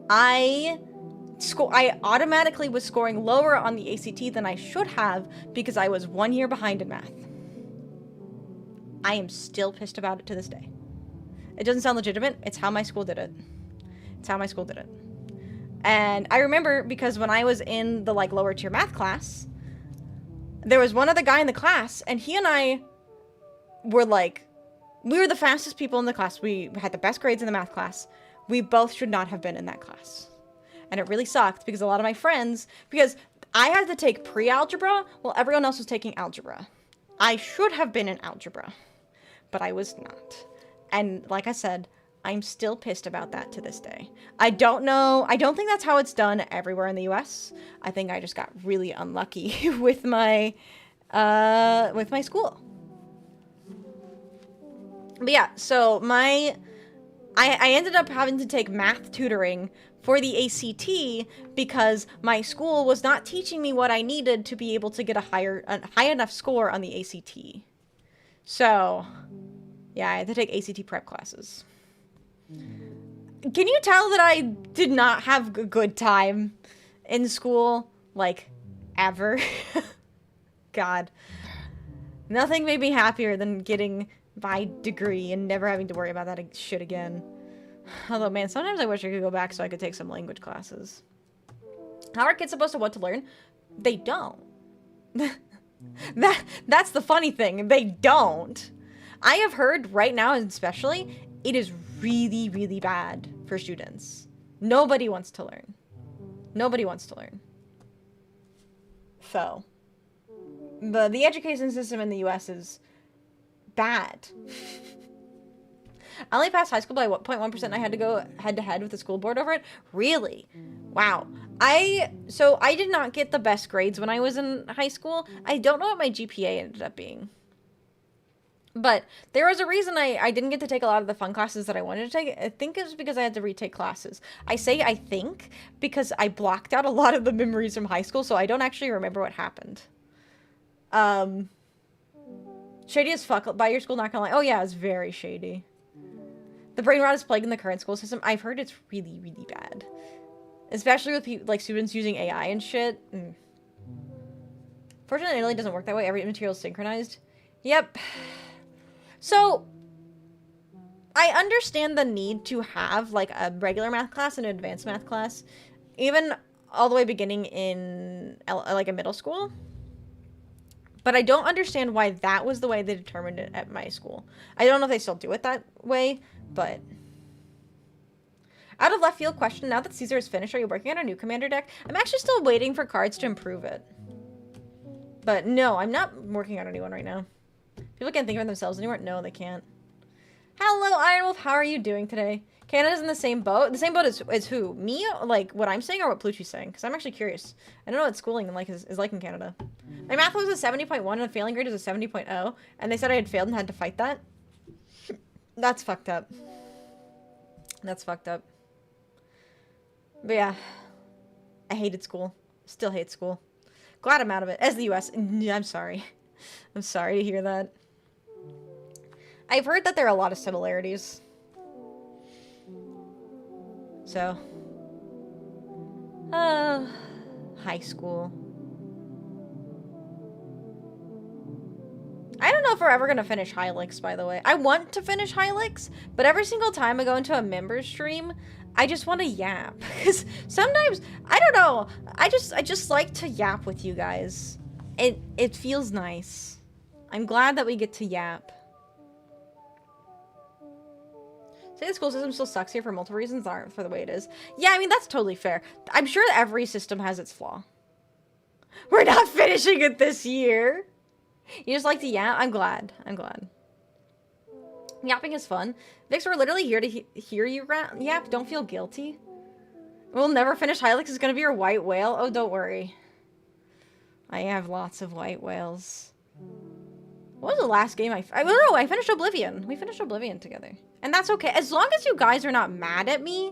I automatically was scoring lower on the ACT than I should have because I was 1 year behind in math. I am still pissed about it to this day. It doesn't sound legitimate. It's how my school did it. It's how my school did it. And I remember because when I was in the, like, lower tier math class, there was one other guy in the class, and he and I were, like, we were the fastest people in the class. We had the best grades in the math class. We both should not have been in that class. And it really sucked because a lot of my friends, because I had to take pre-algebra while everyone else was taking algebra. I should have been in algebra, but I was not. And like I said, I'm still pissed about that to this day. I don't know. I don't think that's how it's done everywhere in the US. I think I just got really unlucky with my school. But yeah, so I ended up having to take math tutoring for the ACT because my school was not teaching me what I needed to be able to get a high enough score on the ACT. So, yeah, I had to take ACT prep classes. Can you tell that I did not have a good time in school? Like, ever? God. Nothing made me happier than getting my degree and never having to worry about that shit again. Although, man, sometimes I wish I could go back so I could take some language classes. How are kids supposed to what to learn? They don't. That's the funny thing. They don't. I have heard right now, especially, it is really, really bad for students. Nobody wants to learn. Nobody wants to learn. So, the education system in the US is bad. I only passed high school by 0.1%, and I had to go head-to-head with the school board over it. Really? Wow. So I did not get the best grades when I was in high school. I don't know what my GPA ended up being. But there was a reason I didn't get to take a lot of the fun classes that I wanted to take. I think it was because I had to retake classes. I say I think because I blocked out a lot of the memories from high school, so I don't actually remember what happened. Shady as fuck by your school, not gonna lie. Oh yeah, it's very shady. The brain rot is plaguing the current school system. I've heard it's really, really bad. Especially with like students using AI and shit. Fortunately, Italy doesn't work that way. Every material is synchronized. Yep. So, I understand the need to have, like, a regular math class and an advanced math class, even all the way beginning in, like, a middle school. But I don't understand why that was the way they determined it at my school. I don't know if they still do it that way, but... Out of left field question, now that Caesar is finished, are you working on a new commander deck? I'm actually still waiting for cards to improve it. But no, I'm not working on a new one right now. People can't think of themselves anymore. No, they can't. Hello, Iron Wolf. How are you doing today? Canada's in the same boat. The same boat as who? Me? Like, what I'm saying or what Pluchy's saying? Because I'm actually curious. I don't know what schooling is like in Canada. My math was a 70.1 and the failing grade was a 70.0. And they said I had failed and had to fight that. That's fucked up. That's fucked up. But yeah. I hated school. Still hate school. Glad I'm out of it. As the US. I'm sorry. I'm sorry to hear that. I've heard that there are a lot of similarities. So. High school. I don't know if we're ever gonna finish Hylics, by the way. I want to finish Hylics, but every single time I go into a member stream, I just want to yap. Because sometimes, I don't know, I just like to yap with you guys. It feels nice. I'm glad that we get to yap. Say the school system still sucks here for multiple reasons, aren't for the way it is. Yeah, I mean, that's totally fair. I'm sure that every system has its flaw. We're not finishing it this year. You just like to yap? I'm glad. I'm glad. Yapping is fun. Vix, we're literally here to hear you yap. Don't feel guilty. We'll never finish Hylics is going to be your white whale. Oh, don't worry. I have lots of white whales. What was the last game I don't know. I finished Oblivion. We finished Oblivion together. And that's okay. As long as you guys are not mad at me,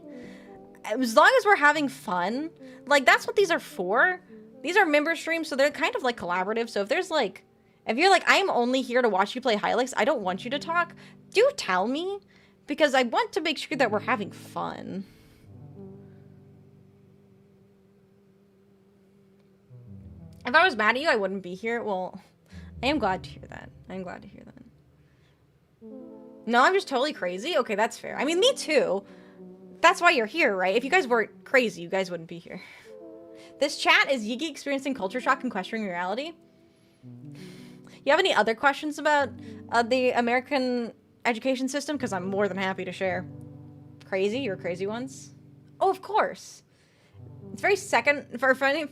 as long as we're having fun, like, that's what these are for. These are member streams, so they're kind of, like, collaborative. So if there's, like, if you're like, I'm only here to watch you play Hylics, I don't want you to talk, do tell me. Because I want to make sure that we're having fun. If I was mad at you, I wouldn't be here. Well, I am glad to hear that. I'm glad to hear that. No, I'm just totally crazy? Okay, that's fair. I mean, me too. That's why you're here, right? If you guys weren't crazy, you guys wouldn't be here. This chat is Yigi experiencing culture shock and questioning reality. You have any other questions about the American education system? Because I'm more than happy to share. Crazy? Your crazy ones? Oh, of course. It's very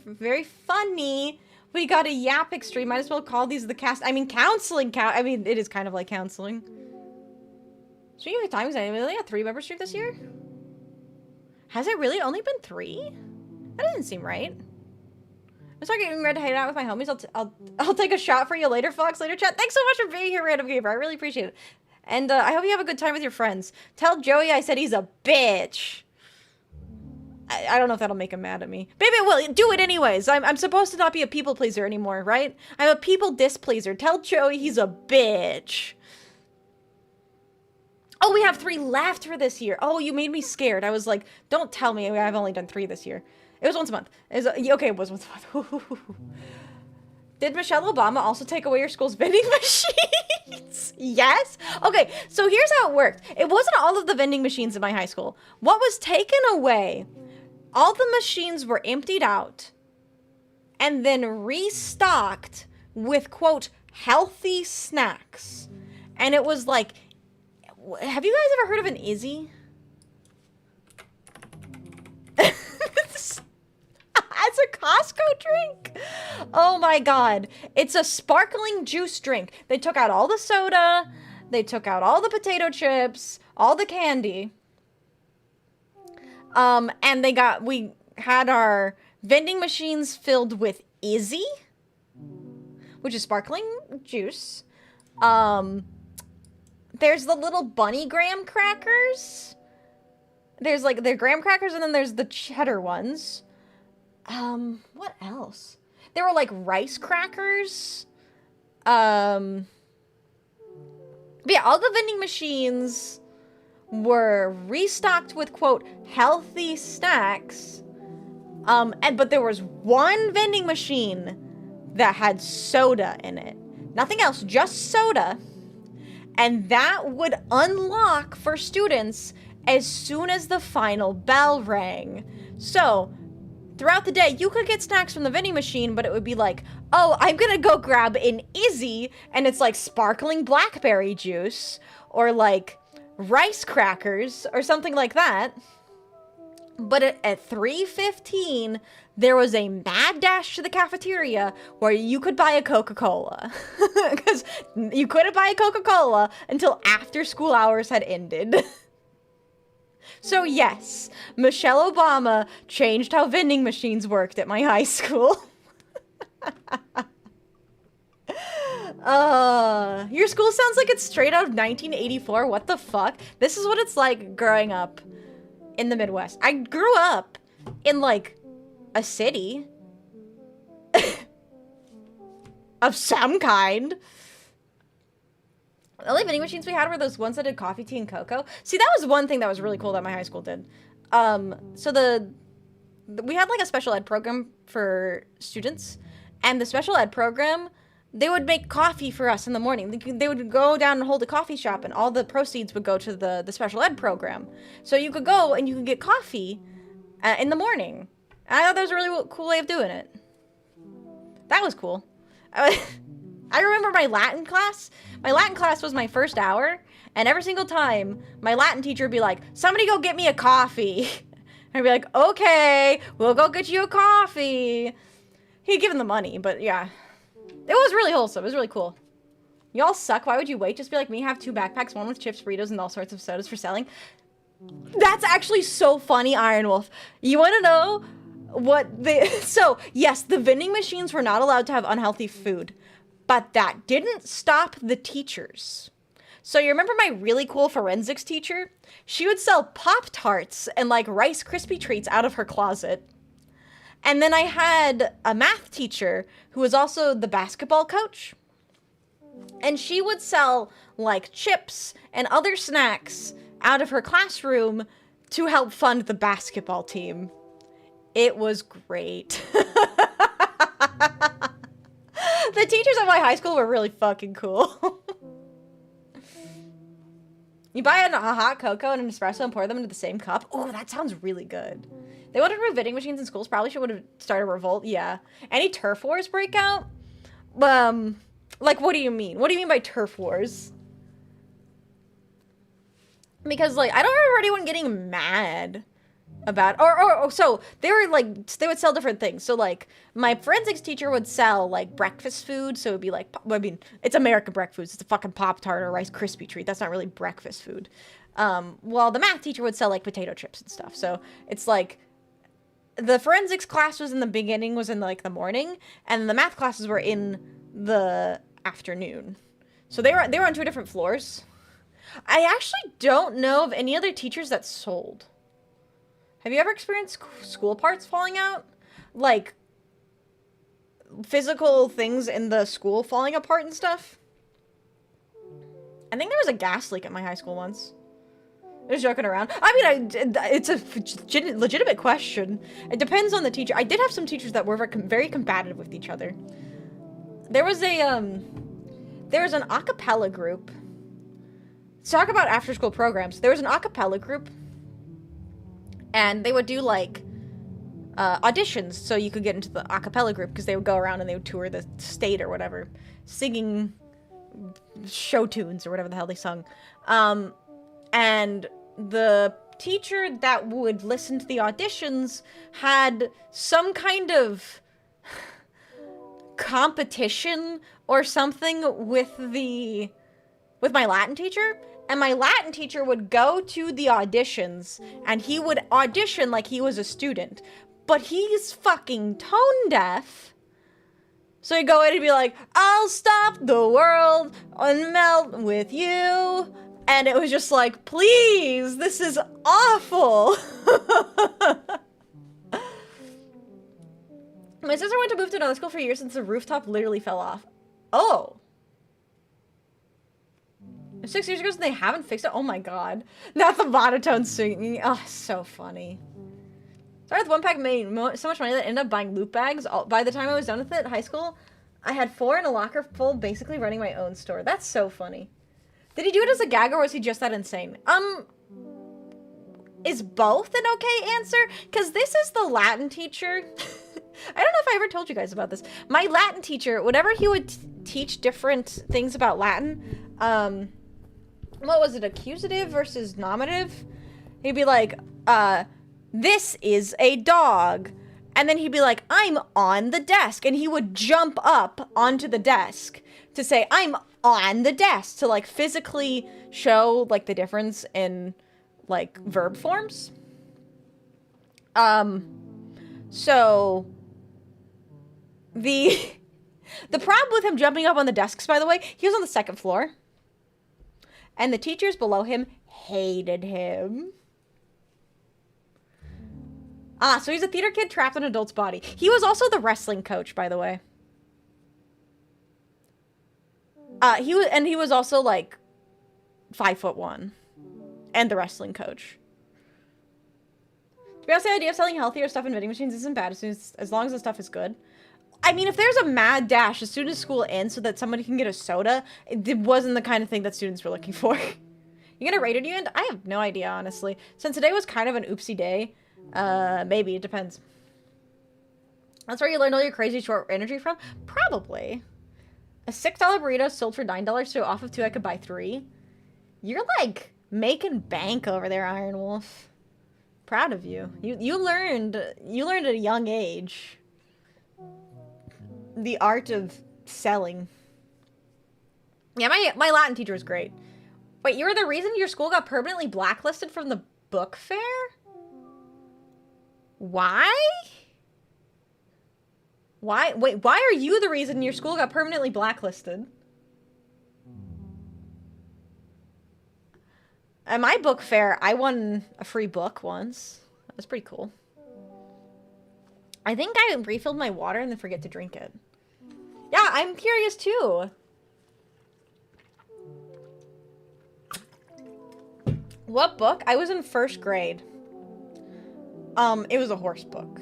very funny. We got a yap extreme. Might as well call these the cast. I mean, counseling I mean, it is kind of like counseling. Speaking of times, I only had 3 member stream this year? Has it really only been 3? That doesn't seem right. I'm start getting ready to hang out with my homies. I'll take a shot for you later, Fox. Later, chat. Thanks so much for being here, Random Gamer. I really appreciate it. And I hope you have a good time with your friends. Tell Joey I said he's a bitch. I don't know if that'll make him mad at me. Maybe it will. Do it anyways. I'm supposed to not be a people pleaser anymore, right? I'm a people displeaser. Tell Joey he's a bitch. Oh, we have 3 left for this year. Oh, you made me scared. I was like, don't tell me I've only done 3 this year. It was once a month. Okay, it was once a month. Did Michelle Obama also take away your school's vending machines? Yes. Okay, so here's how it worked. It wasn't all of the vending machines in my high school. What was taken away, all the machines were emptied out and then restocked with, quote, healthy snacks. And it was like, have you guys ever heard of an Izzy? It's a Costco drink? Oh my god. It's a sparkling juice drink. They took out all the soda. They took out all the potato chips. All the candy. And we had our vending machines filled with Izzy, which is sparkling juice. There's the little bunny graham crackers. There's like the graham crackers, and then there's the cheddar ones. What else? There were like rice crackers. But yeah, all the vending machines were restocked with, quote, healthy snacks. But there was one vending machine that had soda in it. Nothing else, just soda. And that would unlock for students as soon as the final bell rang. So, throughout the day, you could get snacks from the vending machine, but it would be like, oh, I'm gonna go grab an Izzy, and it's like sparkling blackberry juice, or like rice crackers, or something like that. But at 3:15, there was a mad dash to the cafeteria where you could buy a Coca-Cola. Because you couldn't buy a Coca-Cola until after school hours had ended. So yes, Michelle Obama changed how vending machines worked at my high school. Your school sounds like it's straight out of 1984. What the fuck? This is what it's like growing up in the Midwest. I grew up in, like, a city of some kind. The only vending machines we had were those ones that did coffee, tea, and cocoa. See, that was one thing that was really cool that my high school did. So we had, like, a special ed program for students, and the special ed program they would make coffee for us in the morning. They would go down and hold a coffee shop, and all the proceeds would go to the special ed program. So you could go and you could get coffee in the morning. I thought that was a really cool way of doing it. That was cool. I remember my Latin class. My Latin class was my first hour, and every single time, my Latin teacher would be like, somebody go get me a coffee. I'd be like, okay, we'll go get you a coffee. He'd give him the money, but yeah. It was really wholesome. It was really cool. Y'all suck. Why would you wait? Just be like me, have 2 backpacks, one with chips, burritos, and all sorts of sodas for selling. That's actually so funny, Iron Wolf. You want to know what the... So, yes, the vending machines were not allowed to have unhealthy food, but that didn't stop the teachers. So you remember my really cool forensics teacher? She would sell Pop-Tarts and, like, Rice Krispie treats out of her closet. And then I had a math teacher who was also the basketball coach. And she would sell, like, chips and other snacks out of her classroom to help fund the basketball team. It was great. The teachers at my high school were really fucking cool. You buy a hot cocoa and an espresso and pour them into the same cup. Oh, that sounds really good. They would have removed vending machines in schools. Probably would have started a revolt. Yeah. Any turf wars break out? Like, what do you mean? What do you mean by turf wars? Because, like, I don't remember anyone getting mad about, so they were like, they would sell different things. So, like, my forensics teacher would sell, like, breakfast food. So it would be like, I mean, it's American breakfast. It's a fucking Pop-Tart or Rice Krispie treat. That's not really breakfast food. Well, the math teacher would sell, like, potato chips and stuff. So it's like, the forensics class was in the beginning, was in, like, the morning, and the math classes were in the afternoon. So they were on 2 different floors. I actually don't know of any other teachers that sold. Have you ever experienced school parts falling out? Like, physical things in the school falling apart and stuff? I think there was a gas leak at my high school once. I was joking around. I mean, it's a legitimate question. It depends on the teacher. I did have some teachers that were very combative with each other. There was an a cappella group. Let's talk about after-school programs. There was an a cappella group, and they would do, like, auditions so you could get into the a cappella group, because they would go around and they would tour the state or whatever, singing show tunes or whatever the hell they sung. And the teacher that would listen to the auditions had some kind of competition or something with my Latin teacher, and my Latin teacher would go to the auditions and he would audition like he was a student, but he's fucking tone deaf. So he'd go in and be like, I'll stop the world and melt with you. And it was just like, please, this is awful. My sister went to move to another school for years since the rooftop literally fell off. Oh. 6 years ago, so they haven't fixed it? Oh my god. Not the monotone singing. Oh, so funny. Started with one pack, made so much money that I ended up buying loot bags. By the time I was done with it, high school, I had 4 in a locker full, basically running my own store. That's so funny. Did he do it as a gag, or was he just that insane? Is both an okay answer? Because this is the Latin teacher. I don't know if I ever told you guys about this. My Latin teacher, whenever he would teach different things about Latin, what was it, accusative versus nominative? He'd be like, this is a dog. And then he'd be like, I'm on the desk. And he would jump up onto the desk to say, I'm on the desk, to, like, physically show, like, the difference in, like, verb forms. So the problem with him jumping up on the desks, by the way, he was on the 2nd floor. And the teachers below him hated him. Ah, so he's a theater kid trapped in an adult's body. He was also the wrestling coach, by the way. He was also, like, 5'1", and the wrestling coach. To be honest, the idea of selling healthier stuff in vending machines isn't bad as long as the stuff is good. I mean, if there's a mad dash as soon as school ends so that somebody can get a soda, it wasn't the kind of thing that students were looking for. You gonna rate it, you end? I have no idea, honestly. Since today was kind of an oopsie day, maybe, it depends. That's where you learned all your crazy short energy from? Probably. A $6 burrito sold for $9, so off of 2 I could buy 3. You're, like, making bank over there, Iron Wolf. Proud of you. You learned at a young age the art of selling. Yeah, my Latin teacher was great. Wait, you were the reason your school got permanently blacklisted from the book fair? Why? Why? Wait, why are you the reason your school got permanently blacklisted? At my book fair, I won a free book once. That was pretty cool. I think I refilled my water and then forget to drink it. Yeah, I'm curious too. What book? I was in 1st grade. It was a horse book.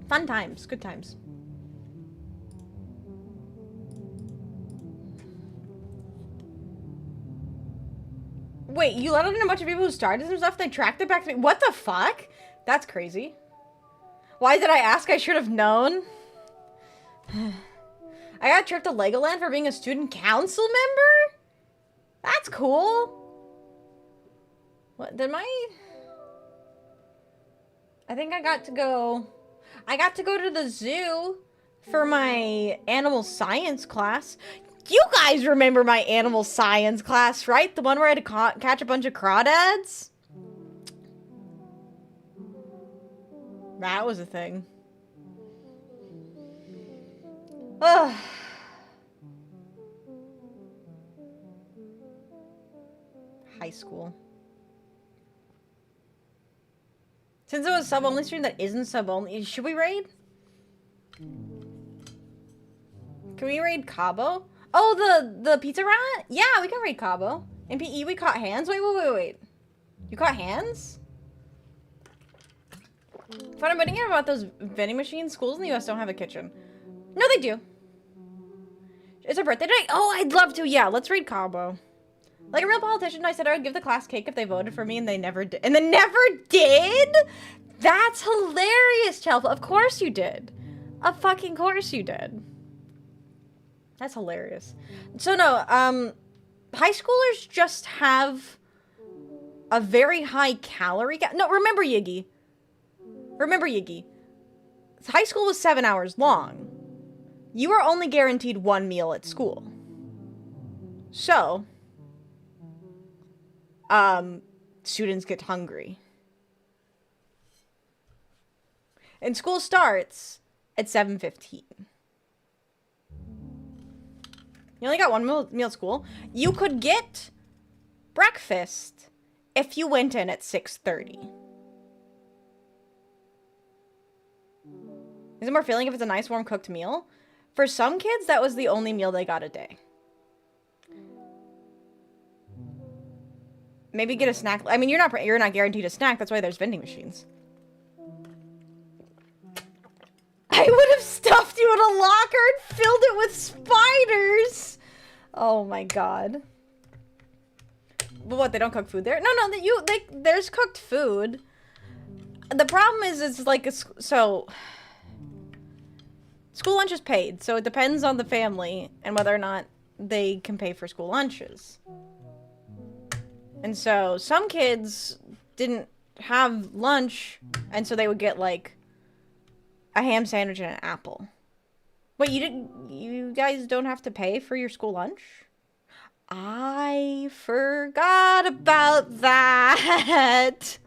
Fun times, good times. Wait, you let in a bunch of people who started some stuff, they tracked it back to me. What the fuck? That's crazy. Why did I ask? I should have known. I got tripped to Legoland for being a student council member? That's cool. What, did my... I think I got to go to the zoo for my animal science class. You guys remember my animal science class, right? The one where I had to catch a bunch of crawdads? That was a thing. Ugh. High school. Since it was sub-only stream that isn't sub-only, should we raid? Can we raid Cabo? Oh, the pizza rat? Yeah, we can raid Cabo. In PE, we caught hands? Wait. You caught hands? Fun, I'm thinking about those vending machines. Schools in the US don't have a kitchen. No, they do. It's her birthday today? Oh, I'd love to. Yeah, let's raid Cabo. Like a real politician, I said I would give the class cake if they voted for me, and they never did. And they never did? That's hilarious, Chelfa. Of course you did. Of fucking course you did. That's hilarious. So no, high schoolers just have a very high calorie count. No, remember Yiggy. Remember Yiggy. High school was 7 hours long. You are only guaranteed 1 meal at school. So, students get hungry. And school starts at 7:15. You only got 1 meal at school. You could get breakfast if you went in at 6:30. Is it more filling if it's a nice warm cooked meal? For some kids, that was the only meal they got a day. Maybe get a snack. I mean, you're not guaranteed a snack. That's why there's vending machines. I would have stuffed you in a locker and filled it with spiders. Oh my god. But what, they don't cook food there? No, there's cooked food. The problem is, it's like, so... School lunch is paid, so it depends on the family and whether or not they can pay for school lunches. And so, some kids didn't have lunch, and so they would get, like, a ham sandwich and an apple. Wait, you guys don't have to pay for your school lunch? I forgot about that.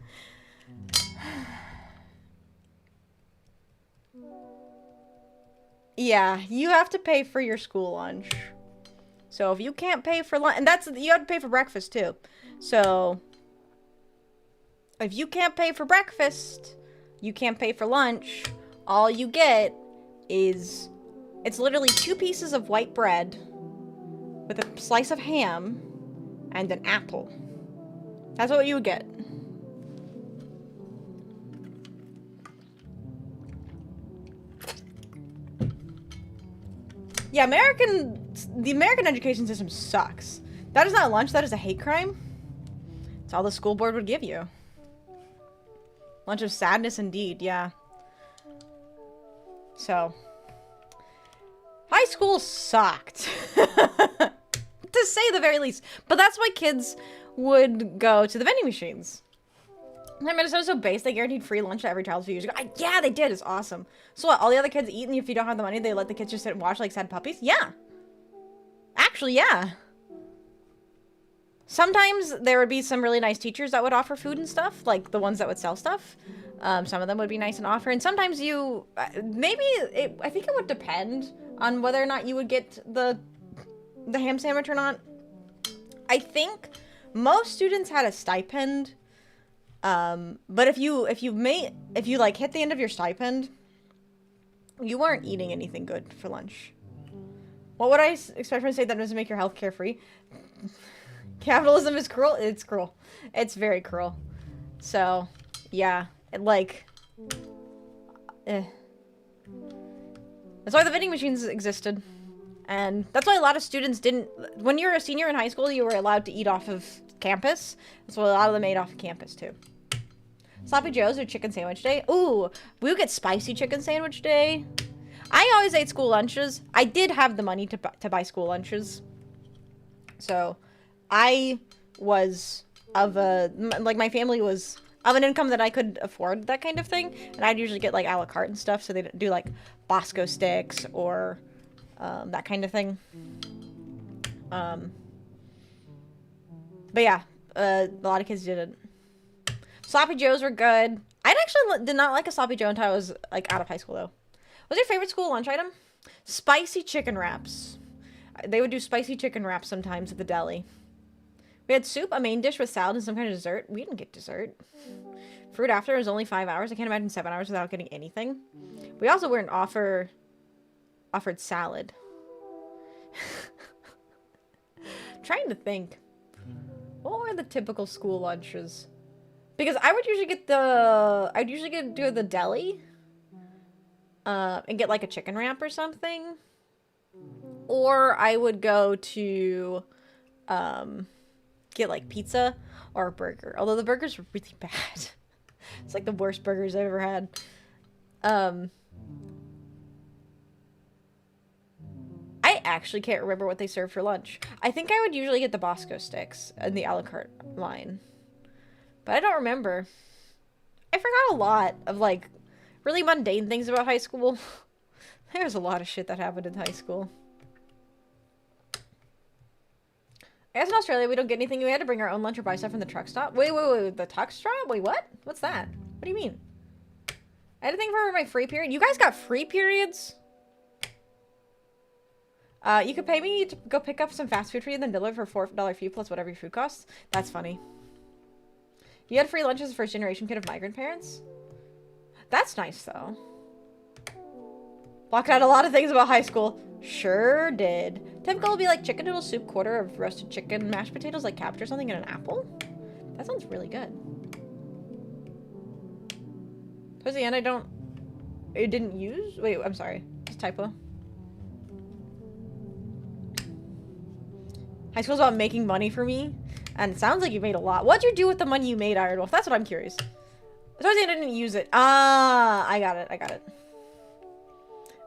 Yeah, you have to pay for your school lunch. So if you can't pay for lunch, and you have to pay for breakfast too. So if you can't pay for breakfast, you can't pay for lunch, all you get is, it's literally 2 pieces of white bread with a slice of ham and an apple. That's what you would get. Yeah, the American education system sucks. That is not lunch, that is a hate crime. That's all the school board would give you. Lunch of sadness indeed, yeah. So. High school sucked. To say the very least. But that's why kids would go to the vending machines. Minnesota's so base, they guaranteed free lunch to every child a few years ago. Yeah, they did. It's awesome. So what, all the other kids eat, and if you don't have the money, they let the kids just sit and watch like sad puppies? Yeah. Actually, yeah. Sometimes there would be some really nice teachers that would offer food and stuff, like the ones that would sell stuff. Some of them would be nice and offer, and sometimes you, I think it would depend on whether or not you would get the ham sandwich or not. I think most students had a stipend, but if you like hit the end of your stipend, you weren't eating anything good for lunch. What would I expect from to say that doesn't make your healthcare free? Capitalism is cruel. It's cruel. It's very cruel. So, yeah, like, That's why the vending machines existed. And that's why a lot of students didn't... When you were a senior in high school, you were allowed to eat off of campus. So a lot of them ate off of campus, too. Sloppy Joe's or chicken sandwich day. Ooh, we would get spicy chicken sandwich day. I always ate school lunches. I did have the money to buy school lunches. So, I was of a... Like, my family was of an income that I could afford that kind of thing. And I'd usually get, like, a la carte and stuff. So they'd do, like, Bosco sticks or... that kind of thing. But yeah, a lot of kids didn't. Sloppy Joes were good. I actually did not like a Sloppy Joe until I was like out of high school though. What's your favorite school lunch item? Spicy chicken wraps. They would do spicy chicken wraps sometimes at the deli. We had soup, a main dish with salad, and some kind of dessert. We didn't get dessert. Fruit after was only 5 hours. I can't imagine 7 hours without getting anything. We also weren't offered salad. Trying to think. What were the typical school lunches? Because I would usually get do the deli. And get like a chicken wrap or something. Or I would go to get like pizza or a burger. Although the burgers were really bad. It's like the worst burgers I've ever had. I actually can't remember what they served for lunch. I think I would usually get the Bosco sticks in the a la carte line. But I don't remember. I forgot a lot of, like, really mundane things about high school. There's a lot of shit that happened in high school. I guess in Australia we don't get anything. We had to bring our own lunch or buy stuff from the truck stop. Wait, the truck stop? Wait, what? What's that? What do you mean? I had a thing for my free period. You guys got free periods? You could pay me to go pick up some fast food for you, then deliver for $4 fee plus whatever your food costs. That's funny. You had free lunch as a first-generation kid of migrant parents? That's nice, though. Blocked out a lot of things about high school. Sure did. Typical would be like chicken noodle soup, quarter of roasted chicken, mashed potatoes, like cabbage or something, and an apple? That sounds really good. Towards the end, it didn't use? Wait, I'm sorry. Just typo. High school's about making money for me, and it sounds like you made a lot. What'd you do with the money you made, Iron Wolf? That's what I'm curious. Towards the end, I didn't use it. Ah, I got it.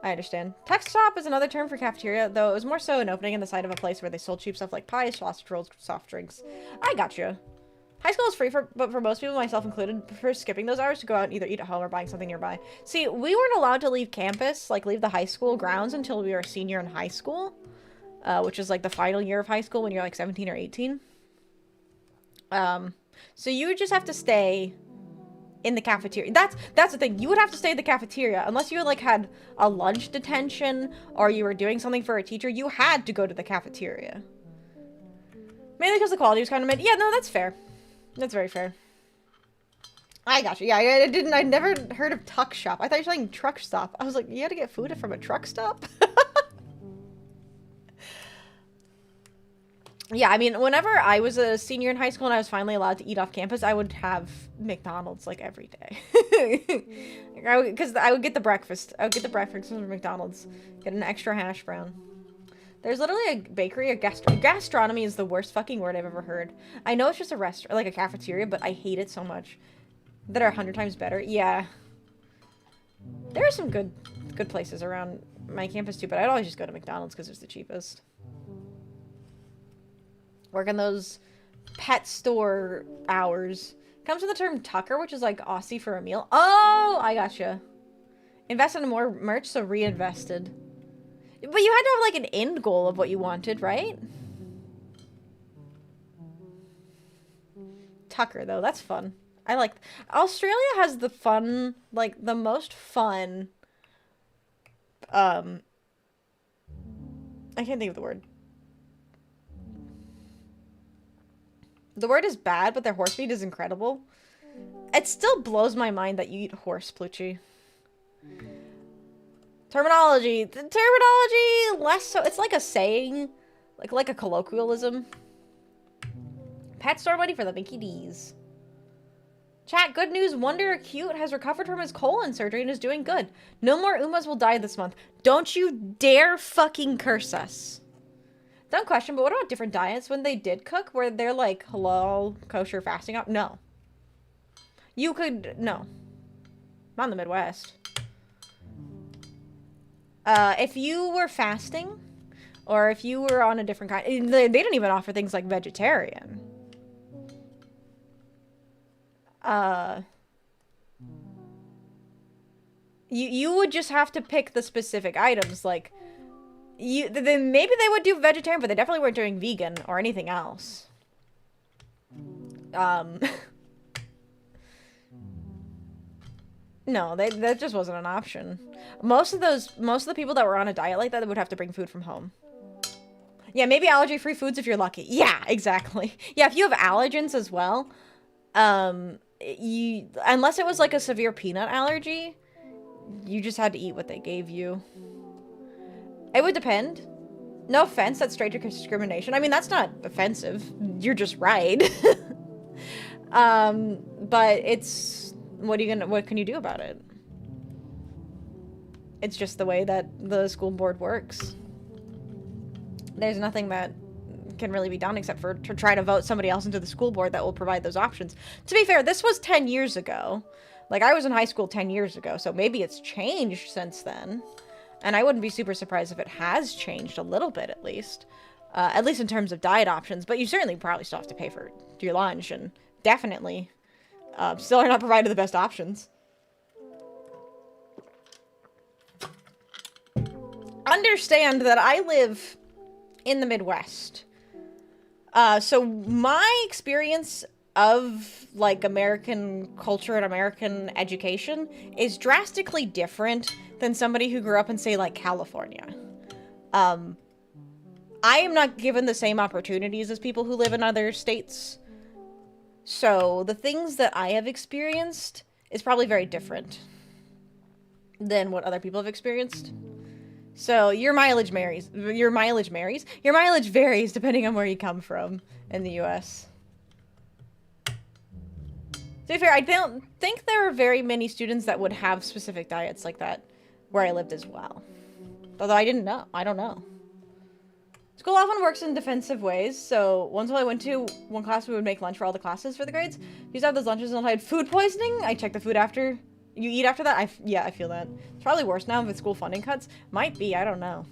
I understand. Tech shop is another term for cafeteria, though it was more so an opening in the side of a place where they sold cheap stuff like pies, sausage rolls, soft drinks. I gotcha. High school is free, but for most people, myself included, prefer skipping those hours to go out and either eat at home or buying something nearby. See, we weren't allowed to leave campus, like leave the high school grounds until we were a senior in high school. Which is like the final year of high school when you're like 17 or 18. So you would just have to stay in the cafeteria. That's the thing. You would have to stay in the cafeteria unless you like had a lunch detention or you were doing something for a teacher. You had to go to the cafeteria. Mainly because the quality was kind of mid. Yeah, no, that's fair. That's very fair. I got you. Yeah, I never heard of tuck shop. I thought you were saying truck stop. I was like, you had to get food from a truck stop? Yeah, I mean, whenever I was a senior in high school and I was finally allowed to eat off campus, I would have McDonald's like every day. Because I would get the breakfast. I would get the breakfast from McDonald's. Get an extra hash brown. There's literally a bakery, gastronomy is the worst fucking word I've ever heard. I know it's just a restaurant, like a cafeteria, but I hate it so much. That are 100 times better. Yeah. There are some good places around my campus too, but I'd always just go to McDonald's because it's the cheapest. Working those pet store hours. Comes from the term tucker, which is like Aussie for a meal. Oh, I gotcha. Invested in more merch, so reinvested. But you had to have like an end goal of what you wanted, right? Tucker, though, that's fun. I like... Australia has the fun, like, the most fun... I can't think of the word. The word is bad, but their horse meat is incredible. It still blows my mind that you eat horse, Plucci. Terminology. Terminology, less so. It's like a saying. Like a colloquialism. Pet store money for the Mickey D's. Chat, good news. Wonder Acute has recovered from his colon surgery and is doing good. No more Umas will die this month. Don't you dare fucking curse us. Dumb question, but what about different diets when they did cook? Where they're like, halal, kosher, fasting up? No. You could... No. Not in the Midwest. If you were fasting, or if you were on a different kind... They didn't even offer things like vegetarian. You would just have to pick the specific items, like... maybe they would do vegetarian, but they definitely weren't doing vegan or anything else. No, that just wasn't an option. Most of the people that were on a diet like that would have to bring food from home. Yeah, maybe allergy-free foods if you're lucky. Yeah, exactly. Yeah, if you have allergens as well, unless it was like a severe peanut allergy, you just had to eat what they gave you. It would depend. No offense, that's straight to discrimination. I mean, that's not offensive. You're just right. But it's... What can you do about it? It's just the way that the school board works. There's nothing that can really be done except for to try to vote somebody else into the school board that will provide those options. To be fair, this was 10 years ago. Like, I was in high school 10 years ago, so maybe it's changed since then. And I wouldn't be super surprised if it has changed a little bit, at least in terms of diet options. But you certainly probably still have to pay for your lunch, and definitely still are not provided the best options. Understand that I live in the Midwest. So my experience of, like, American culture and American education is drastically different than somebody who grew up in, say, like, California. I am not given the same opportunities as people who live in other states. So the things that I have experienced is probably very different than what other people have experienced. So your mileage varies. Your mileage varies depending on where you come from in the US. To be fair, I don't think there are very many students that would have specific diets like that where I lived as well. Although I don't know. School often works in defensive ways, so once when I went to one class, we would make lunch for all the classes for the grades. We used to have those lunches and I had food poisoning. I checked the food after. You eat after that? Yeah, I feel that. It's probably worse now with school funding cuts. Might be, I don't know.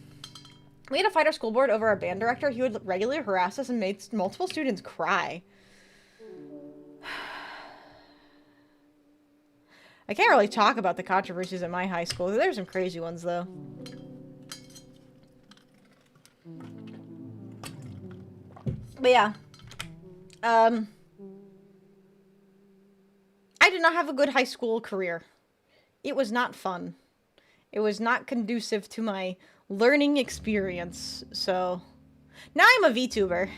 We had to fight our school board over our band director. He would regularly harass us and made multiple students cry. I can't really talk about the controversies at my high school. There's some crazy ones, though. But yeah. I did not have a good high school career. It was not fun. It was not conducive to my learning experience, so... Now I'm a VTuber.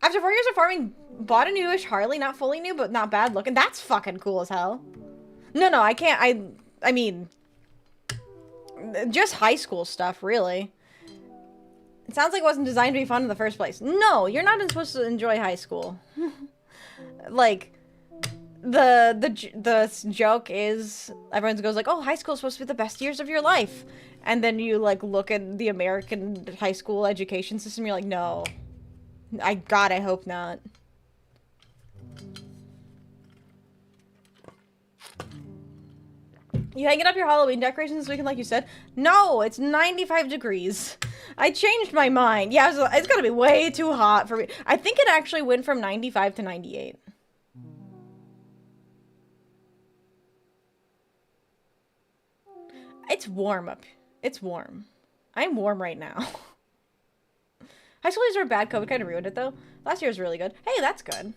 After 4 years of farming, bought a newish Harley, not fully new, but not bad looking. That's fucking cool as hell. No, I can't, I mean... Just high school stuff, really. It sounds like it wasn't designed to be fun in the first place. No, you're not supposed to enjoy high school. Like, the joke is, everyone goes like, oh, high school is supposed to be the best years of your life. And then you, like, look at the American high school education system, you're like, no. God, I hope not. You hanging up your Halloween decorations this weekend like you said? No, it's 95 degrees. I changed my mind. Yeah, it's gonna be way too hot for me. I think it actually went from 95 to 98. It's warm up. It's warm. I'm warm right now. High school years were bad. COVID kind of ruined it, though. Last year was really good. Hey, that's good.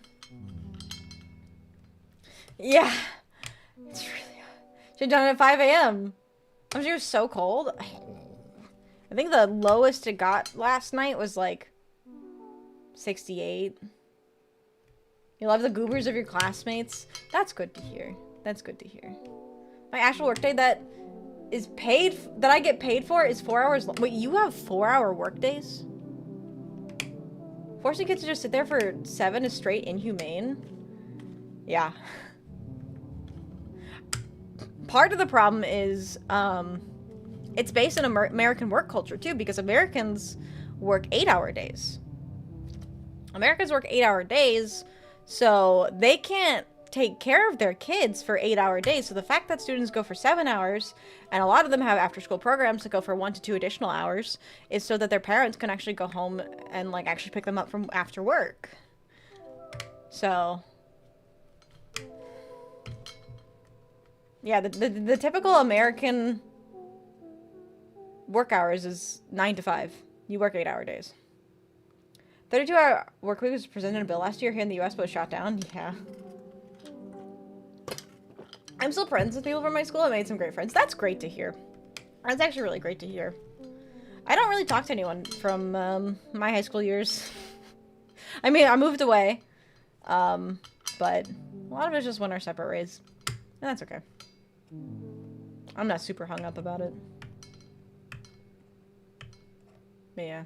Yeah. It's really hot. Should've done it at 5 a.m. I'm sure it was so cold. I think the lowest it got last night was, like, 68. You love the goobers of your classmates? That's good to hear. That's good to hear. My actual workday that is paid, that I get paid for is 4 hours long. Wait, you have 4-hour workdays? Forcing kids to just sit there for 7 is straight inhumane. Yeah. Part of the problem is, it's based on American work culture, too, because Americans work 8-hour days. Americans work 8-hour days, so they can't take care of their kids for 8-hour days. So the fact that students go for 7 hours, and a lot of them have after-school programs that go for 1 to 2 additional hours, is so that their parents can actually go home and, like, actually pick them up from after work. So, yeah, the typical American work hours is 9 to 5. You work 8-hour days. 32-hour work week was presented in a bill last year here in the US, but was shot down. Yeah. I'm still friends with people from my school. I made some great friends. That's great to hear. That's actually really great to hear. I don't really talk to anyone from my high school years. I mean, I moved away. But a lot of us just went our separate ways. And that's okay. I'm not super hung up about it. But yeah.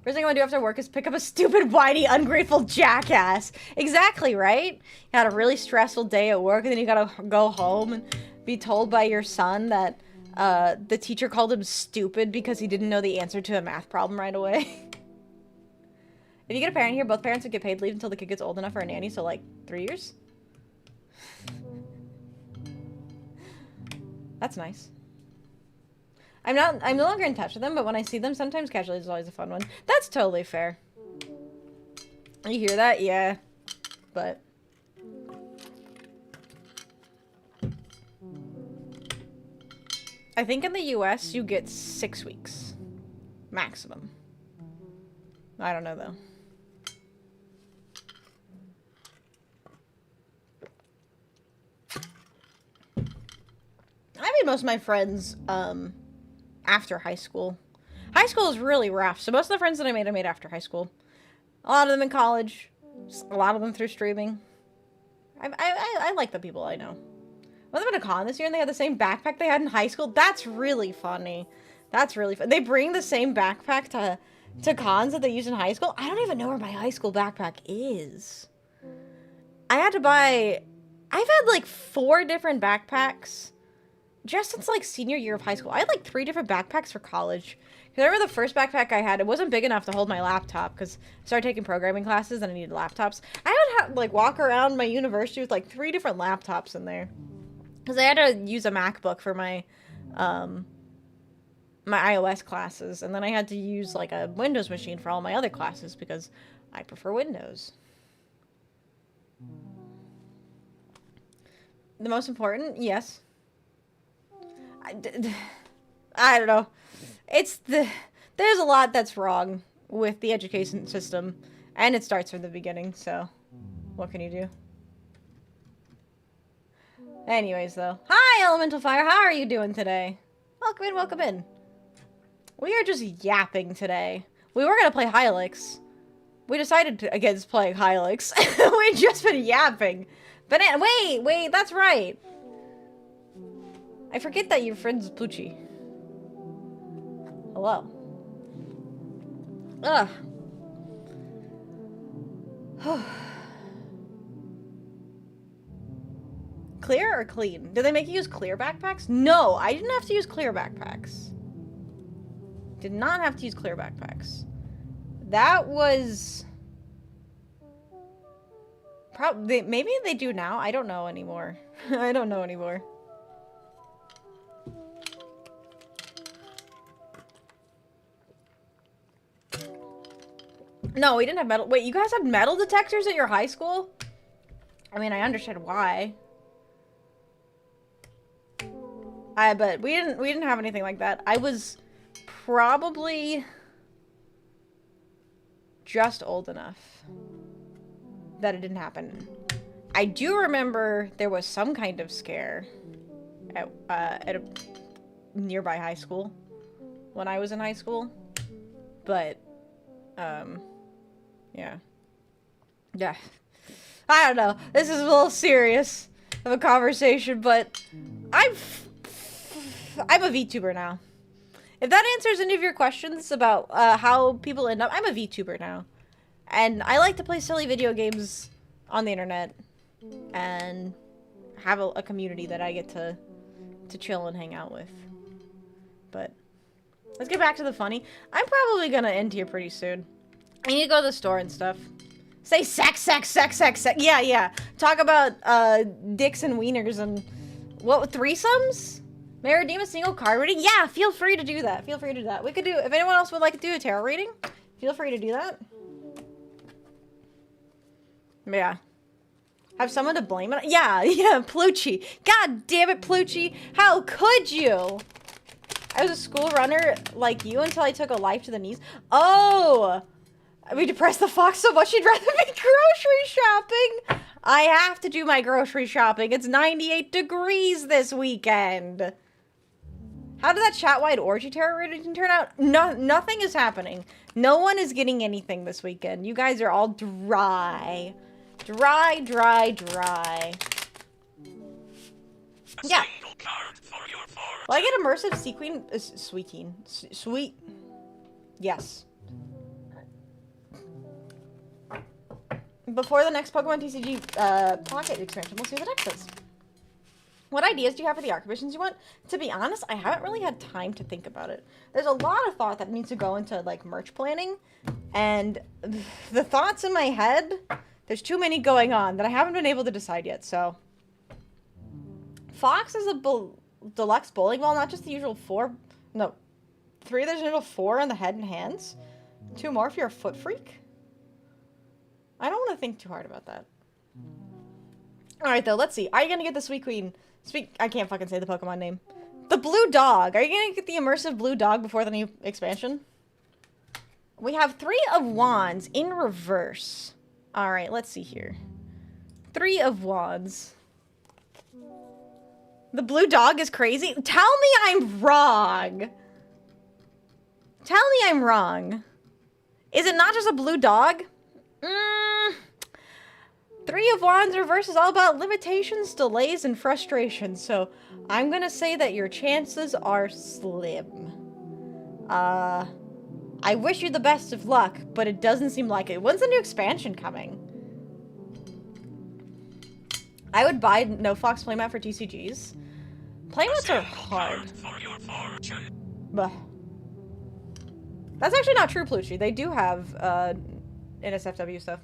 First thing I want to do after work is pick up a stupid, whiny, ungrateful jackass. Exactly, right? You had a really stressful day at work, and then you gotta go home and be told by your son that the teacher called him stupid because he didn't know the answer to a math problem right away. If you get a parent here, both parents would get paid leave until the kid gets old enough for a nanny, so like 3 years? That's nice. I'm no longer in touch with them, but when I see them, sometimes casually is always a fun one. That's totally fair. You hear that? Yeah. But I think in the US you get 6 weeks. Maximum. I don't know though. I made most of my friends, after high school. High school is really rough, so most of the friends that I made after high school. A lot of them in college. A lot of them through streaming. I like the people I know. One of them at a con this year and they had the same backpack they had in high school. That's really funny. That's really fun. They bring the same backpack to cons that they use in high school. I don't even know where my high school backpack is. I've had like 4 different backpacks just since like senior year of high school. I had like 3 different backpacks for college. Because I remember the first backpack I had, it wasn't big enough to hold my laptop because I started taking programming classes and I needed laptops. I would have like walk around my university with like 3 different laptops in there. Because I had to use a MacBook for my my iOS classes, and then I had to use like a Windows machine for all my other classes because I prefer Windows. The most important? Yes. I don't know. There's a lot that's wrong with the education system, and it starts from the beginning, so what can you do? Anyways, though. Hi, Elemental Fire. How are you doing today? Welcome in, welcome in. We are just yapping today. We were gonna play Hylics. We decided against playing Hylics. We've just been yapping. Banana. Wait, that's right. I forget that your friend's Poochie. Hello. Ugh. Clear or clean? Did they make you use clear backpacks? No, I didn't have to use clear backpacks. Did not have to use clear backpacks. That was... Probably, maybe they do now. I don't know anymore. I don't know anymore. No, we didn't have metal. Wait, you guys had metal detectors at your high school? I mean, I understand why. But we didn't have anything like that. I was probably just old enough that it didn't happen. I do remember there was some kind of scare at a nearby high school when I was in high school, but yeah. I don't know. This is a little serious of a conversation, but I'm a VTuber now. If that answers any of your questions about how people end up, I'm a VTuber now. And I like to play silly video games on the internet and have a community that I get to chill and hang out with. But let's get back to the funny. I'm probably gonna end here pretty soon. I need to go to the store and stuff. Say sex. Yeah. Talk about dicks and wieners and what, threesomes? May I redeem a single card reading? Yeah, feel free to do that. We could do, if anyone else would like to do a tarot reading, feel free to do that. Yeah. Have someone to blame it? Yeah, Plucci. God damn it, Plucci. How could you? I was a school runner like you until I took a life to the knees. Oh! We depressed the fox so much she'd rather be grocery shopping. I have to do my grocery shopping. It's 98 degrees this weekend. How did that chat-wide orgy tarot reading turn out? Nothing is happening. No one is getting anything this weekend. You guys are all dry. Dry. Yeah. Well, I get immersive sweet. Yes. Before the next Pokemon TCG Pocket expansion, we'll see what the deck says. What ideas do you have for the arc missions you want? To be honest, I haven't really had time to think about it. There's a lot of thought that needs to go into, like, merch planning. And the thoughts in my head, there's too many going on that I haven't been able to decide yet, so. Fox is a deluxe bowling ball, not just the usual 4. No. 3, there's an usual 4 on the head and hands. 2 more if you're a foot freak. I don't want to think too hard about that. Alright, though, let's see. Are you gonna get the Sweet Queen? I can't fucking say the Pokemon name. The blue dog. Are you gonna get the immersive blue dog before the new expansion? We have 3 of Wands in reverse. Alright, let's see here. 3 of Wands. The blue dog is crazy? Tell me I'm wrong! Tell me I'm wrong. Is it not just a blue dog? 3 of Wands reverse is all about limitations, delays, and frustration, so I'm gonna say that your chances are slim. I wish you the best of luck, but it doesn't seem like it. When's the new expansion coming? I would buy No Fox playmat for TCGs. Playmats are hard. But that's actually not true, Plucci. They do have NSFW stuff.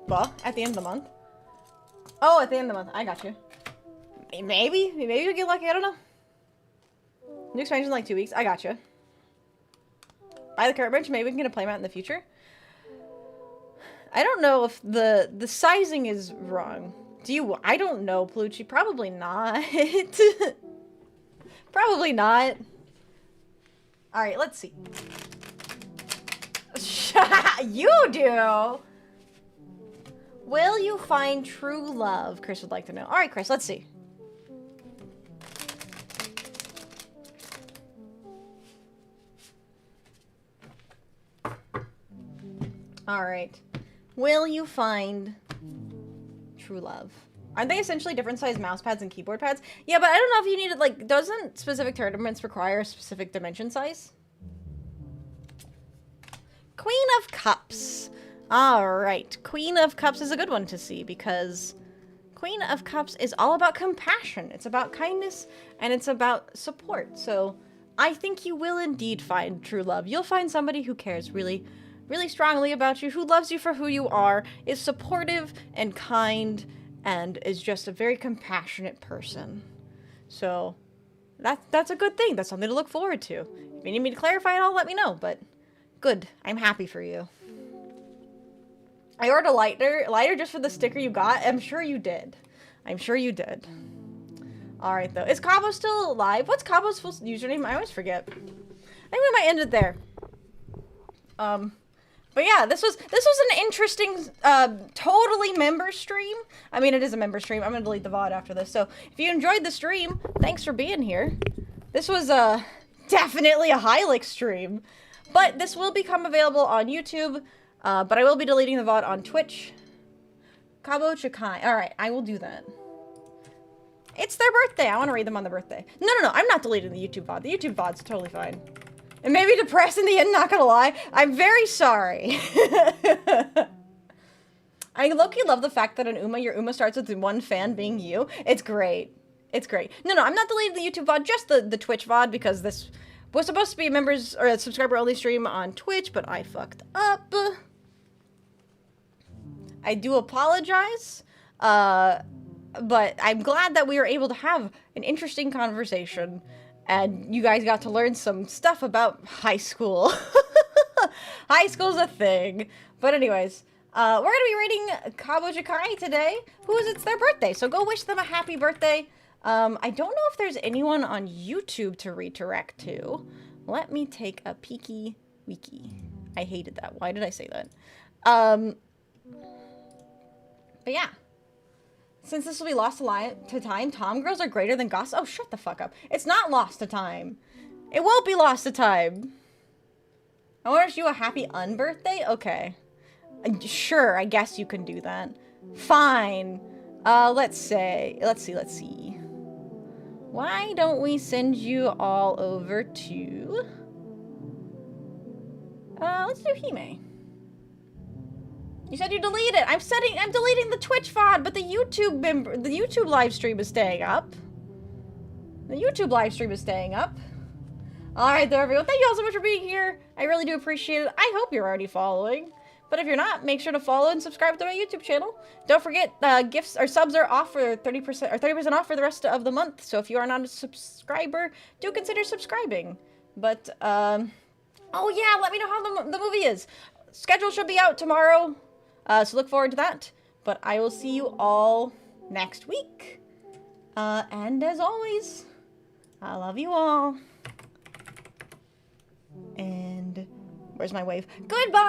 Well, at the end of the month. Oh, at the end of the month. I got you. Maybe you'll get lucky. I don't know. New expansion in like 2 weeks. I got you. Buy the current bench. Maybe we can get a playmat in the future. I don't know if the sizing is wrong. I don't know, Plucci. Probably not. Probably not. Alright, let's see. You do! Will you find true love? Chris would like to know. Alright, Chris, let's see. Alright. Will you find true love? Aren't they essentially different size mouse pads and keyboard pads? Yeah, but I don't know if you needed, like, doesn't specific tournaments require a specific dimension size? Queen of Cups. Alright, Queen of Cups is a good one to see because Queen of Cups is all about compassion. It's about kindness and it's about support. So I think you will indeed find true love. You'll find somebody who cares really, really strongly about you, who loves you for who you are, is supportive and kind, and is just a very compassionate person. So that's a good thing. That's something to look forward to. If you need me to clarify it all, let me know, but good. I'm happy for you. I ordered a lighter just for the sticker you got. I'm sure you did. I'm sure you did. Alright, though. Is Cabo still live? What's Cabo's full username? I always forget. I think we might end it there. But yeah, this was an interesting, totally member stream. I mean, it is a member stream. I'm gonna delete the VOD after this. So, if you enjoyed the stream, thanks for being here. This was, definitely a Hylics stream. But this will become available on YouTube, but I will be deleting the VOD on Twitch. Cabo Chikai. Alright, I will do that. It's their birthday. I want to read them on the birthday. No, I'm not deleting the YouTube VOD. The YouTube VOD's totally fine. It may be depressed in the end, not gonna lie. I'm very sorry. I low-key love the fact that in Uma, your Uma starts with one fan being you. It's great. It's great. No, I'm not deleting the YouTube VOD, just the Twitch VOD, because this was supposed to be a members or a subscriber-only stream on Twitch, but I fucked up. I do apologize, but I'm glad that we were able to have an interesting conversation. And you guys got to learn some stuff about high school. High school's a thing. But anyways, we're going to be reading Cabo Jakai today. It's their birthday, so go wish them a happy birthday. I don't know if there's anyone on YouTube to redirect to. Let me take a peeky wiki. I hated that. Why did I say that? But yeah. Since this will be lost to time, Tom girls are greater than goss. Oh, shut the fuck up. It's not lost to time. It won't be lost to time. I want to wish you a happy unbirthday? Okay. Sure, I guess you can do that. Fine. Let's see. Why don't we send you all over to... let's do Hime. You said you deleted it. I'm deleting the Twitch VOD, but the YouTube live stream is staying up. The YouTube live stream is staying up. Alright there, everyone. Thank you all so much for being here. I really do appreciate it. I hope you're already following. But if you're not, make sure to follow and subscribe to my YouTube channel. Don't forget, gifts or subs are off for 30% off for the rest of the month. So if you are not a subscriber, do consider subscribing. But, oh yeah, let me know how the movie is. Schedule should be out tomorrow. So look forward to that. But I will see you all next week. And as always, I love you all. And where's my wave? Goodbye!